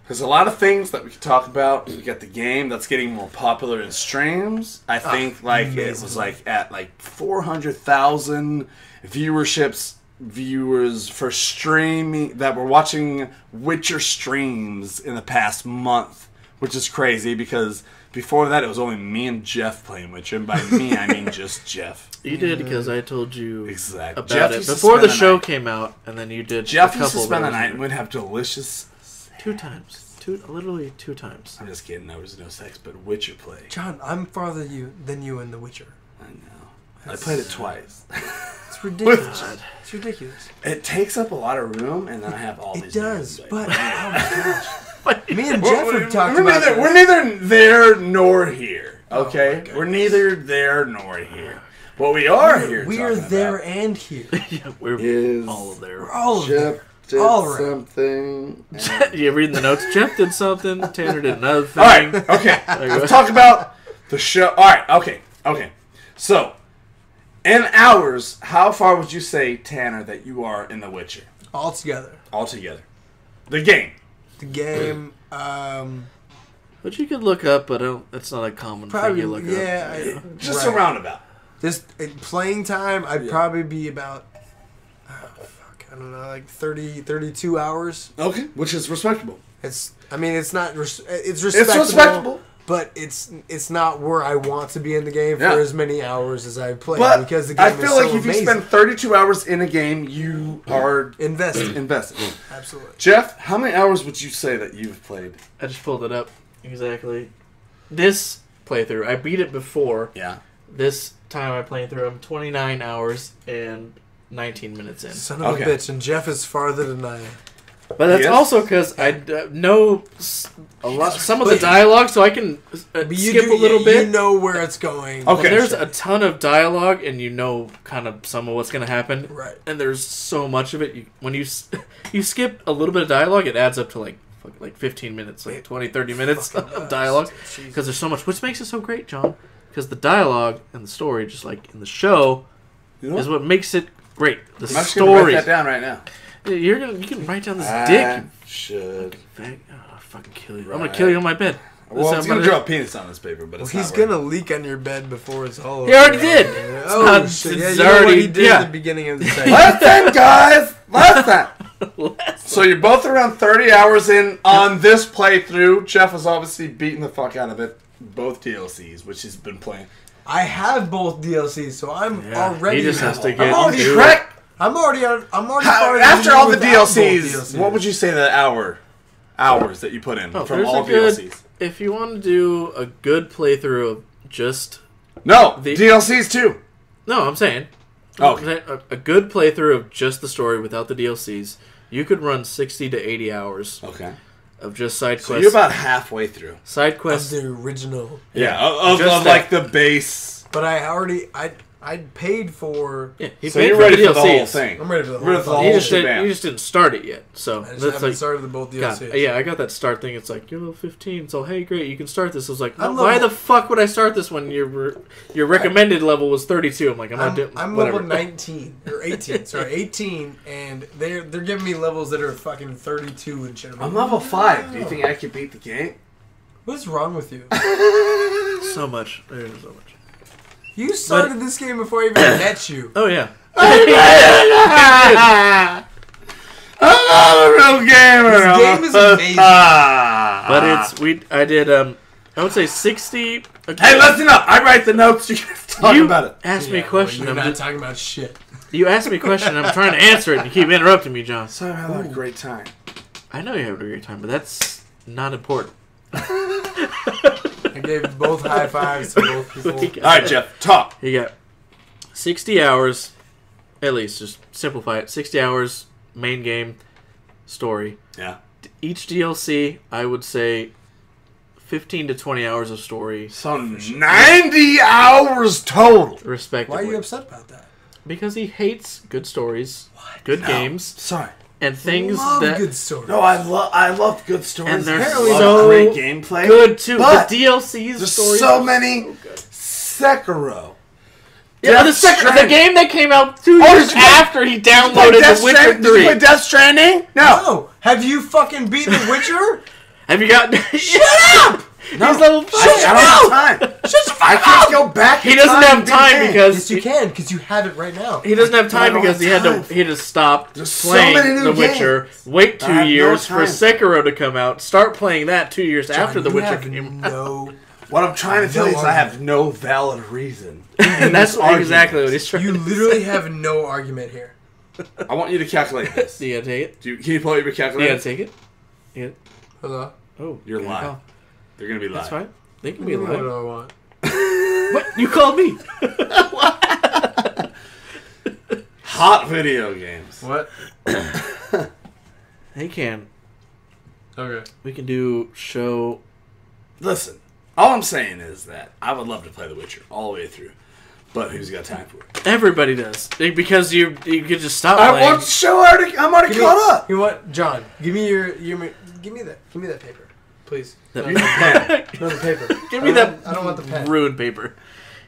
Speaker 1: there's a lot of things that we can talk about. We got the game that's getting more popular in streams. I think it was at 400,000 viewers for streaming that were watching Witcher streams in the past month, which is crazy because before that it was only me and Jeff playing Witcher. And by me, I mean just Jeff.
Speaker 2: You did because I told you
Speaker 1: Exactly.
Speaker 2: about
Speaker 1: Jeff
Speaker 2: it
Speaker 1: used to
Speaker 2: before the
Speaker 1: spend the
Speaker 2: show
Speaker 1: night.
Speaker 2: came out, and then you did
Speaker 1: Jeff
Speaker 2: a
Speaker 1: used to
Speaker 2: couple
Speaker 1: spend the
Speaker 2: of
Speaker 1: night
Speaker 2: those.
Speaker 1: and we'd have delicious.
Speaker 2: 2 times. Literally 2 times.
Speaker 1: I'm just kidding. There was no sex, but Witcher play.
Speaker 3: John, I'm farther than you in The Witcher.
Speaker 1: I know. I played it twice.
Speaker 3: It's ridiculous.
Speaker 2: God.
Speaker 3: It's ridiculous.
Speaker 1: It takes up a lot of room, and then I have all
Speaker 3: It
Speaker 1: these.
Speaker 3: does,
Speaker 1: names,
Speaker 3: but
Speaker 1: like-
Speaker 3: oh my gosh.
Speaker 2: What?
Speaker 3: Me and Jeff have talked
Speaker 1: we're
Speaker 3: about
Speaker 1: neither,
Speaker 3: this.
Speaker 1: we're neither there nor here. Okay,
Speaker 3: my goodness.
Speaker 1: we're neither there nor here. What we are here.
Speaker 3: We are
Speaker 1: talking
Speaker 3: there
Speaker 1: about
Speaker 3: and here.
Speaker 2: Yeah, we're
Speaker 1: is
Speaker 2: all there.
Speaker 3: We're all of there.
Speaker 1: Jeff did
Speaker 3: All around.
Speaker 1: something.
Speaker 2: You reading the notes? Jeff did something. Tanner did another thing.
Speaker 1: All right. Okay. Let's talk about the show. All right. Okay. So, in hours, how far would you say, Tanner, that you are in The Witcher
Speaker 3: All together.
Speaker 1: altogether? The game.
Speaker 3: The game,
Speaker 2: Which you could look up, but it's not a common
Speaker 3: probably,
Speaker 2: thing you look
Speaker 3: yeah.
Speaker 2: up.
Speaker 1: Just
Speaker 3: right.
Speaker 1: a roundabout.
Speaker 3: This playing time, I'd
Speaker 1: Yeah.
Speaker 3: probably be about, I don't know, like 30, 32 hours.
Speaker 1: Okay. Which is respectable.
Speaker 3: It's not, it's
Speaker 1: It's
Speaker 3: respectable.
Speaker 1: respectable.
Speaker 3: But it's not where I want to be in the game for
Speaker 1: Yeah.
Speaker 3: as many hours as I play
Speaker 1: But
Speaker 3: because the game
Speaker 1: I
Speaker 3: is
Speaker 1: feel
Speaker 3: so
Speaker 1: like if
Speaker 3: amazing.
Speaker 1: you spend 32 hours in a game, you are
Speaker 3: invested.
Speaker 1: invested.
Speaker 3: Absolutely.
Speaker 1: Jeff, how many hours would you say that you've played?
Speaker 2: I just pulled it up. Exactly. This playthrough, I beat it before.
Speaker 1: Yeah.
Speaker 2: This time I played through, I'm 29 hours and 19 minutes in.
Speaker 3: Son of
Speaker 1: Okay.
Speaker 3: a bitch, and Jeff is farther than I am.
Speaker 2: But that's
Speaker 1: Yes.
Speaker 2: also because I know some of the dialogue, so I can
Speaker 3: But
Speaker 2: skip a little bit.
Speaker 3: You know where it's going.
Speaker 1: Okay.
Speaker 2: When there's a ton of dialogue, and you know kind of some of what's going to happen.
Speaker 3: Right.
Speaker 2: And there's so much of it. When you skip a little bit of dialogue, it adds up to like 15 minutes, like 20, 30 minutes
Speaker 3: fucking
Speaker 2: of
Speaker 3: does.
Speaker 2: dialogue.
Speaker 3: Jesus.
Speaker 2: Because there's so much, which makes it so great, John. Because the dialogue and the story, just like in the show,
Speaker 1: You know
Speaker 2: is what makes it great. The
Speaker 1: I'm actually going to
Speaker 2: story.
Speaker 1: write that down right now.
Speaker 2: You can write down this
Speaker 1: I
Speaker 2: dick.
Speaker 1: should.
Speaker 2: Fag. Oh, I'll fucking kill you. I'm
Speaker 1: Right.
Speaker 2: gonna kill you on my bed.
Speaker 1: Well,
Speaker 2: That's
Speaker 1: it's
Speaker 2: how
Speaker 1: going
Speaker 2: I'm
Speaker 1: to
Speaker 2: gonna-
Speaker 1: draw a penis on this paper, but
Speaker 3: Well,
Speaker 1: it's
Speaker 3: he's
Speaker 1: not
Speaker 3: gonna leak on your bed before it's all over.
Speaker 2: He already did.
Speaker 3: Yeah.
Speaker 2: It's
Speaker 3: Oh
Speaker 2: not-
Speaker 3: shit! Yeah,
Speaker 2: it's
Speaker 3: you know what
Speaker 2: already-
Speaker 3: he did
Speaker 2: yeah.
Speaker 3: at the beginning of the segment.
Speaker 1: Listen, guys! Listen! So you're both around 30 hours in on this playthrough. Jeff was obviously beating the fuck out of it. Both DLCs, which he's been playing.
Speaker 3: I have both DLCs, so I'm
Speaker 2: Yeah,
Speaker 3: already.
Speaker 2: he just has to
Speaker 3: I'm
Speaker 2: get
Speaker 3: already
Speaker 2: into it.
Speaker 1: Correct?
Speaker 3: I'm already
Speaker 1: How,
Speaker 3: farther
Speaker 1: after
Speaker 3: than
Speaker 1: all
Speaker 3: you
Speaker 1: the
Speaker 3: without both
Speaker 1: DLCs, what would you say the hours that you put in
Speaker 2: Oh,
Speaker 1: from
Speaker 2: there's
Speaker 1: all
Speaker 2: a good-
Speaker 1: DLCs?
Speaker 2: If you want to do a good playthrough of just
Speaker 1: No,
Speaker 2: The-
Speaker 1: DLCs too.
Speaker 2: no, I'm saying
Speaker 1: Okay.
Speaker 2: a good playthrough of just the story without the DLCs, you could run 60 to 80 hours
Speaker 1: Okay.
Speaker 2: of just side
Speaker 1: So
Speaker 2: quests.
Speaker 1: you're about halfway through.
Speaker 2: Side
Speaker 3: Of
Speaker 2: quests.
Speaker 3: the original.
Speaker 1: Yeah, of
Speaker 2: Just
Speaker 1: like
Speaker 2: that.
Speaker 1: the base.
Speaker 3: But I I paid for.
Speaker 2: Yeah, he
Speaker 1: So
Speaker 2: paid
Speaker 1: you're
Speaker 2: for
Speaker 1: ready
Speaker 2: the
Speaker 1: for the whole
Speaker 2: DLCs.
Speaker 1: thing.
Speaker 3: I'm ready for the
Speaker 1: Ready
Speaker 3: whole
Speaker 1: for the
Speaker 3: thing.
Speaker 1: whole
Speaker 2: You
Speaker 1: shebang.
Speaker 2: just didn't start it yet. So
Speaker 3: I just
Speaker 2: that's
Speaker 3: haven't
Speaker 2: like,
Speaker 3: started the both
Speaker 2: God,
Speaker 3: DLCs.
Speaker 2: yeah, I got that start thing. It's like you're level 15, so hey, great, you can start this. I was like, no,
Speaker 3: I'm
Speaker 2: why
Speaker 3: level-
Speaker 2: the fuck would I start this when your recommended level was 32? I'm like, I'm not doing.
Speaker 3: I'm
Speaker 2: whatever.
Speaker 3: level 19 or 18. Sorry, 18, and they're giving me levels that are fucking 32 and shit.
Speaker 1: I'm level 5. Do you think I could beat the game?
Speaker 3: What's wrong with you?
Speaker 2: So much. There's so much.
Speaker 3: You started this game before I even met you.
Speaker 2: Oh yeah.
Speaker 1: I'm not a real gamer.
Speaker 3: This game is amazing.
Speaker 2: But I did I would say 60. Okay.
Speaker 1: Hey, listen up. I write the notes. You guys talk
Speaker 2: You
Speaker 1: about it.
Speaker 2: asked me a
Speaker 3: Well,
Speaker 2: question.
Speaker 3: you're
Speaker 2: I'm
Speaker 3: not
Speaker 2: just-
Speaker 3: talking about shit.
Speaker 2: you asked me a question. I'm trying to answer it, and you keep interrupting me, John.
Speaker 1: So I'm having a great time.
Speaker 2: I know you're having a great time, but that's not important.
Speaker 3: I gave both high fives to both people.
Speaker 1: All right, Jeff, talk.
Speaker 2: You got 60 hours, at least. Just simplify it. 60 hours, main game, story.
Speaker 1: Yeah.
Speaker 2: Each DLC, I would say 15 to 20 hours of story,
Speaker 1: So 90 hours total.
Speaker 2: respectively.
Speaker 3: Why are you upset about that?
Speaker 2: Because he hates good stories, good
Speaker 1: No.
Speaker 2: games,
Speaker 1: Sorry.
Speaker 2: and things
Speaker 3: Love
Speaker 2: that
Speaker 3: good stories.
Speaker 1: No, I love good stories.
Speaker 2: And they're
Speaker 1: I
Speaker 3: Apparently
Speaker 1: love
Speaker 2: so
Speaker 1: great gameplay.
Speaker 2: good too.
Speaker 1: But
Speaker 2: The DLCs
Speaker 1: there's
Speaker 2: stories
Speaker 1: so
Speaker 2: are
Speaker 1: many
Speaker 2: so good.
Speaker 1: Sekiro.
Speaker 2: Yeah,
Speaker 1: Death
Speaker 2: the
Speaker 1: Stranding.
Speaker 2: game that came out 2
Speaker 1: Oh,
Speaker 2: years
Speaker 1: did you play-
Speaker 2: after he
Speaker 1: Did you play
Speaker 2: downloaded
Speaker 1: Death
Speaker 2: The Witcher
Speaker 1: Stranding? Did you
Speaker 2: 3.
Speaker 1: play Death Stranding? No.
Speaker 3: No. Have you fucking beaten The Witcher?
Speaker 2: Have you got?
Speaker 3: Shut up!
Speaker 1: No.
Speaker 2: He's level
Speaker 1: I
Speaker 2: 5.
Speaker 1: don't have time.
Speaker 3: Shut the fuck
Speaker 1: I
Speaker 3: up!
Speaker 1: can't go back.
Speaker 2: He
Speaker 1: in
Speaker 2: doesn't have
Speaker 1: and beat
Speaker 2: time
Speaker 1: the game.
Speaker 2: because
Speaker 3: Yes, you can, because you have it right now.
Speaker 2: he doesn't have time
Speaker 1: I don't
Speaker 2: because he
Speaker 1: have
Speaker 2: had
Speaker 1: time.
Speaker 2: to stop
Speaker 1: There's so
Speaker 2: playing
Speaker 1: many new
Speaker 2: The Witcher, wait
Speaker 1: I
Speaker 2: 2
Speaker 1: have no
Speaker 2: years for
Speaker 1: time.
Speaker 2: Sekiro to come out, start playing that 2 years
Speaker 3: John,
Speaker 2: after The
Speaker 3: you
Speaker 2: Witcher
Speaker 3: have
Speaker 2: came out.
Speaker 3: no.
Speaker 1: What I'm trying to tell
Speaker 3: No
Speaker 1: you is I have no valid reason.
Speaker 2: And that's
Speaker 1: arguments.
Speaker 2: exactly what he's trying
Speaker 3: You
Speaker 2: to say.
Speaker 3: literally have no argument here.
Speaker 1: I want you to calculate this.
Speaker 2: You gotta take it?
Speaker 1: Can you pull up your
Speaker 2: You
Speaker 1: calculator?
Speaker 2: gotta take it? Yeah.
Speaker 3: Hello?
Speaker 2: Oh,
Speaker 1: You're
Speaker 2: good
Speaker 1: live.
Speaker 2: call.
Speaker 1: They're gonna be live.
Speaker 2: That's fine. They can
Speaker 3: What
Speaker 2: be
Speaker 3: do
Speaker 2: alive.
Speaker 3: I want?
Speaker 2: What? You called me?
Speaker 1: Hot video games.
Speaker 3: What?
Speaker 2: They can.
Speaker 3: Okay.
Speaker 2: We can do show.
Speaker 1: Listen, all I'm saying is that I would love to play The Witcher all the way through, but who's got time for it?
Speaker 2: Everybody does because you could just stop
Speaker 1: I
Speaker 2: playing.
Speaker 1: want to show already. I'm already caught up.
Speaker 3: You know what, John? Give me give me that paper, please.
Speaker 2: That-
Speaker 3: No, the paper.
Speaker 2: Give me that.
Speaker 3: I don't want the pen.
Speaker 2: ruined paper.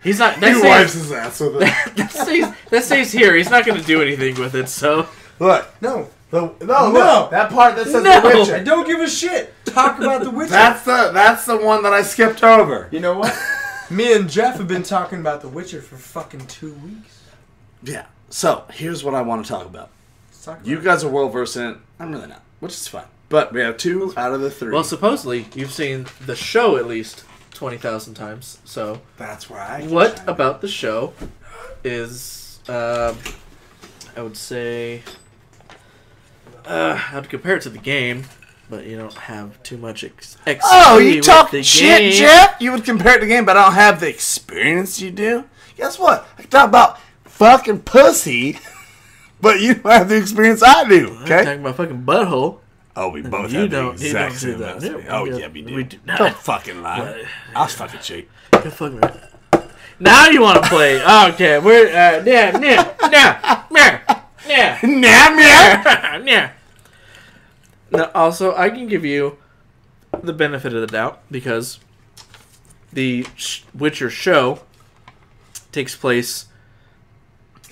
Speaker 2: He's not.
Speaker 1: He
Speaker 2: That
Speaker 1: wipes
Speaker 2: stays,
Speaker 1: his ass with it.
Speaker 2: that stays here. He's not going to do anything with it. So
Speaker 1: Look,
Speaker 3: No,
Speaker 1: no,
Speaker 3: No.
Speaker 1: look, that part that says
Speaker 2: No.
Speaker 1: The
Speaker 3: I
Speaker 1: Witcher.
Speaker 3: don't give a shit. Talk about The Witcher.
Speaker 1: That's the one that I skipped over.
Speaker 3: You know what? Me and Jeff have been talking about The Witcher for fucking 2 weeks.
Speaker 1: Yeah. So here's what I want to talk about.
Speaker 3: Let's talk about
Speaker 1: You
Speaker 3: it.
Speaker 1: guys are well versed in it. I'm really not, which is fine. But we have 2 out of the 3.
Speaker 2: well, supposedly you've seen the show at least 20,000 times. So
Speaker 1: that's where I.
Speaker 2: what
Speaker 1: chime in.
Speaker 2: about the show is I would say I'd compare it to the game, but you don't have too much
Speaker 1: Oh, you
Speaker 2: with
Speaker 1: talk
Speaker 2: the
Speaker 1: shit,
Speaker 2: game.
Speaker 1: Jeff? You would compare it to the game, but I don't have the experience you do? Guess what? I can talk about fucking pussy, but you don't have the experience I do,
Speaker 2: I'm
Speaker 1: okay?
Speaker 2: talking about fucking butthole.
Speaker 1: Oh, we both
Speaker 2: You
Speaker 1: have
Speaker 2: don't-
Speaker 1: the
Speaker 2: you
Speaker 1: exact
Speaker 2: don't
Speaker 1: same
Speaker 2: do that.
Speaker 1: recipe.
Speaker 2: Yeah,
Speaker 1: Oh,
Speaker 2: we
Speaker 1: yeah, we do.
Speaker 2: we do not.
Speaker 1: Don't fucking lie. I was fucking cheap.
Speaker 2: Good fucking right. Now you want to play? Okay, we're yeah.
Speaker 1: Nah,
Speaker 2: Yeah. Now, also, I can give you the benefit of the doubt because the Witcher show takes place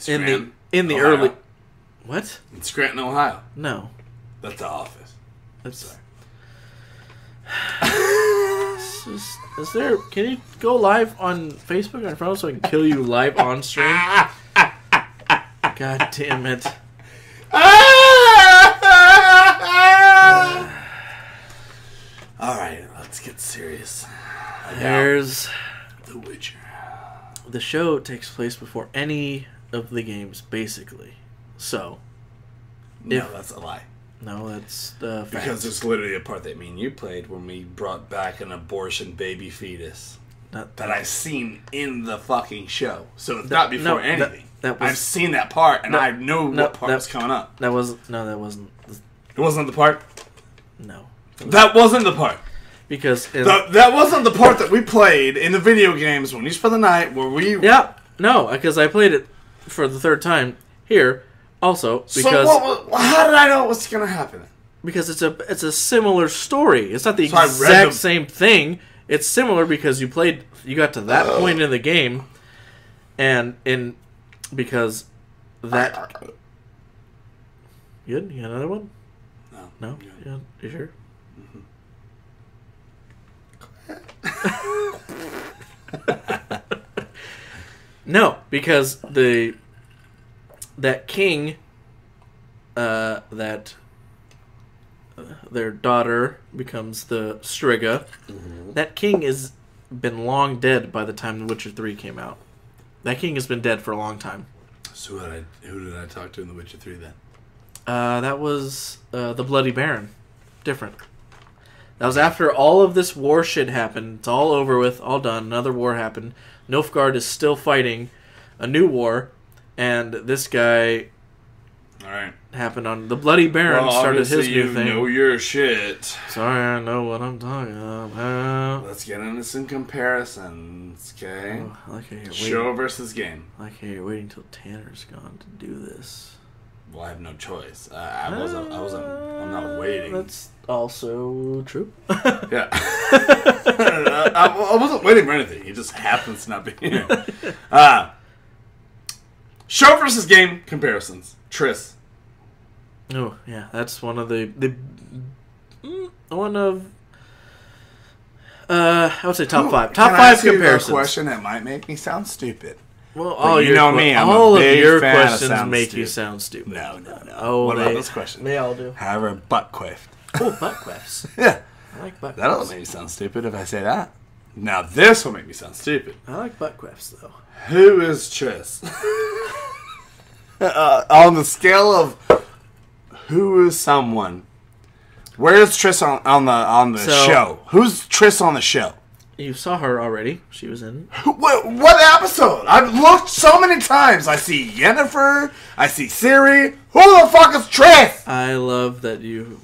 Speaker 2: in the
Speaker 1: Ohio.
Speaker 2: early. What?
Speaker 1: In Scranton, Ohio.
Speaker 2: No.
Speaker 1: That's the office.
Speaker 2: That's. Is there? Can you go live on Facebook on front so I can kill you live on stream? God damn it!
Speaker 1: Alright, let's get serious.
Speaker 2: There's
Speaker 1: The Witcher.
Speaker 2: the show takes place before any of the games, basically. So
Speaker 1: No,
Speaker 2: If-
Speaker 1: that's a lie.
Speaker 2: no, that's the fact.
Speaker 1: Because there's literally a part that me and you played when we brought back an abortion baby fetus
Speaker 2: Not-
Speaker 1: that I've seen in the fucking show. So it's not before
Speaker 2: no,
Speaker 1: anything.
Speaker 2: that was-
Speaker 1: I've seen that part, and
Speaker 2: No,
Speaker 1: I know
Speaker 2: no,
Speaker 1: what part was coming up.
Speaker 2: that wasn't. No, that wasn't.
Speaker 1: It wasn't the part.
Speaker 2: No,
Speaker 1: That wasn't the part.
Speaker 2: because in,
Speaker 1: That wasn't the part that we played in the video games when you spent the night where we.
Speaker 2: yeah, No, because I played it for the third time here. Also, because
Speaker 1: how did I know what's gonna happen?
Speaker 2: Because it's a similar story. It's not the
Speaker 1: So
Speaker 2: exact same thing. It's similar because you got to that point in the game, because that. Good. You got another one? No. Yeah. You sure? No, because that king, that their daughter becomes the Striga. Mm-hmm. That king has been long dead by the time The Witcher 3 came out. That king has been dead for a long time.
Speaker 1: So who did I talk to in The Witcher 3 then?
Speaker 2: That was the Bloody Baron. Different. That was after all of this war shit happened. It's all over with, all done. Another war happened. Nilfgaard is still fighting a new war, and this guy happened on... The Bloody Baron started his new thing.
Speaker 1: You know your shit.
Speaker 2: Sorry, I know what I'm talking about.
Speaker 1: Let's get into some comparisons, okay?
Speaker 2: Oh, I like how you're waiting.
Speaker 1: Show versus game.
Speaker 2: I like how you're waiting till Tanner's gone to do this.
Speaker 1: Well, I have no choice. I'm not waiting.
Speaker 2: That's also true.
Speaker 1: Yeah. I wasn't waiting for anything. He just happens to not be here. Show versus game comparisons. Triss.
Speaker 2: Oh, yeah. That's one of I would say top five. Top five comparisons.
Speaker 1: A question that might make me sound stupid.
Speaker 2: Well,
Speaker 1: all of
Speaker 2: your questions make you sound stupid.
Speaker 1: No.
Speaker 2: Oh,
Speaker 1: what about this question?
Speaker 2: They all do.
Speaker 1: However, butt quiffed.
Speaker 2: Oh, butt quiffs.
Speaker 1: Yeah.
Speaker 2: I like butt quiffs.
Speaker 1: That'll make me sound stupid if I say that. Now this will make me sound stupid.
Speaker 2: I like butt quiffs, though.
Speaker 1: Who is Triss? On the scale of who is someone, where is Triss on the show? Who's Triss on the show?
Speaker 2: You saw her already. She was in...
Speaker 1: What episode? I've looked so many times. I see Yennefer. I see Ciri. Who the fuck is Triss?
Speaker 2: I love that you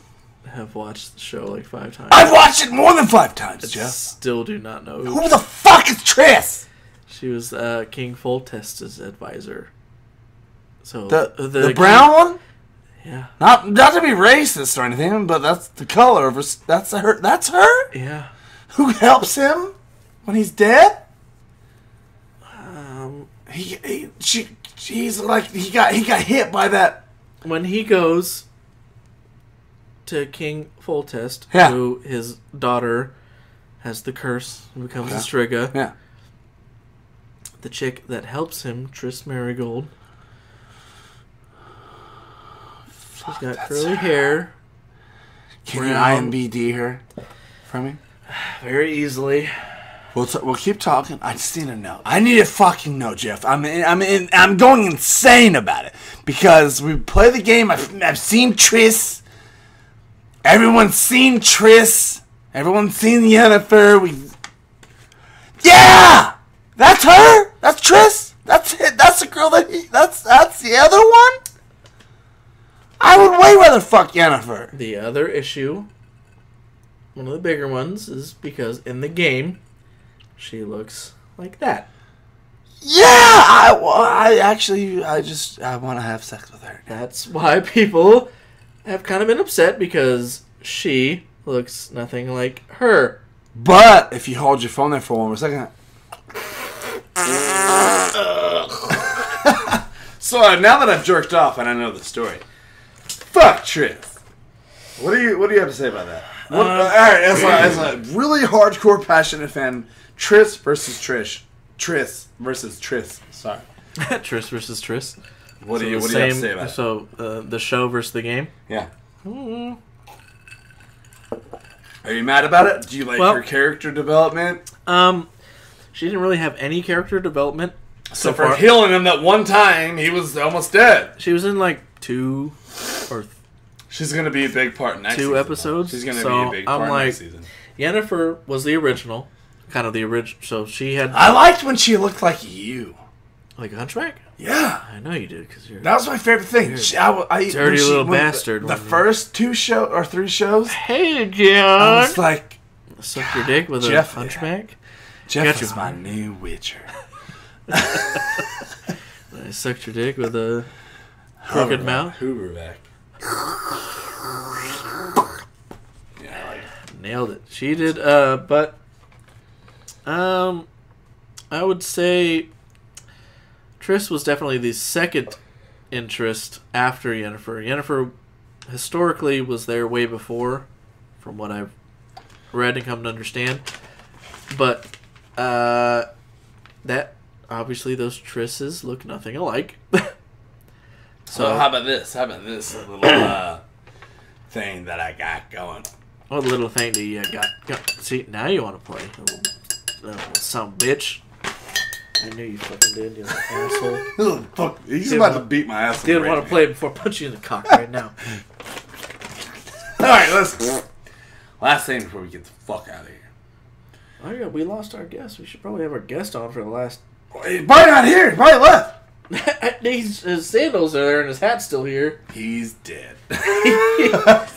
Speaker 2: have watched the show like 5 times.
Speaker 1: I've watched it more than 5 times, Jeff.
Speaker 2: Still do not know.
Speaker 1: Who the fuck is Triss?
Speaker 2: She was King Foltest's advisor. So
Speaker 1: the brown one?
Speaker 2: Yeah.
Speaker 1: Not to be racist or anything, but that's the color of her. That's her. That's her?
Speaker 2: Yeah.
Speaker 1: Who helps him when he's dead? He's like he got hit by that.
Speaker 2: When he goes to King Foltest, who his daughter has the curse and becomes a Striga.
Speaker 1: Yeah.
Speaker 2: The chick that helps him, Triss Marigold. She's got curly hair.
Speaker 1: Can you IMBD her for me?
Speaker 2: Very easily.
Speaker 1: We'll keep talking. I just need to know. I need to fucking know, Jeff. I'm going insane about it because we play the game. I've seen Triss. Everyone's seen Triss. Everyone's seen Yennefer. Yeah, that's her. That's Triss. That's it. That's the girl that's the other one. I would way rather fuck Yennefer.
Speaker 2: The other issue, one of the bigger ones, is because in the game, she looks like that.
Speaker 1: Yeah, I want to have sex with her.
Speaker 2: That's why people have kind of been upset because she looks nothing like her.
Speaker 1: But if you hold your phone there for one more second. So now that I've jerked off and I know the story. Fuck Triss. What do you have to say about that? All right, as a really hardcore, passionate fan, Triss versus Trish. Triss versus Triss. Sorry.
Speaker 2: Triss versus Triss.
Speaker 1: What do you have to say about it?
Speaker 2: So, the show versus the game?
Speaker 1: Yeah. Mm-hmm. Are you mad about it? Do you like her character development?
Speaker 2: She didn't really have any character development.
Speaker 1: So for healing him that one time, he was almost dead.
Speaker 2: She was in like 2 or...
Speaker 1: She's going to be a big part next
Speaker 2: 2
Speaker 1: season.
Speaker 2: episodes.
Speaker 1: She's going to be a big part next season.
Speaker 2: Yennefer was the original. Kind of the original. So she had...
Speaker 1: I liked when she looked like you.
Speaker 2: Like a hunchback?
Speaker 1: Yeah.
Speaker 2: I know you did, because you're...
Speaker 1: That was my favorite thing.
Speaker 2: Dirty little bastard.
Speaker 1: The first 2 or 3 shows...
Speaker 2: Hey, John!
Speaker 1: I was like...
Speaker 2: Suck your dick with a hunchback?
Speaker 1: Jeff is my new Witcher.
Speaker 2: I sucked your dick with a crooked mouth.
Speaker 1: Hooverback. Yeah, like
Speaker 2: Nailed it. She did, but I would say Triss was definitely the second interest after Yennefer. Yennefer historically was there way before, from what I've read and come to understand. But that obviously those Trisses look nothing alike.
Speaker 1: So how about this? How about this little thing that I got going?
Speaker 2: What little thing do you got? See, now you want to play. Little some bitch. I knew you fucking did, you asshole.
Speaker 1: Fuck, he's about to beat my ass.
Speaker 2: Didn't want to play before I punch you in the cock right now.
Speaker 1: Alright, let's... Last thing before we get the fuck out of here.
Speaker 2: Oh yeah, we lost our guest. We should probably have our guest on for the last...
Speaker 1: He's probably not here. He probably left.
Speaker 2: His sandals are there and his hat's still here.
Speaker 1: He's dead.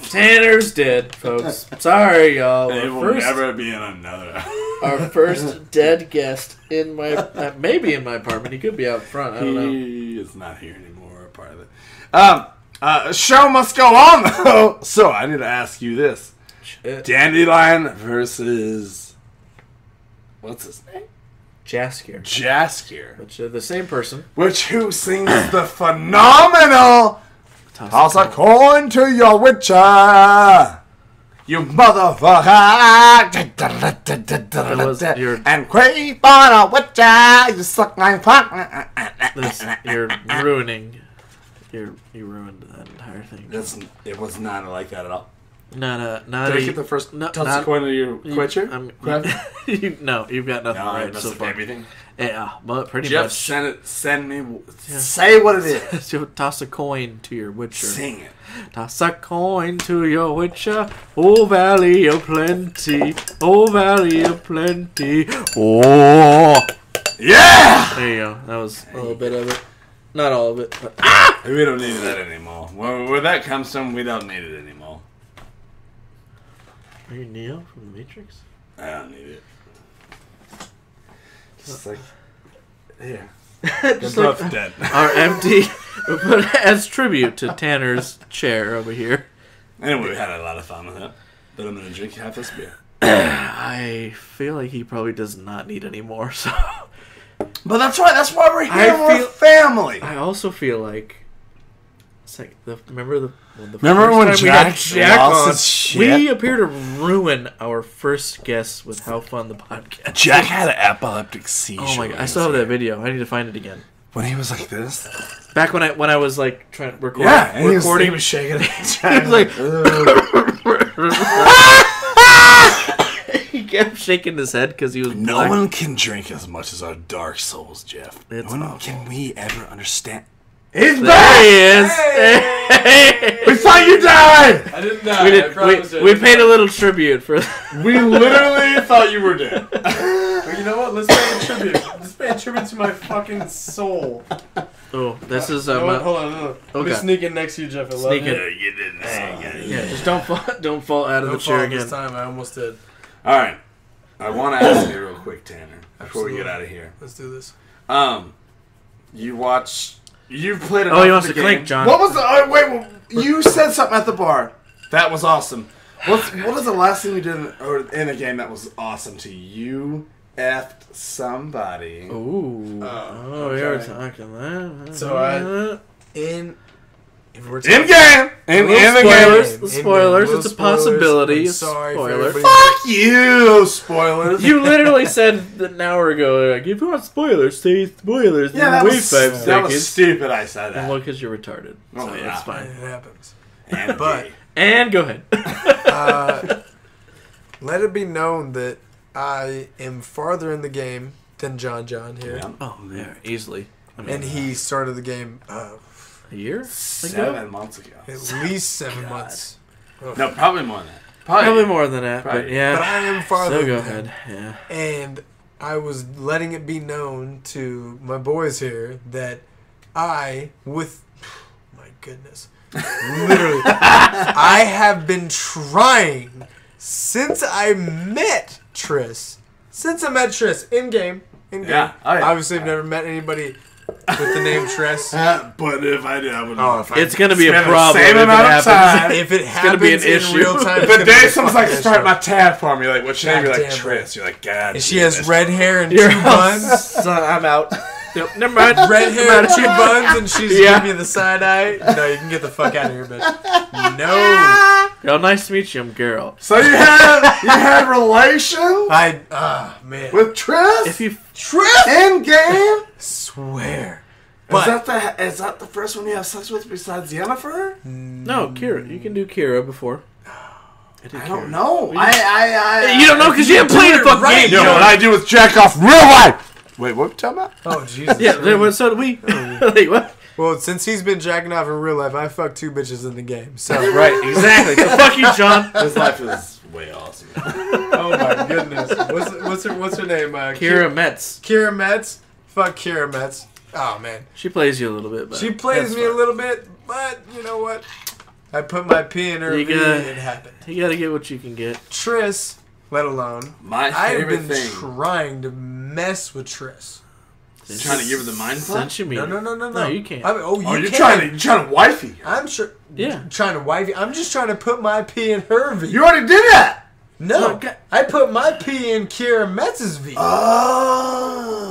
Speaker 2: Tanner's dead, folks. Sorry, y'all.
Speaker 1: It will never be in another.
Speaker 2: Our first dead guest in my... maybe in my apartment. He could be out front. I don't know.
Speaker 1: He is not here anymore, or part of it. Show must go on, though. So, I need to ask you this.
Speaker 2: Shit.
Speaker 1: Dandelion versus... What's his name?
Speaker 2: Jaskier.
Speaker 1: Jaskier.
Speaker 2: Which are the same person.
Speaker 1: Who sings the phenomenal Toss a coin to your witcher, you motherfucker, and creep on a witcher, you suck my fuck.
Speaker 2: You're ruining. You ruined that entire thing.
Speaker 1: It was not like that at all.
Speaker 2: Not
Speaker 1: Did I get the first toss a coin to your witcher?
Speaker 2: No, you've got nothing right so far.
Speaker 1: Everything.
Speaker 2: Yeah, but pretty
Speaker 1: Jeff,
Speaker 2: much.
Speaker 1: send me. Yeah. Say what it is.
Speaker 2: Toss a coin to your witcher.
Speaker 1: Sing it.
Speaker 2: Toss a coin to your witcher. Oh, valley of plenty. Oh, valley of plenty. Oh.
Speaker 1: Yeah!
Speaker 2: There you go. That was a little bit of it. Not all of it. But.
Speaker 1: We don't need that anymore. Where that comes from, we don't need it anymore.
Speaker 2: Are you Neo from The Matrix?
Speaker 1: I don't need it. Just like, yeah.
Speaker 2: They're
Speaker 1: both dead.
Speaker 2: Are empty. But as tribute to Tanner's chair over here.
Speaker 1: Anyway, we had a lot of fun with it. But I'm going to drink half this beer.
Speaker 2: I feel like he probably does not need any more, so...
Speaker 1: But that's right. That's why we're here. We're family.
Speaker 2: I also feel like... It's like, remember
Speaker 1: when
Speaker 2: Jack
Speaker 1: lost
Speaker 2: on?
Speaker 1: his shit?
Speaker 2: We appear to ruin our first guest with how fun the podcast.
Speaker 1: Jack had an epileptic seizure.
Speaker 2: Oh my god! I still have that video. I need to find it again.
Speaker 1: When he was like this.
Speaker 2: Back when I was like trying to record.
Speaker 1: Yeah, and
Speaker 2: recording.
Speaker 1: He was shaking.
Speaker 2: He was like. He kept shaking his head because he was.
Speaker 1: No
Speaker 2: black.
Speaker 1: one can drink as much as our dark souls, Jeff.
Speaker 2: It's
Speaker 1: no one
Speaker 2: awful.
Speaker 1: can we ever understand. He's
Speaker 2: There
Speaker 1: back!
Speaker 2: he is.
Speaker 1: Hey! We thought you died!
Speaker 3: I didn't die.
Speaker 2: We paid a little tribute for.
Speaker 1: We literally thought you were dead.
Speaker 3: Well, you know what? Let's pay a tribute. Let's pay a tribute to my fucking soul.
Speaker 2: Oh, this is
Speaker 3: Hold on. Let me sneak in next to you, Jeff. I love
Speaker 2: Sneak
Speaker 3: you.
Speaker 2: in.
Speaker 1: You didn't say
Speaker 2: Yeah, just don't fall out of the
Speaker 3: Don't
Speaker 2: chair
Speaker 3: fall
Speaker 2: again.
Speaker 3: this time. I almost did.
Speaker 1: Alright. I want to ask you real quick, Tanner, before we get out of here.
Speaker 3: Let's do this.
Speaker 1: You played enough
Speaker 2: Oh, he
Speaker 1: of
Speaker 2: wants
Speaker 1: the
Speaker 2: to
Speaker 1: game.
Speaker 2: clink, John.
Speaker 1: What was the... wait, you said something at the bar. That was awesome. What was the last thing you did in a game that was awesome to you? Effed somebody.
Speaker 2: Ooh.
Speaker 3: Oh,
Speaker 2: we were
Speaker 3: okay.
Speaker 2: talking that.
Speaker 3: So in game.
Speaker 1: In the
Speaker 2: Spoilers.
Speaker 1: game.
Speaker 2: The spoilers.
Speaker 3: Little
Speaker 2: It's a
Speaker 3: spoilers.
Speaker 2: possibility.
Speaker 3: I'm
Speaker 2: It's
Speaker 3: sorry for
Speaker 2: spoiler.
Speaker 3: everybody.
Speaker 1: Fuck you, spoilers.
Speaker 2: You literally said an hour ago, like, if you want spoilers, say spoilers.
Speaker 1: Yeah, that
Speaker 2: wait
Speaker 1: was,
Speaker 2: 5
Speaker 1: that
Speaker 2: seconds.
Speaker 1: was stupid. I said
Speaker 2: And
Speaker 1: that.
Speaker 2: look, because you're retarded.
Speaker 1: Oh,
Speaker 2: So
Speaker 1: yeah.
Speaker 2: it's fine.
Speaker 3: It happens.
Speaker 1: And
Speaker 3: But-
Speaker 1: gay.
Speaker 2: And go ahead.
Speaker 3: Let it be known that I am farther in the game than John here.
Speaker 1: Yeah.
Speaker 2: Oh, yeah, easily. I mean,
Speaker 3: And he started the game
Speaker 2: a year?
Speaker 1: 7 months ago.
Speaker 3: at least 7 months.
Speaker 1: No, probably more than that.
Speaker 2: Probably more than that,
Speaker 1: Probably.
Speaker 2: but yeah.
Speaker 3: But I am farther
Speaker 2: So go
Speaker 3: than him.
Speaker 2: ahead. Yeah.
Speaker 3: And I was letting it be known to my boys here that I, my goodness, literally, I have been trying since I met Triss in game, in game.
Speaker 1: Yeah. Oh, yeah.
Speaker 3: Obviously, I've never met anybody with the name Tress.
Speaker 1: But if I did, I would know.
Speaker 2: It's going to be a
Speaker 1: spend the
Speaker 2: problem
Speaker 1: same
Speaker 2: if it
Speaker 1: amount of
Speaker 2: happens.
Speaker 1: time.
Speaker 3: If it
Speaker 2: gonna
Speaker 3: happens
Speaker 2: be an
Speaker 3: in
Speaker 2: issue.
Speaker 3: real time,
Speaker 1: If the day someone's like, start my tab for me, like, what's your name? You're like,
Speaker 3: Goddamn
Speaker 1: Triss. You're like, God.
Speaker 3: and she has
Speaker 1: damn it.
Speaker 3: red hair and
Speaker 2: You're
Speaker 3: two buns.
Speaker 2: Son, I'm out. Yep, never mind.
Speaker 3: Red hair and two
Speaker 2: Never mind.
Speaker 3: buns, and she's
Speaker 2: Yeah.
Speaker 3: giving me the side eye. No, you can get the fuck out of here, bitch. No.
Speaker 2: Girl, nice to meet you. I'm Geralt.
Speaker 1: So you had relations
Speaker 3: Man.
Speaker 1: with Triss?
Speaker 2: If you
Speaker 3: Tress?
Speaker 1: In game?
Speaker 3: Swear.
Speaker 1: Is that the first one you have sex with besides Yennefer?
Speaker 2: no, Kira, you can do Kira before.
Speaker 1: I don't know.
Speaker 2: You don't know because you haven't played the fucking
Speaker 3: right.
Speaker 2: game.
Speaker 1: You know what I do with jack off real life? Wait, what are we talking about?
Speaker 3: Oh, Jesus.
Speaker 2: Yeah, so did we. Like, what?
Speaker 3: Well, since he's been jacking off in real life, I fucked 2 bitches in the game. So.
Speaker 2: Right, exactly. So fuck you, John.
Speaker 1: This life is way awesome.
Speaker 3: Oh my goodness. What's her name?
Speaker 2: Kira Metz.
Speaker 3: Kira Metz. Fuck Kira Metz. Oh man.
Speaker 2: She plays you a little bit, but
Speaker 3: She plays
Speaker 2: that's
Speaker 3: me a
Speaker 2: fine.
Speaker 3: little bit, but you know what? I put my P in her
Speaker 2: You
Speaker 3: V
Speaker 2: gotta-
Speaker 3: and it happened.
Speaker 2: You gotta get what you can get.
Speaker 3: Triss, let alone.
Speaker 1: My
Speaker 3: I've
Speaker 1: favorite
Speaker 3: been
Speaker 1: thing.
Speaker 3: trying to mess with Triss.
Speaker 1: Trying to give her the mind fuck?
Speaker 2: Since you meet
Speaker 3: No,
Speaker 2: her.
Speaker 3: no, no, no, no.
Speaker 2: No, you can't.
Speaker 3: I mean,
Speaker 1: Oh, you're
Speaker 3: can.
Speaker 1: trying to wifey her.
Speaker 3: I'm sure.
Speaker 2: Yeah.
Speaker 3: Trying to wife you. I'm just trying to put my P in her V.
Speaker 1: You already did that.
Speaker 3: No,
Speaker 2: Oh, God.
Speaker 3: I put my P in Kira Metz's V.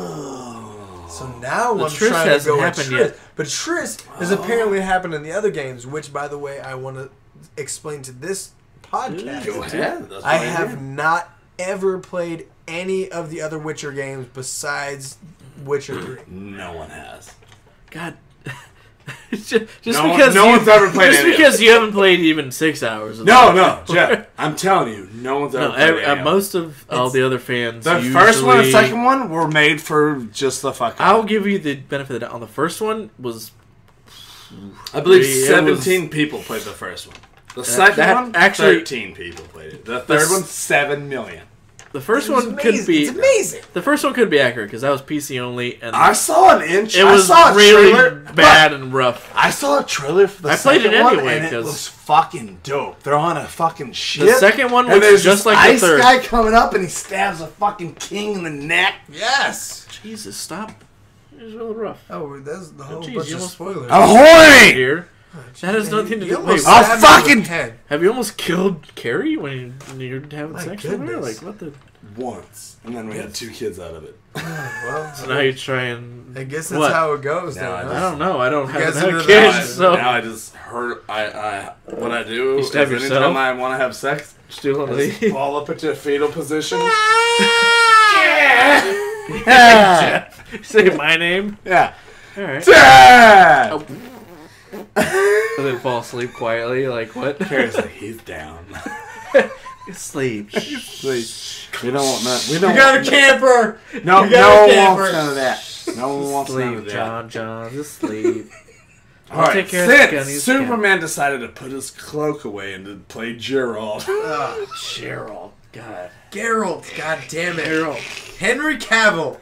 Speaker 1: Oh.
Speaker 3: So now
Speaker 2: The
Speaker 3: I'm
Speaker 2: Triss
Speaker 3: trying to
Speaker 2: hasn't
Speaker 3: go with
Speaker 2: happened
Speaker 3: Triss.
Speaker 2: yet.
Speaker 3: But Triss has apparently happened in the other games, which, by the way, I want to explain to this podcast.
Speaker 1: Go ahead. That's
Speaker 3: I
Speaker 1: what
Speaker 3: have
Speaker 1: hear.
Speaker 3: not ever played any of the other Witcher games besides Witcher 3.
Speaker 1: No one has.
Speaker 2: God. just
Speaker 1: No
Speaker 2: because
Speaker 1: one's ever played
Speaker 2: Just
Speaker 1: any of
Speaker 2: because you haven't played even 6 hours. of
Speaker 1: No,
Speaker 2: that.
Speaker 1: no, Jeff. I'm telling you, no one's ever
Speaker 2: No,
Speaker 1: played any of them.
Speaker 2: most of all the other fans.
Speaker 1: The first one and
Speaker 2: usually-
Speaker 1: second one were made for just the fuck.
Speaker 2: I'll give you the benefit of the doubt. On the first one was
Speaker 1: I believe
Speaker 2: it
Speaker 1: 17 people played the first one. The second
Speaker 2: that
Speaker 1: one,
Speaker 2: actually-
Speaker 1: 13 people played it. The third one, 7 million.
Speaker 2: the first
Speaker 3: It's
Speaker 2: one could
Speaker 3: amazing.
Speaker 2: be
Speaker 3: It's amazing.
Speaker 2: the first one could be accurate because that was PC only and
Speaker 1: I saw an inch.
Speaker 2: it
Speaker 1: I
Speaker 2: was
Speaker 1: saw a
Speaker 2: really
Speaker 1: trailer,
Speaker 2: bad and rough.
Speaker 1: I saw a trailer for the
Speaker 2: I played
Speaker 1: second
Speaker 2: it
Speaker 1: one,
Speaker 2: anyway,
Speaker 1: and it
Speaker 2: 'cause-
Speaker 1: was fucking dope. They're on a fucking ship.
Speaker 2: The second one
Speaker 1: and
Speaker 2: was
Speaker 1: there's
Speaker 2: just
Speaker 1: this
Speaker 2: like the
Speaker 1: ice
Speaker 2: third.
Speaker 1: guy coming up, and he stabs a fucking king in the neck.
Speaker 3: Yes.
Speaker 2: Jesus, stop! It was really rough.
Speaker 3: Oh, that's the whole
Speaker 2: Jeez,
Speaker 3: bunch
Speaker 2: you
Speaker 3: of
Speaker 2: almost-
Speaker 3: spoilers.
Speaker 1: I'm horny.
Speaker 2: Here, that has nothing to
Speaker 3: You
Speaker 2: do.
Speaker 3: almost
Speaker 2: Wait,
Speaker 1: I'll
Speaker 3: stabbed me
Speaker 1: fucking-
Speaker 3: with a pen.
Speaker 2: have you almost killed Carrie when you're having
Speaker 3: My
Speaker 2: sex with her?
Speaker 3: goodness.
Speaker 2: Like what the?
Speaker 1: Once, and then we had 2 kids out of it.
Speaker 3: Well,
Speaker 2: So now you try and.
Speaker 3: I guess that's
Speaker 2: What?
Speaker 3: how it goes.
Speaker 1: No,
Speaker 3: then,
Speaker 1: I
Speaker 3: huh?
Speaker 2: I don't know. I don't
Speaker 3: guys
Speaker 2: have
Speaker 3: into
Speaker 2: no
Speaker 3: the-
Speaker 1: Now I,
Speaker 2: kids, so
Speaker 1: now I just hurt. What I do
Speaker 2: You
Speaker 1: is
Speaker 2: stab
Speaker 1: anytime
Speaker 2: yourself?
Speaker 1: I want to have sex,
Speaker 2: still on
Speaker 1: I just
Speaker 2: the.
Speaker 1: fall up into a fetal position.
Speaker 2: Say my name.
Speaker 1: Yeah.
Speaker 2: All right.
Speaker 1: Dad!
Speaker 2: Oh. And then fall asleep quietly. Like what?
Speaker 1: Carrie's like, he's down.
Speaker 2: Sleep.
Speaker 1: Please. We don't want that. We
Speaker 3: You
Speaker 1: don't
Speaker 3: got a
Speaker 1: want
Speaker 3: camper.
Speaker 1: No,
Speaker 3: You got
Speaker 1: no
Speaker 3: a
Speaker 1: one
Speaker 3: camper.
Speaker 1: wants none of that. No one wants none
Speaker 2: Sleep,
Speaker 1: of that.
Speaker 2: John. Just sleep.
Speaker 1: All right,
Speaker 2: take care of the
Speaker 1: since
Speaker 2: gunnies,
Speaker 1: Superman decided to put his cloak away and to play Gerald.
Speaker 2: Gerald. God.
Speaker 3: Geralt. God damn it.
Speaker 2: Gerald.
Speaker 3: Henry Cavill.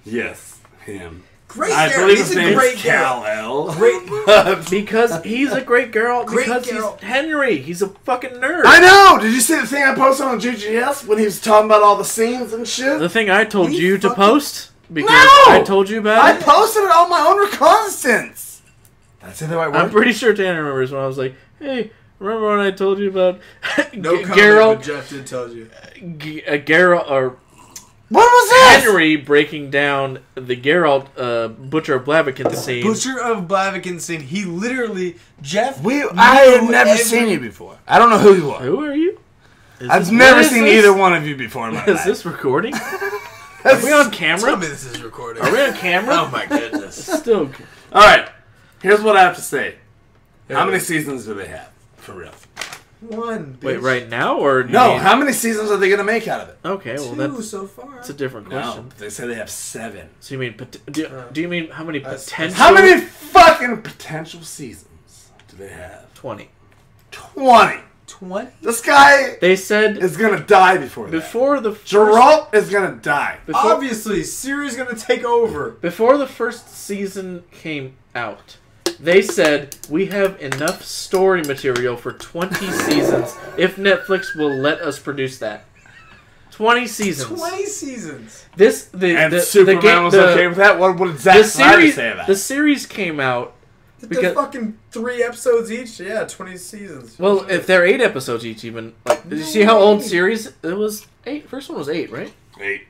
Speaker 1: Yes, him.
Speaker 3: Great
Speaker 1: I
Speaker 3: Geralt.
Speaker 1: believe
Speaker 3: He's
Speaker 1: his
Speaker 3: a
Speaker 1: name
Speaker 3: great
Speaker 1: is
Speaker 3: Geralt.
Speaker 1: Kal-El.
Speaker 3: Great.
Speaker 2: Because he's a great girl.
Speaker 3: Great
Speaker 2: Because
Speaker 3: Geralt.
Speaker 2: he's Henry. He's a fucking nerd.
Speaker 1: I know! Did you see the thing I posted on GGS when he was talking about all the scenes and shit?
Speaker 2: The thing I told
Speaker 3: He
Speaker 2: you to
Speaker 3: fucking-
Speaker 2: post because
Speaker 1: No!
Speaker 2: I told you about
Speaker 1: I
Speaker 2: it.
Speaker 1: posted it on my own reconnaissance. Did I say the right
Speaker 2: I'm
Speaker 1: word?
Speaker 2: pretty sure Tanner remembers when I was like, "Hey, remember when I told you about
Speaker 3: No comment, but
Speaker 2: Geralt,
Speaker 3: Jeff did tell you.
Speaker 2: Geralt or
Speaker 1: What was this?
Speaker 2: Henry breaking down the Geralt Butcher of Blaviken scene?"
Speaker 3: Butcher of Blaviken scene. He literally, Jeff.
Speaker 1: I had never seen you before. I don't know who you are.
Speaker 2: Who are you?
Speaker 1: I've
Speaker 2: this-
Speaker 1: never
Speaker 2: what is
Speaker 1: seen
Speaker 2: this?
Speaker 1: either one of you before in my
Speaker 2: Is
Speaker 1: life.
Speaker 2: this recording? Are we on
Speaker 3: Tell
Speaker 2: camera?
Speaker 3: me this is recording.
Speaker 2: Are we on camera?
Speaker 3: Oh my goodness.
Speaker 2: Still.
Speaker 1: Alright, here's what I have to say. How many seasons do they have? For real.
Speaker 3: One.
Speaker 2: Wait,
Speaker 3: bitch.
Speaker 2: right now or do you
Speaker 1: No,
Speaker 2: mean-
Speaker 1: how many seasons are they going to make out of it?
Speaker 2: Okay, well
Speaker 3: Two
Speaker 2: that's
Speaker 3: so far.
Speaker 2: a different question.
Speaker 1: No, they say they have 7.
Speaker 2: So you mean do you mean how many potential?
Speaker 1: How many fucking potential seasons do they have?
Speaker 2: 20.
Speaker 1: 20.
Speaker 3: 20.
Speaker 1: This guy
Speaker 2: They said
Speaker 1: is going to die before that.
Speaker 2: before the first,
Speaker 1: Geralt is going to die.
Speaker 2: before,
Speaker 3: Obviously, Siri's gonna take over.
Speaker 2: before the first season came out. They said we have enough story material for 20 seasons if Netflix will let us produce that. 20 seasons.
Speaker 3: 20 seasons.
Speaker 1: And Superman was okay with that? What did Zack Snyder say of that?
Speaker 2: The series came out.
Speaker 3: They're fucking 3 episodes each? Yeah, 20 seasons.
Speaker 2: Well, if they're 8 episodes each, even. Like, did you see how old series it was? 8. First one was 8, right?
Speaker 1: 8.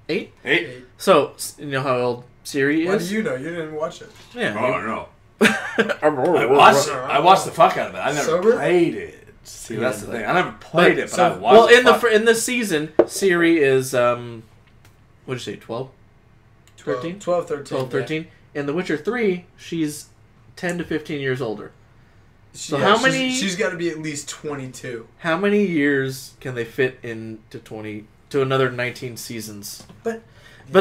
Speaker 2: 8?
Speaker 1: 8.
Speaker 2: So, you know how old Siri is?
Speaker 3: Why do you know? You didn't watch it.
Speaker 2: Yeah.
Speaker 1: Oh, no.
Speaker 2: I
Speaker 1: I watched the fuck out of it. I never
Speaker 3: Sober?
Speaker 1: played it. See, that's the thing. I never played it, but
Speaker 2: so,
Speaker 1: I watched it.
Speaker 2: Well, in the season, Siri is, what did you say, 12? 13?
Speaker 3: 12, 13.
Speaker 2: 12, 13. In The Witcher 3, she's 10 to 15 years older. So
Speaker 3: yeah,
Speaker 2: how many...
Speaker 3: She's got to be at least 22.
Speaker 2: How many years can they fit into to another 19 seasons? But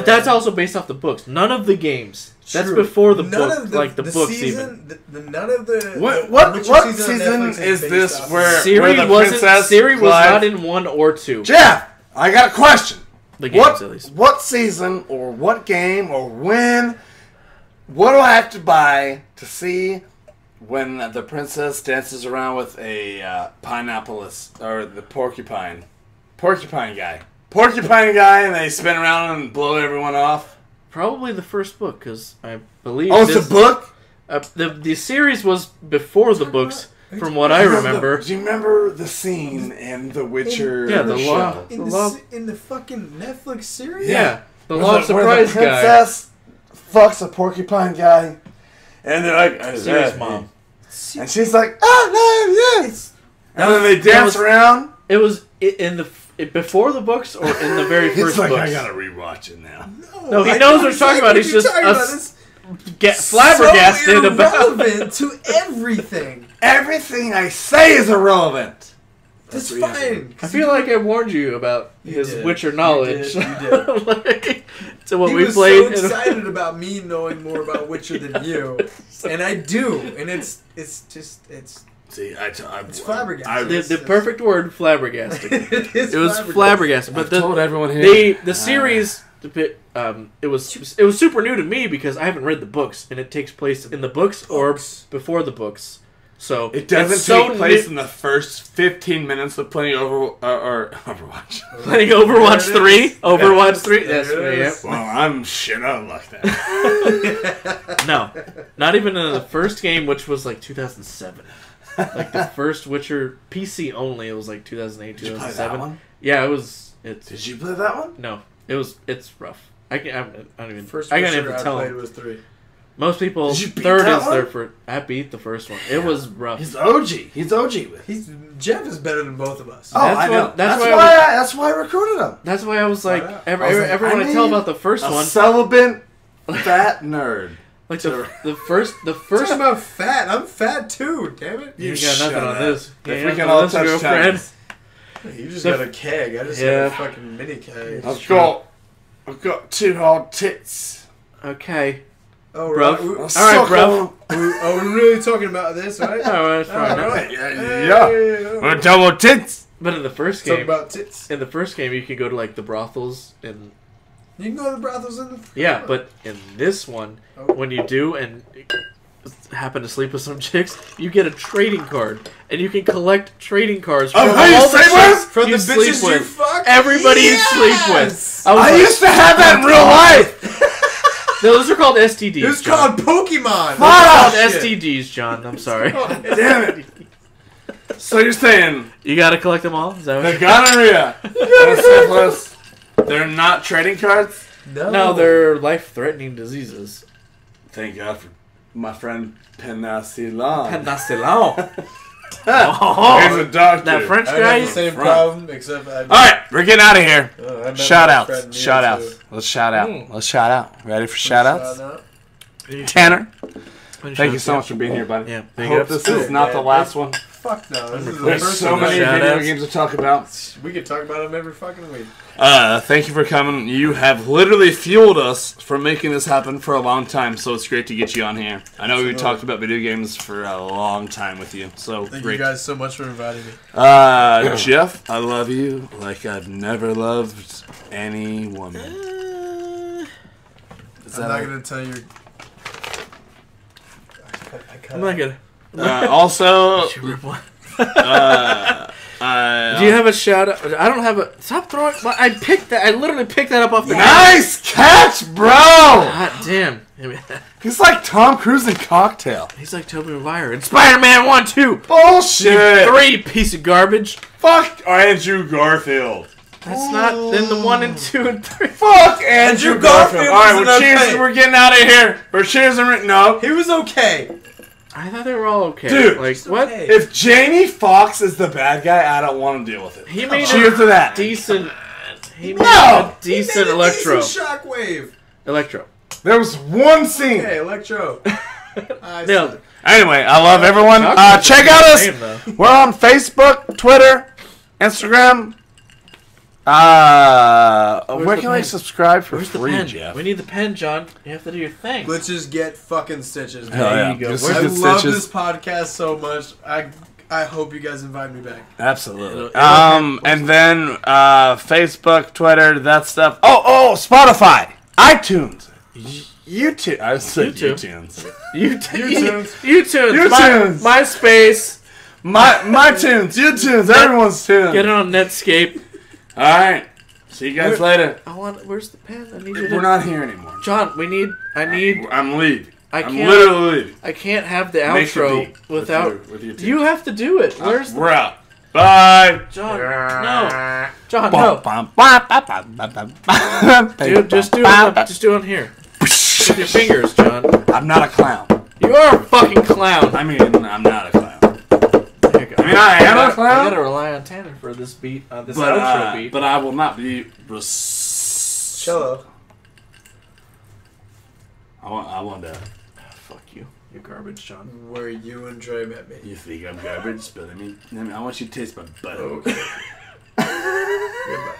Speaker 2: that's also based off the books. None of the games.
Speaker 3: True.
Speaker 2: That's before the
Speaker 3: none
Speaker 2: book,
Speaker 3: of the,
Speaker 2: like the books
Speaker 3: season,
Speaker 2: even.
Speaker 3: None of the...
Speaker 1: What season is this where the princess
Speaker 2: Siri was not in 1 or 2.
Speaker 1: Jeff, I got a question.
Speaker 2: The games, at least.
Speaker 1: What season or what game or when? What do I have to buy to see when the princess dances around with a pineapple or the porcupine guy? Porcupine guy, and they spin around and blow everyone off.
Speaker 2: Probably the first book, because I believe.
Speaker 1: Oh, it's a book.
Speaker 2: The series was before the books, from what I remember.
Speaker 1: Do you remember the scene in The Witcher?
Speaker 2: Yeah, the law.
Speaker 3: In the fucking Netflix series?
Speaker 2: Yeah, the Law Surprise
Speaker 1: guy. The princess fucks a porcupine guy, and they're like,
Speaker 2: Siri's mom.
Speaker 1: And she's like, oh, no, yes. And then they dance around.
Speaker 2: It was before the books or in the very first
Speaker 1: books?
Speaker 2: books?
Speaker 1: I gotta rewatch it now.
Speaker 2: No, he knows what he's talking about. He's just flabbergasted
Speaker 3: so
Speaker 2: about
Speaker 3: irrelevant to everything.
Speaker 1: Everything I say is irrelevant.
Speaker 3: That's fine.
Speaker 2: I feel like I warned you about his Witcher knowledge.
Speaker 3: You did.
Speaker 2: Like, to what
Speaker 3: he
Speaker 2: we
Speaker 3: was
Speaker 2: played.
Speaker 3: so excited about me knowing more about Witcher than you, and I do, and it's
Speaker 1: See,
Speaker 3: it's flabbergasted.
Speaker 2: The perfect word, flabbergasted. It was flabbergasted. But
Speaker 1: told everyone here.
Speaker 2: The series, it was super new to me because I haven't read the books, and it takes place in the books or before the books. So
Speaker 1: it doesn't take place in the first 15 minutes of playing Overwatch.
Speaker 2: Playing Overwatch 3? Overwatch 3? That's right, yeah.
Speaker 1: Well, I'm shit out like that.
Speaker 2: No. Not even in the first game, which was like 2007. Like the first Witcher PC only, it was like 2008, 2007. Did you play that one? Yeah, it was.
Speaker 1: Did you play that one?
Speaker 2: No, it's rough. I don't even.
Speaker 3: First
Speaker 2: I can't even
Speaker 3: I
Speaker 2: tell.
Speaker 3: played was 3.
Speaker 2: Most people
Speaker 1: Did you beat
Speaker 2: third
Speaker 1: that
Speaker 2: is
Speaker 1: one?
Speaker 2: their first. I beat the first one. It was rough.
Speaker 1: He's OG. He's OG with.
Speaker 3: Jeff is better than both of us.
Speaker 1: Oh, I know.
Speaker 3: That's
Speaker 1: why I recruited him.
Speaker 2: That's why I was like, everyone I tell about the first one.
Speaker 1: Celibate fat nerd.
Speaker 2: Like the first.
Speaker 3: Talking about fat. I'm fat too. Damn it.
Speaker 2: You got nothing on this.
Speaker 1: If we can all touch tongues.
Speaker 3: You just got a keg. I just got a fucking mini keg.
Speaker 1: I've got 2 hard tits.
Speaker 2: Okay.
Speaker 3: Oh,
Speaker 2: bro.
Speaker 3: Right.
Speaker 2: All right, bro.
Speaker 3: We're really talking about this, right?
Speaker 2: Oh, that's fine.
Speaker 1: Right. Yeah. We're double tits.
Speaker 2: But in the first game,
Speaker 3: talk about tits.
Speaker 2: In the first game, you could go to like the brothels and.
Speaker 3: You can go to the brothels in the.
Speaker 2: Yeah, but in this one, when you do and happen to sleep with some chicks, you get a trading card, and you can collect trading cards from all the chicks
Speaker 3: from the
Speaker 2: bitches
Speaker 3: you fuck.
Speaker 2: Everybody you sleep with.
Speaker 1: I used to have that in real life.
Speaker 2: No, those are called STDs.
Speaker 3: It's called Pokemon.
Speaker 2: Called STDs, John. I'm sorry.
Speaker 1: Damn it. So you're saying
Speaker 2: you gotta collect them all? Is that what
Speaker 1: the gonorrhea and syphilis, they're not trading cards?
Speaker 2: No, they're life-threatening diseases.
Speaker 1: Thank God for my friend Penicillin.
Speaker 2: Penicillin.
Speaker 1: He's a doctor.
Speaker 2: That French
Speaker 3: I
Speaker 2: guy.
Speaker 3: have the same problem, except I.
Speaker 1: All right, we're getting out of here. Shout outs.
Speaker 3: Let's
Speaker 1: shout out. Ready for shout outs? Tanner, thank you so much for being here, buddy.
Speaker 2: Yeah,
Speaker 1: I hope this is not the last one.
Speaker 3: Fuck no.
Speaker 1: There's so many video games to talk about.
Speaker 3: We could talk about them every fucking week.
Speaker 1: Thank you for coming. You have literally fueled us for making this happen for a long time, so it's great to get you on here. I know we talked about video games for a long time with you, so
Speaker 3: Thank
Speaker 1: great.
Speaker 3: you guys so much for inviting me.
Speaker 1: Jeff, I love you like I've never loved any woman.
Speaker 3: I'm not going to tell you.
Speaker 2: I'm not gonna.
Speaker 1: Also,
Speaker 2: Do you have a shout out? I don't have a. Stop throwing. I picked that. I literally picked that up off the ground.
Speaker 1: Nice catch, bro!
Speaker 2: God damn.
Speaker 1: He's like Tom Cruise in Cocktail.
Speaker 2: He's like Tobey Maguire in Spider-Man 1, 2.
Speaker 1: Bullshit!
Speaker 2: 3, piece of garbage.
Speaker 1: Fuck Andrew Garfield.
Speaker 2: That's not in the 1 and 2 and 3.
Speaker 1: Fuck Andrew Garfield. Alright,
Speaker 3: was
Speaker 1: we're
Speaker 3: okay.
Speaker 1: cheers. We're getting out of here. We're cheers and no.
Speaker 3: He was okay.
Speaker 2: I thought they were all okay.
Speaker 1: Dude,
Speaker 2: like what?
Speaker 3: okay.
Speaker 1: If Jamie Foxx is the bad guy, I don't want to deal with it.
Speaker 2: He made
Speaker 1: Cheers to that.
Speaker 2: decent. He made
Speaker 1: No!
Speaker 2: a decent
Speaker 3: He made a
Speaker 2: Electro.
Speaker 3: decent Shockwave.
Speaker 2: Electro.
Speaker 1: There was one scene.
Speaker 3: Okay, Electro.
Speaker 2: Nailed it.
Speaker 1: Anyway, I love everyone. Check out us. We're on Facebook, Twitter, Instagram. Where can I subscribe for
Speaker 2: Where's the
Speaker 1: free,
Speaker 2: pen?
Speaker 1: Jeff?
Speaker 2: We need the pen, John. You have to do your thing.
Speaker 3: Let's just get fucking stitches.
Speaker 1: Hell
Speaker 3: man.
Speaker 1: yeah.
Speaker 2: you go.
Speaker 1: Just
Speaker 2: Where's
Speaker 3: I
Speaker 1: get
Speaker 3: love
Speaker 1: stitches.
Speaker 3: this podcast so much. I hope you guys invite me back.
Speaker 1: Absolutely. And then Facebook, Twitter, that stuff. Oh, Spotify, iTunes, YouTube. I said
Speaker 2: YouTube.
Speaker 1: YouTunes.
Speaker 2: YouTunes. MySpace.
Speaker 1: My tunes, YouTunes, everyone's tunes.
Speaker 2: Get it on Netscape.
Speaker 1: All right. See you guys later.
Speaker 2: Where's the pen? I need you to.
Speaker 1: We're not here anymore.
Speaker 2: John, I'm
Speaker 1: leaving.
Speaker 2: I
Speaker 1: I'm
Speaker 2: can't.
Speaker 1: literally leaving.
Speaker 2: I can't have the
Speaker 1: Make the
Speaker 2: outro
Speaker 1: beat
Speaker 2: without.
Speaker 1: with your
Speaker 2: You have to do it. Where's
Speaker 1: We're out. Bye.
Speaker 2: John? No. John, no. Dude, just do it here. With your fingers, John.
Speaker 1: I'm not a clown.
Speaker 2: You are a fucking clown.
Speaker 1: I mean, I'm not a clown.
Speaker 2: There you go.
Speaker 1: I mean, I am a clown.
Speaker 2: I gotta rely on Tanner for this beat, this outro beat.
Speaker 1: But I will not be.
Speaker 3: Cello.
Speaker 1: I want to.
Speaker 2: Fuck you. You're garbage, John.
Speaker 3: Where you and Dre met me.
Speaker 1: You think I'm garbage, but I mean, I want you to taste my butt.
Speaker 3: Okay. Goodbye.